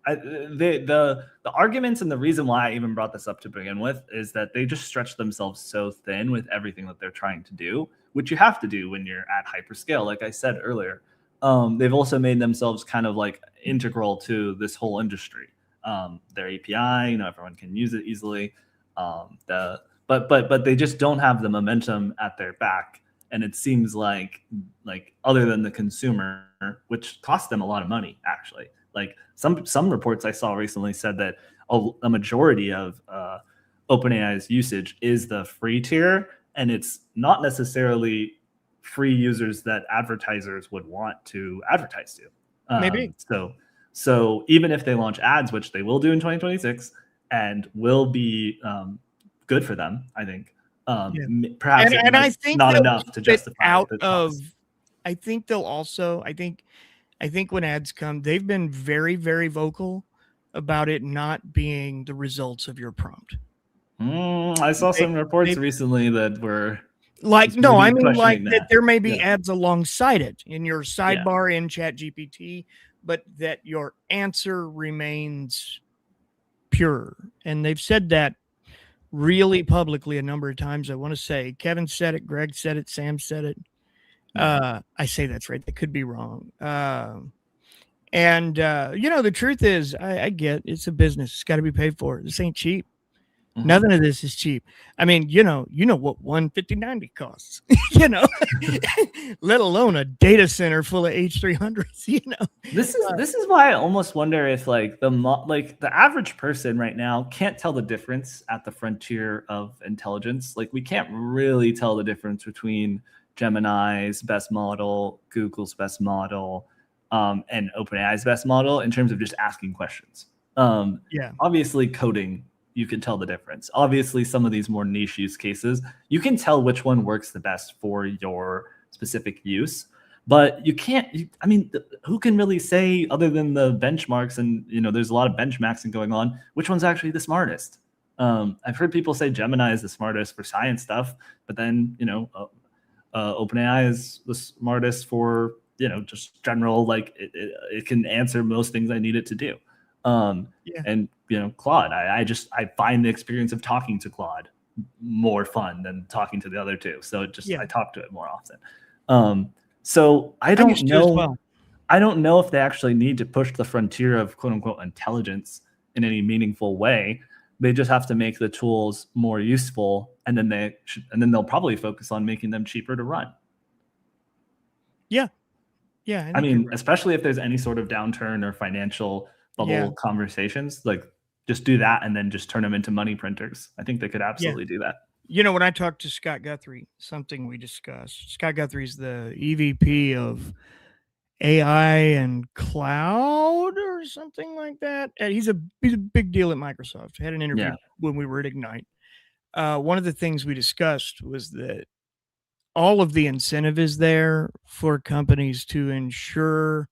the arguments and the reason why I even brought this up to begin with is that they just stretch themselves so thin with everything that they're trying to do, which you have to do when you're at hyperscale. Like I said earlier, they've also made themselves kind of like integral to this whole industry. Their API, everyone can use it easily. But they just don't have the momentum at their back, and it seems like other than the consumer, which costs them a lot of money, actually. Like some reports I saw recently said that a majority of OpenAI's usage is the free tier, and it's not necessarily free users that advertisers would want to advertise to. Maybe. So even if they launch ads, which they will do in 2026, and will be good for them, I think. Perhaps and I think not enough to justify out of. I think they'll also. I think when ads come, they've been very, very vocal about it not being the results of your prompt. I saw some reports recently that were like, no, I mean like that there may be ads alongside it in your sidebar in ChatGPT, but that your answer remains pure. And they've said that really publicly a number of times. I want to say Kevin said it, Greg said it, Sam said it. I say that's right. That could be wrong. The truth is, I get it's a business. It's got to be paid for. This ain't cheap. Mm-hmm. Nothing of this is cheap. I mean, you know what 15090 costs, let alone a data center full of H300s, This is why I almost wonder if the average person right now can't tell the difference at the frontier of intelligence. Like we can't really tell the difference between Gemini's best model, Google's best model, and OpenAI's best model in terms of just asking questions. Obviously coding you can tell the difference. Obviously, some of these more niche use cases, you can tell which one works the best for your specific use. But you can't, I mean, who can really say, other than the benchmarks, and there's a lot of benchmarking going on, which one's actually the smartest? I've heard people say Gemini is the smartest for science stuff, but then OpenAI is the smartest for just general, like it can answer most things I need it to do. And Claude, I find the experience of talking to Claude more fun than talking to the other two. So I talk to it more often. So I don't know. Well. I don't know if they actually need to push the frontier of quote unquote intelligence in any meaningful way. They just have to make the tools more useful, and then they'll probably focus on making them cheaper to run. Yeah. I mean, especially if there's any sort of downturn or financial bubble conversations, like just do that and then just turn them into money printers. I think they could absolutely do that. When I talked to Scott Guthrie, something we discussed, Scott Guthrie's the EVP of AI and cloud or something like that. And he's a big deal at Microsoft. I had an interview when we were at Ignite. One of the things we discussed was that all of the incentive is there for companies to ensure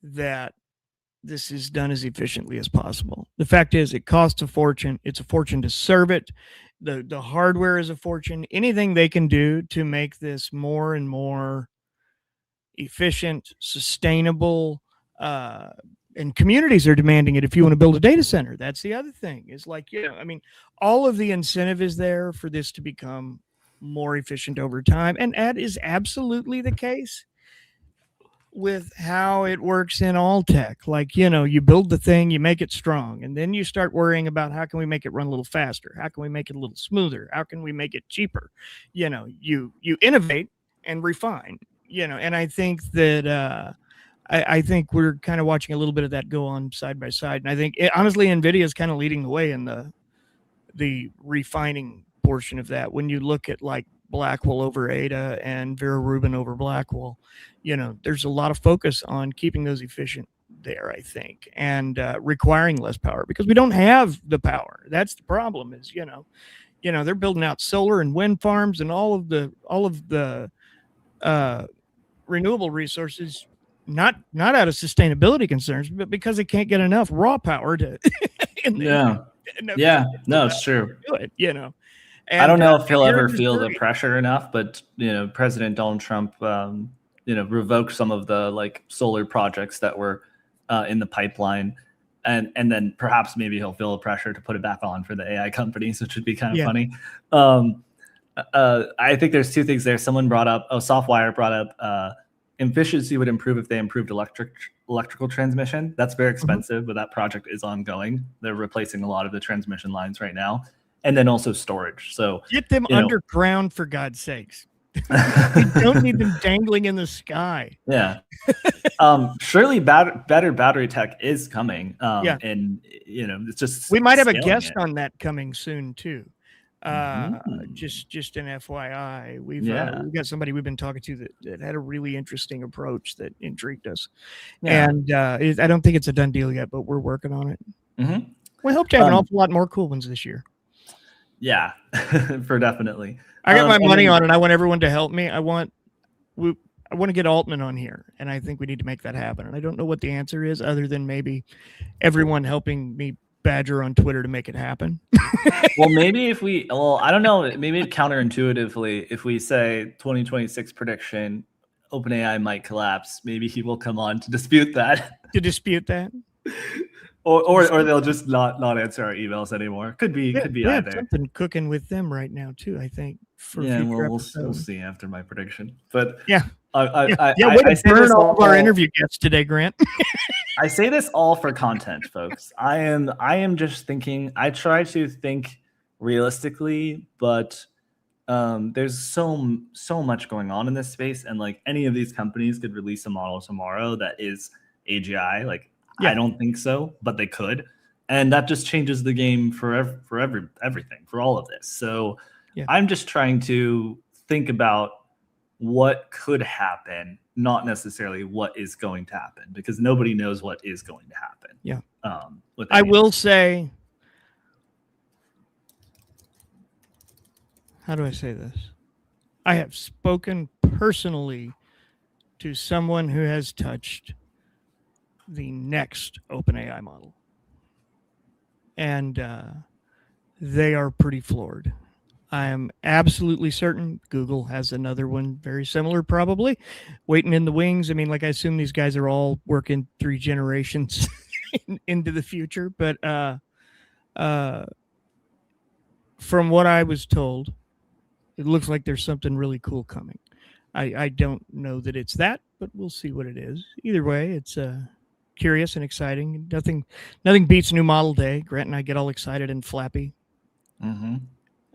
that this is done as efficiently as possible. The fact is, it costs a fortune. It's a fortune to serve it. The hardware is a fortune. Anything they can do to make this more and more efficient, sustainable, and communities are demanding it. If you want to build a data center, that's the other thing. Is like, I mean, all of the incentive is there for this to become more efficient over time, and that is absolutely the case with how it works in all tech. Like, you build the thing, you make it strong, and then you start worrying about how can we make it run a little faster? How can we make it a little smoother? How can we make it cheaper? You innovate and refine, and I think that I think we're kind of watching a little bit of that go on side by side. And I think honestly, Nvidia is kind of leading the way in the refining portion of that. When you look at like Blackwell over Ada and Vera Rubin over Blackwell, there's a lot of focus on keeping those efficient there, I think, and requiring less power because we don't have the power. That's the problem is, they're building out solar and wind farms and all of the renewable resources, not out of sustainability concerns, but because they can't get enough raw power to. No, it's true. Do it, And, I don't know if he'll ever feel the pressure enough, but President Donald Trump, revoked some of the like solar projects that were in the pipeline, and then perhaps maybe he'll feel the pressure to put it back on for the AI companies, which would be kind of funny. I think there's two things there. Someone brought up, Softwire brought up, efficiency would improve if they improved electrical transmission. That's very expensive, but that project is ongoing. They're replacing a lot of the transmission lines right now. And then also storage. So get them underground, for God's sakes. We don't need them dangling in the sky. Yeah. Surely better battery tech is coming. And it's just we might have a guest on that coming soon too. Just an FYI, we've got somebody we've been talking to that had a really interesting approach that intrigued us. And I don't think it's a done deal yet, but we're working on it. We hope to have an awful lot more cool ones this year. Yeah, for definitely. I got my money on it. I want everyone to help me. I want to get Altman on here, and I think we need to make that happen. And I don't know what the answer is, other than maybe everyone helping me badger on Twitter to make it happen. Well, maybe I don't know. Maybe counterintuitively, if we say 2026 prediction, OpenAI might collapse, maybe he will come on to dispute that. Or they'll just not answer our emails anymore. Could be either. Something cooking with them right now too, I think. We'll see after my prediction. But I burn all of our interview guests today, Grant. I say this all for content, folks. I am just thinking. I try to think realistically, but there's so much going on in this space, and like any of these companies could release a model tomorrow that is AGI. Like, I don't think so, but they could, and that just changes the game for everything, for all of this. So I'm just trying to think about what could happen, not necessarily what is going to happen, because nobody knows what is going to happen. I will say how do I say this? I have spoken personally to someone who has touched the next OpenAI model, and they are pretty floored. I am absolutely certain Google has another one very similar, probably waiting in the wings. I mean, like, I assume these guys are all working 3 generations into the future, but from what I was told, it looks like there's something really cool coming. I don't know that it's that, but we'll see what it is. Either way, it's curious and exciting. Nothing beats new model day. Grant and I get all excited and flappy. Mm-hmm.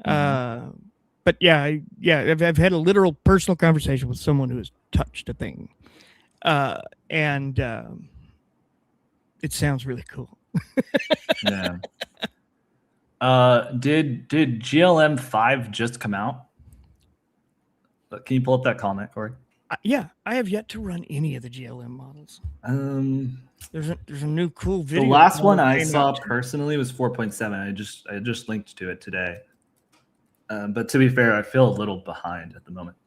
But yeah, I've had a literal personal conversation with someone who has touched a thing, and it sounds really cool. Yeah. Did GLM-5 just come out? Can you pull up that comment, Corey? Yeah, I have yet to run any of the GLM models. There's a new cool video. The last one I saw personally was 4.7. I just linked to it today. But to be fair, I feel a little behind at the moment.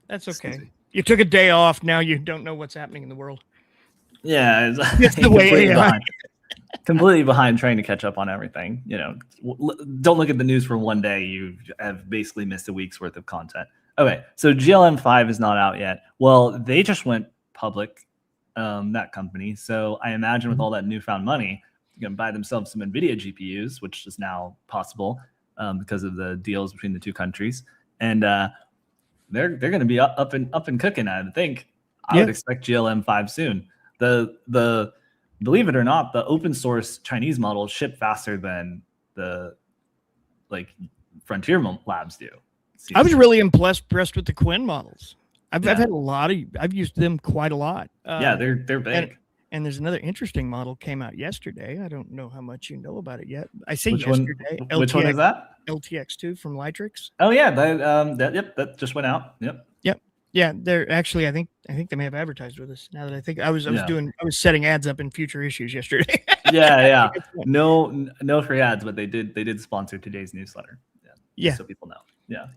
That's okay. You took a day off. Now you don't know what's happening in the world. Yeah, it's the way behind. Completely behind trying to catch up on everything. You know, don't look at the news for one day. You have basically missed a week's worth of content. Okay, so GLM-5 is not out yet. Well, they just went public, that company. So I imagine with all that newfound money, they're going to buy themselves some Nvidia GPUs, which is now possible because of the deals between the two countries. And they're going to be up and cooking, I would think. I would expect GLM-5 soon. The believe it or not, the open source Chinese models ship faster than the frontier labs do. I was really impressed with the Quinn models. I've had I've used them quite a lot. Yeah, they're big. And there's another interesting model came out yesterday. I don't know how much you know about it yet. I say Which yesterday. One? Which one is that? LTX2 from Lightrix. Oh yeah, that just went out. Yep. Yeah, they're actually. I think they may have advertised with us. Now that I think I was setting ads up in future issues yesterday. yeah. No free ads, but they did sponsor today's newsletter. Yeah. So people know. Yeah.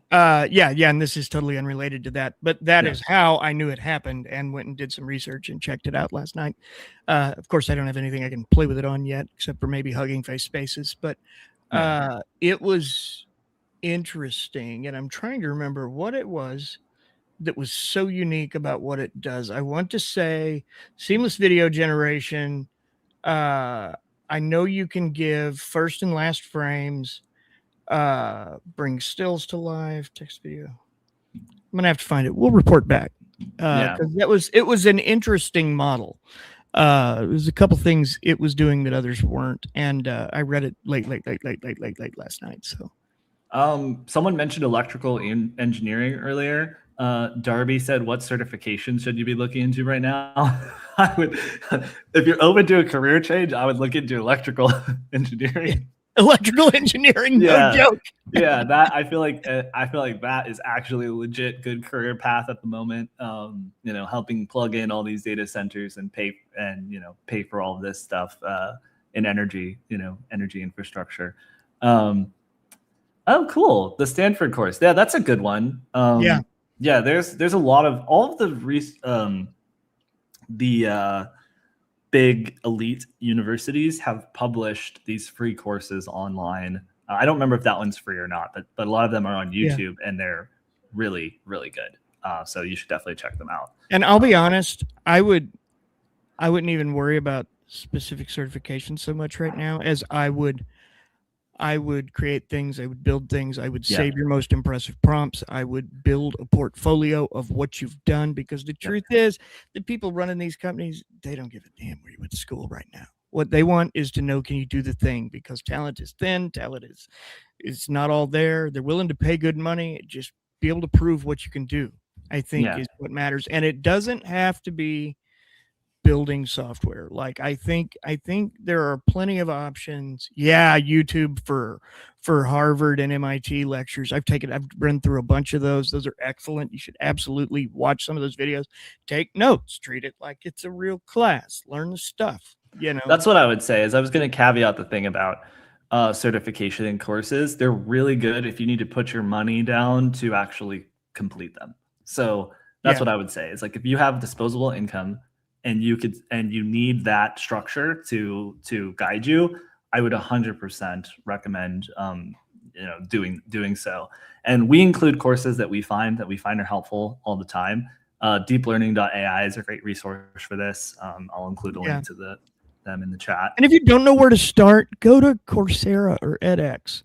And this is totally unrelated to that, but that is how I knew it happened and went and did some research and checked it out last night. Of course, I don't have anything I can play with it on yet, except for maybe Hugging Face Spaces, but it was interesting, and I'm trying to remember what it was that was so unique about what it does. I want to say seamless video generation. I know you can give first and last frames, bring stills to life, text video. I'm gonna have to find it. We'll report back. Because it was an interesting model. There's a couple things it was doing that others weren't, and I read it late last night. So, someone mentioned electrical engineering earlier. Darby said, "What certification should you be looking into right now?" I would, if you're open to a career change, I would look into electrical engineering. Electrical engineering, no joke. Yeah, that I feel like that is actually a legit good career path at the moment. Helping plug in all these data centers and pay for all of this stuff in energy infrastructure. Oh, cool. The Stanford course. Yeah, that's a good one. Yeah, there's a lot of all of the big elite universities have published these free courses online. I don't remember if that one's free or not, but a lot of them are on YouTube and they're really, really good. So you should definitely check them out. And I'll be honest, I wouldn't even worry about specific certifications so much right now as I would create things, I would build things, I would save your most impressive prompts, I would build a portfolio of what you've done, because the truth is the people running these companies, they don't give a damn where you went to school right now. What they want is to know, can you do the thing? Because talent is thin, talent is not all there. They're willing to pay good money, just be able to prove what you can do, I think is what matters. And it doesn't have to be building software. Like I think there are plenty of options. Yeah, YouTube for Harvard and MIT lectures. I've run through a bunch of those. Those are excellent. You should absolutely watch some of those videos. Take notes. Treat it like it's a real class. Learn the stuff. That's what I would say. Is I was going to caveat the thing about certification courses. They're really good if you need to put your money down to actually complete them. So that's what I would say. It's like if you have disposable income and you need that structure to guide you, I would 100% recommend doing so. And we include courses that we find are helpful all the time. Deeplearning.ai is a great resource for this. I'll include a link to them in the chat. And if you don't know where to start, go to Coursera or edX.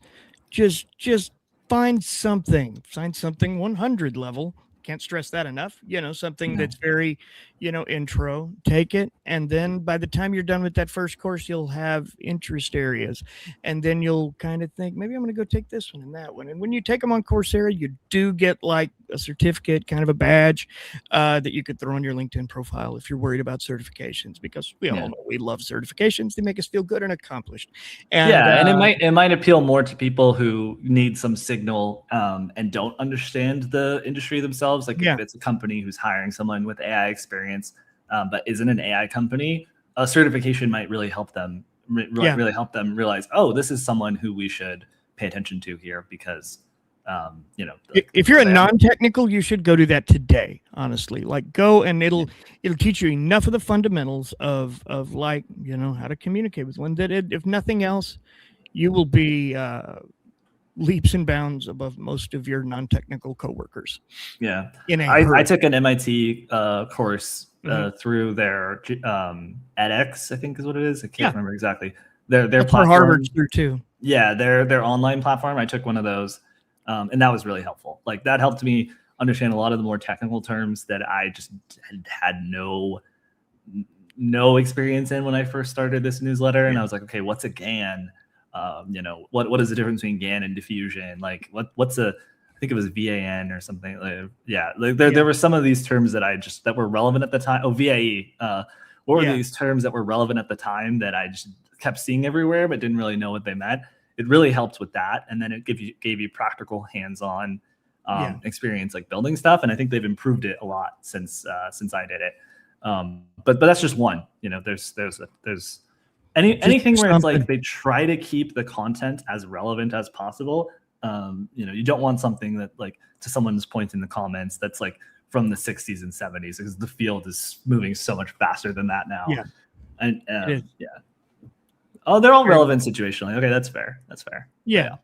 Just find something 100 level. Can't stress that enough. Something that's very, intro. Take it, and then by the time you're done with that first course, you'll have interest areas, and then you'll kind of think, maybe I'm going to go take this one and that one. And when you take them on Coursera, you do get like a certificate, kind of a badge that you could throw on your LinkedIn profile if you're worried about certifications, because we all know we love certifications. They make us feel good and accomplished. And it might appeal more to people who need some signal and don't understand the industry themselves. Like if it's a company who's hiring someone with AI experience, but isn't an AI company, a certification might really help them. Really help them realize, oh, this is someone who we should pay attention to here, because if you're a non-technical, you should go do that today. Honestly, like go and it'll teach you enough of the fundamentals of like how to communicate with one that if nothing else, you will be leaps and bounds above most of your non-technical coworkers. Yeah, I took an MIT course through their edX, I think is what it is. I can't remember exactly. Their platform. Harvard's through too. Yeah, their online platform. I took one of those, and that was really helpful. Like that helped me understand a lot of the more technical terms that I just had no experience in when I first started this newsletter. And I was like, okay, what's a GAN? What is the difference between GAN and diffusion? Like what's I think it was VAN or something. There were some of these terms that were relevant at the time. Oh, VAE. What were these terms that were relevant at the time that I just kept seeing everywhere but didn't really know what they meant? It really helped with that, and then it gave you practical hands-on experience, like building stuff. And I think they've improved it a lot since I did it. But that's just one. There's anything where it's like they try to keep the content as relevant as possible. You don't want something that, like, to someone's point in the comments, that's like from the 60s and 70s, because the field is moving so much faster than that now. Yeah. And oh, they're all relevant situationally. Okay, that's fair. Yeah.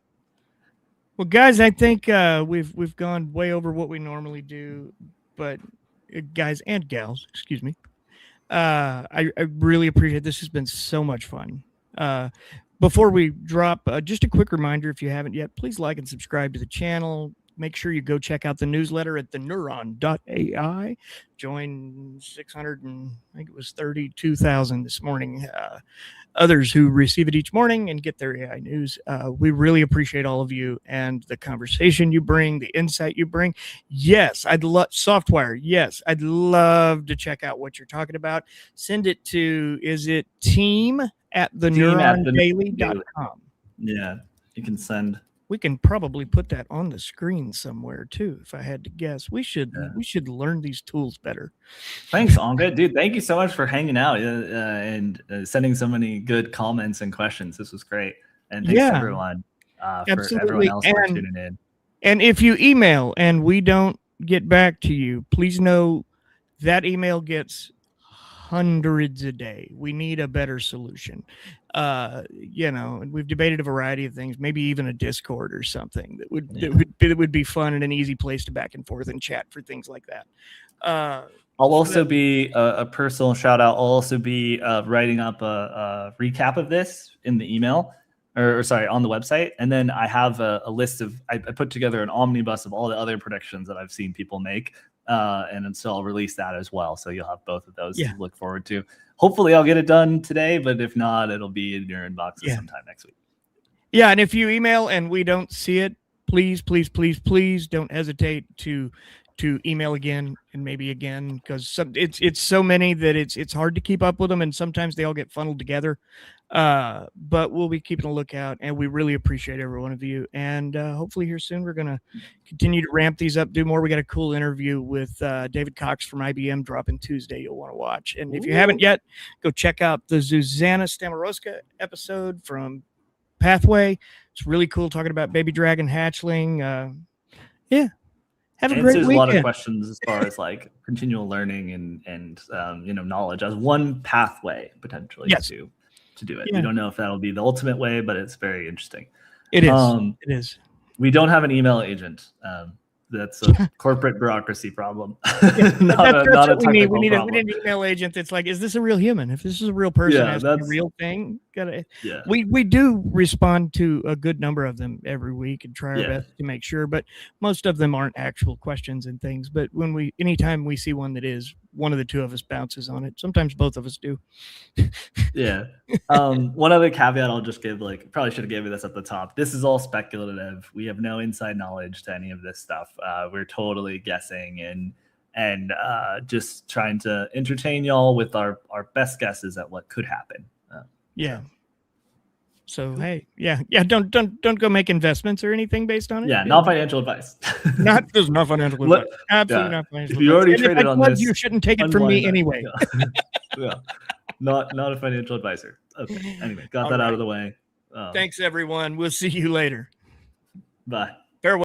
Well, guys, I think we've gone way over what we normally do, but guys and gals, excuse me. I really appreciate this. Has been so much fun. Before we drop, just a quick reminder, if you haven't yet, please like and subscribe to the channel. Make sure you go check out the newsletter at the Neuron.ai. Join 32,000 this morning. Others who receive it each morning and get their AI news. We really appreciate all of you and the conversation you bring, the insight you bring. Yes, I'd love Softwire. Yes, I'd love to check out what you're talking about. Send it to, is it team@theneurondaily.com. Yeah, you can send. We can probably put that on the screen somewhere too, if I had to guess. We should learn these tools better. Thanks, Anka. Dude, thank you so much for hanging out and sending so many good comments and questions. This was great. And thanks everyone for everyone else for tuning in. And if you email and we don't get back to you, please know that email gets hundreds a day. We need a better solution. And we've debated a variety of things, maybe even a Discord or something that would be fun and an easy place to back and forth and chat for things like that. I'll also be a personal shout out. I'll also be writing up a recap of this in the email, or sorry, on the website. And then I have a list of, I put together an omnibus of all the other predictions that I've seen people make. And so I'll release that as well. So you'll have both of those to look forward to. Hopefully I'll get it done today, but if not, it'll be in your inboxes sometime next week. Yeah. And if you email and we don't see it, please don't hesitate to email again and maybe again, because it's so many that it's hard to keep up with them, and sometimes they all get funneled together. But we'll be keeping a lookout, and we really appreciate every one of you. And hopefully here soon we're going to continue to ramp these up, do more. We got a cool interview with David Cox from IBM dropping Tuesday you'll want to watch. And if you haven't yet, go check out the Zuzana Stamorowska episode from pathway. It's really cool talking about baby dragon hatchling. Yeah. Have a great answers weekend. a lot of questions as far as like continual learning and knowledge as one pathway potentially to do it. Yeah. We don't know if that'll be the ultimate way, but it's very interesting. It is. It is. We don't have an email agent. That's a corporate bureaucracy problem. not a technical we need problem. an email agent that's like, is this a real human? If this is a real person, asking a real thing, we do respond to a good number of them every week and try our best to make sure, but most of them aren't actual questions and things. But anytime we see one that is, one of the two of us bounces on it. Sometimes both of us do. Yeah. One other caveat I'll just give, probably should have given this at the top. This is all speculative. We have no inside knowledge to any of this stuff. We're totally guessing and just trying to entertain y'all with our best guesses at what could happen. So hey, don't go make investments or anything based on it. Yeah, not financial advice. There's not financial advice. Absolutely not financial advice. If you already traded on this, you shouldn't take it from me anyway. Not a financial advisor. Okay. Anyway, got that out of the way. Thanks everyone. We'll see you later. Bye.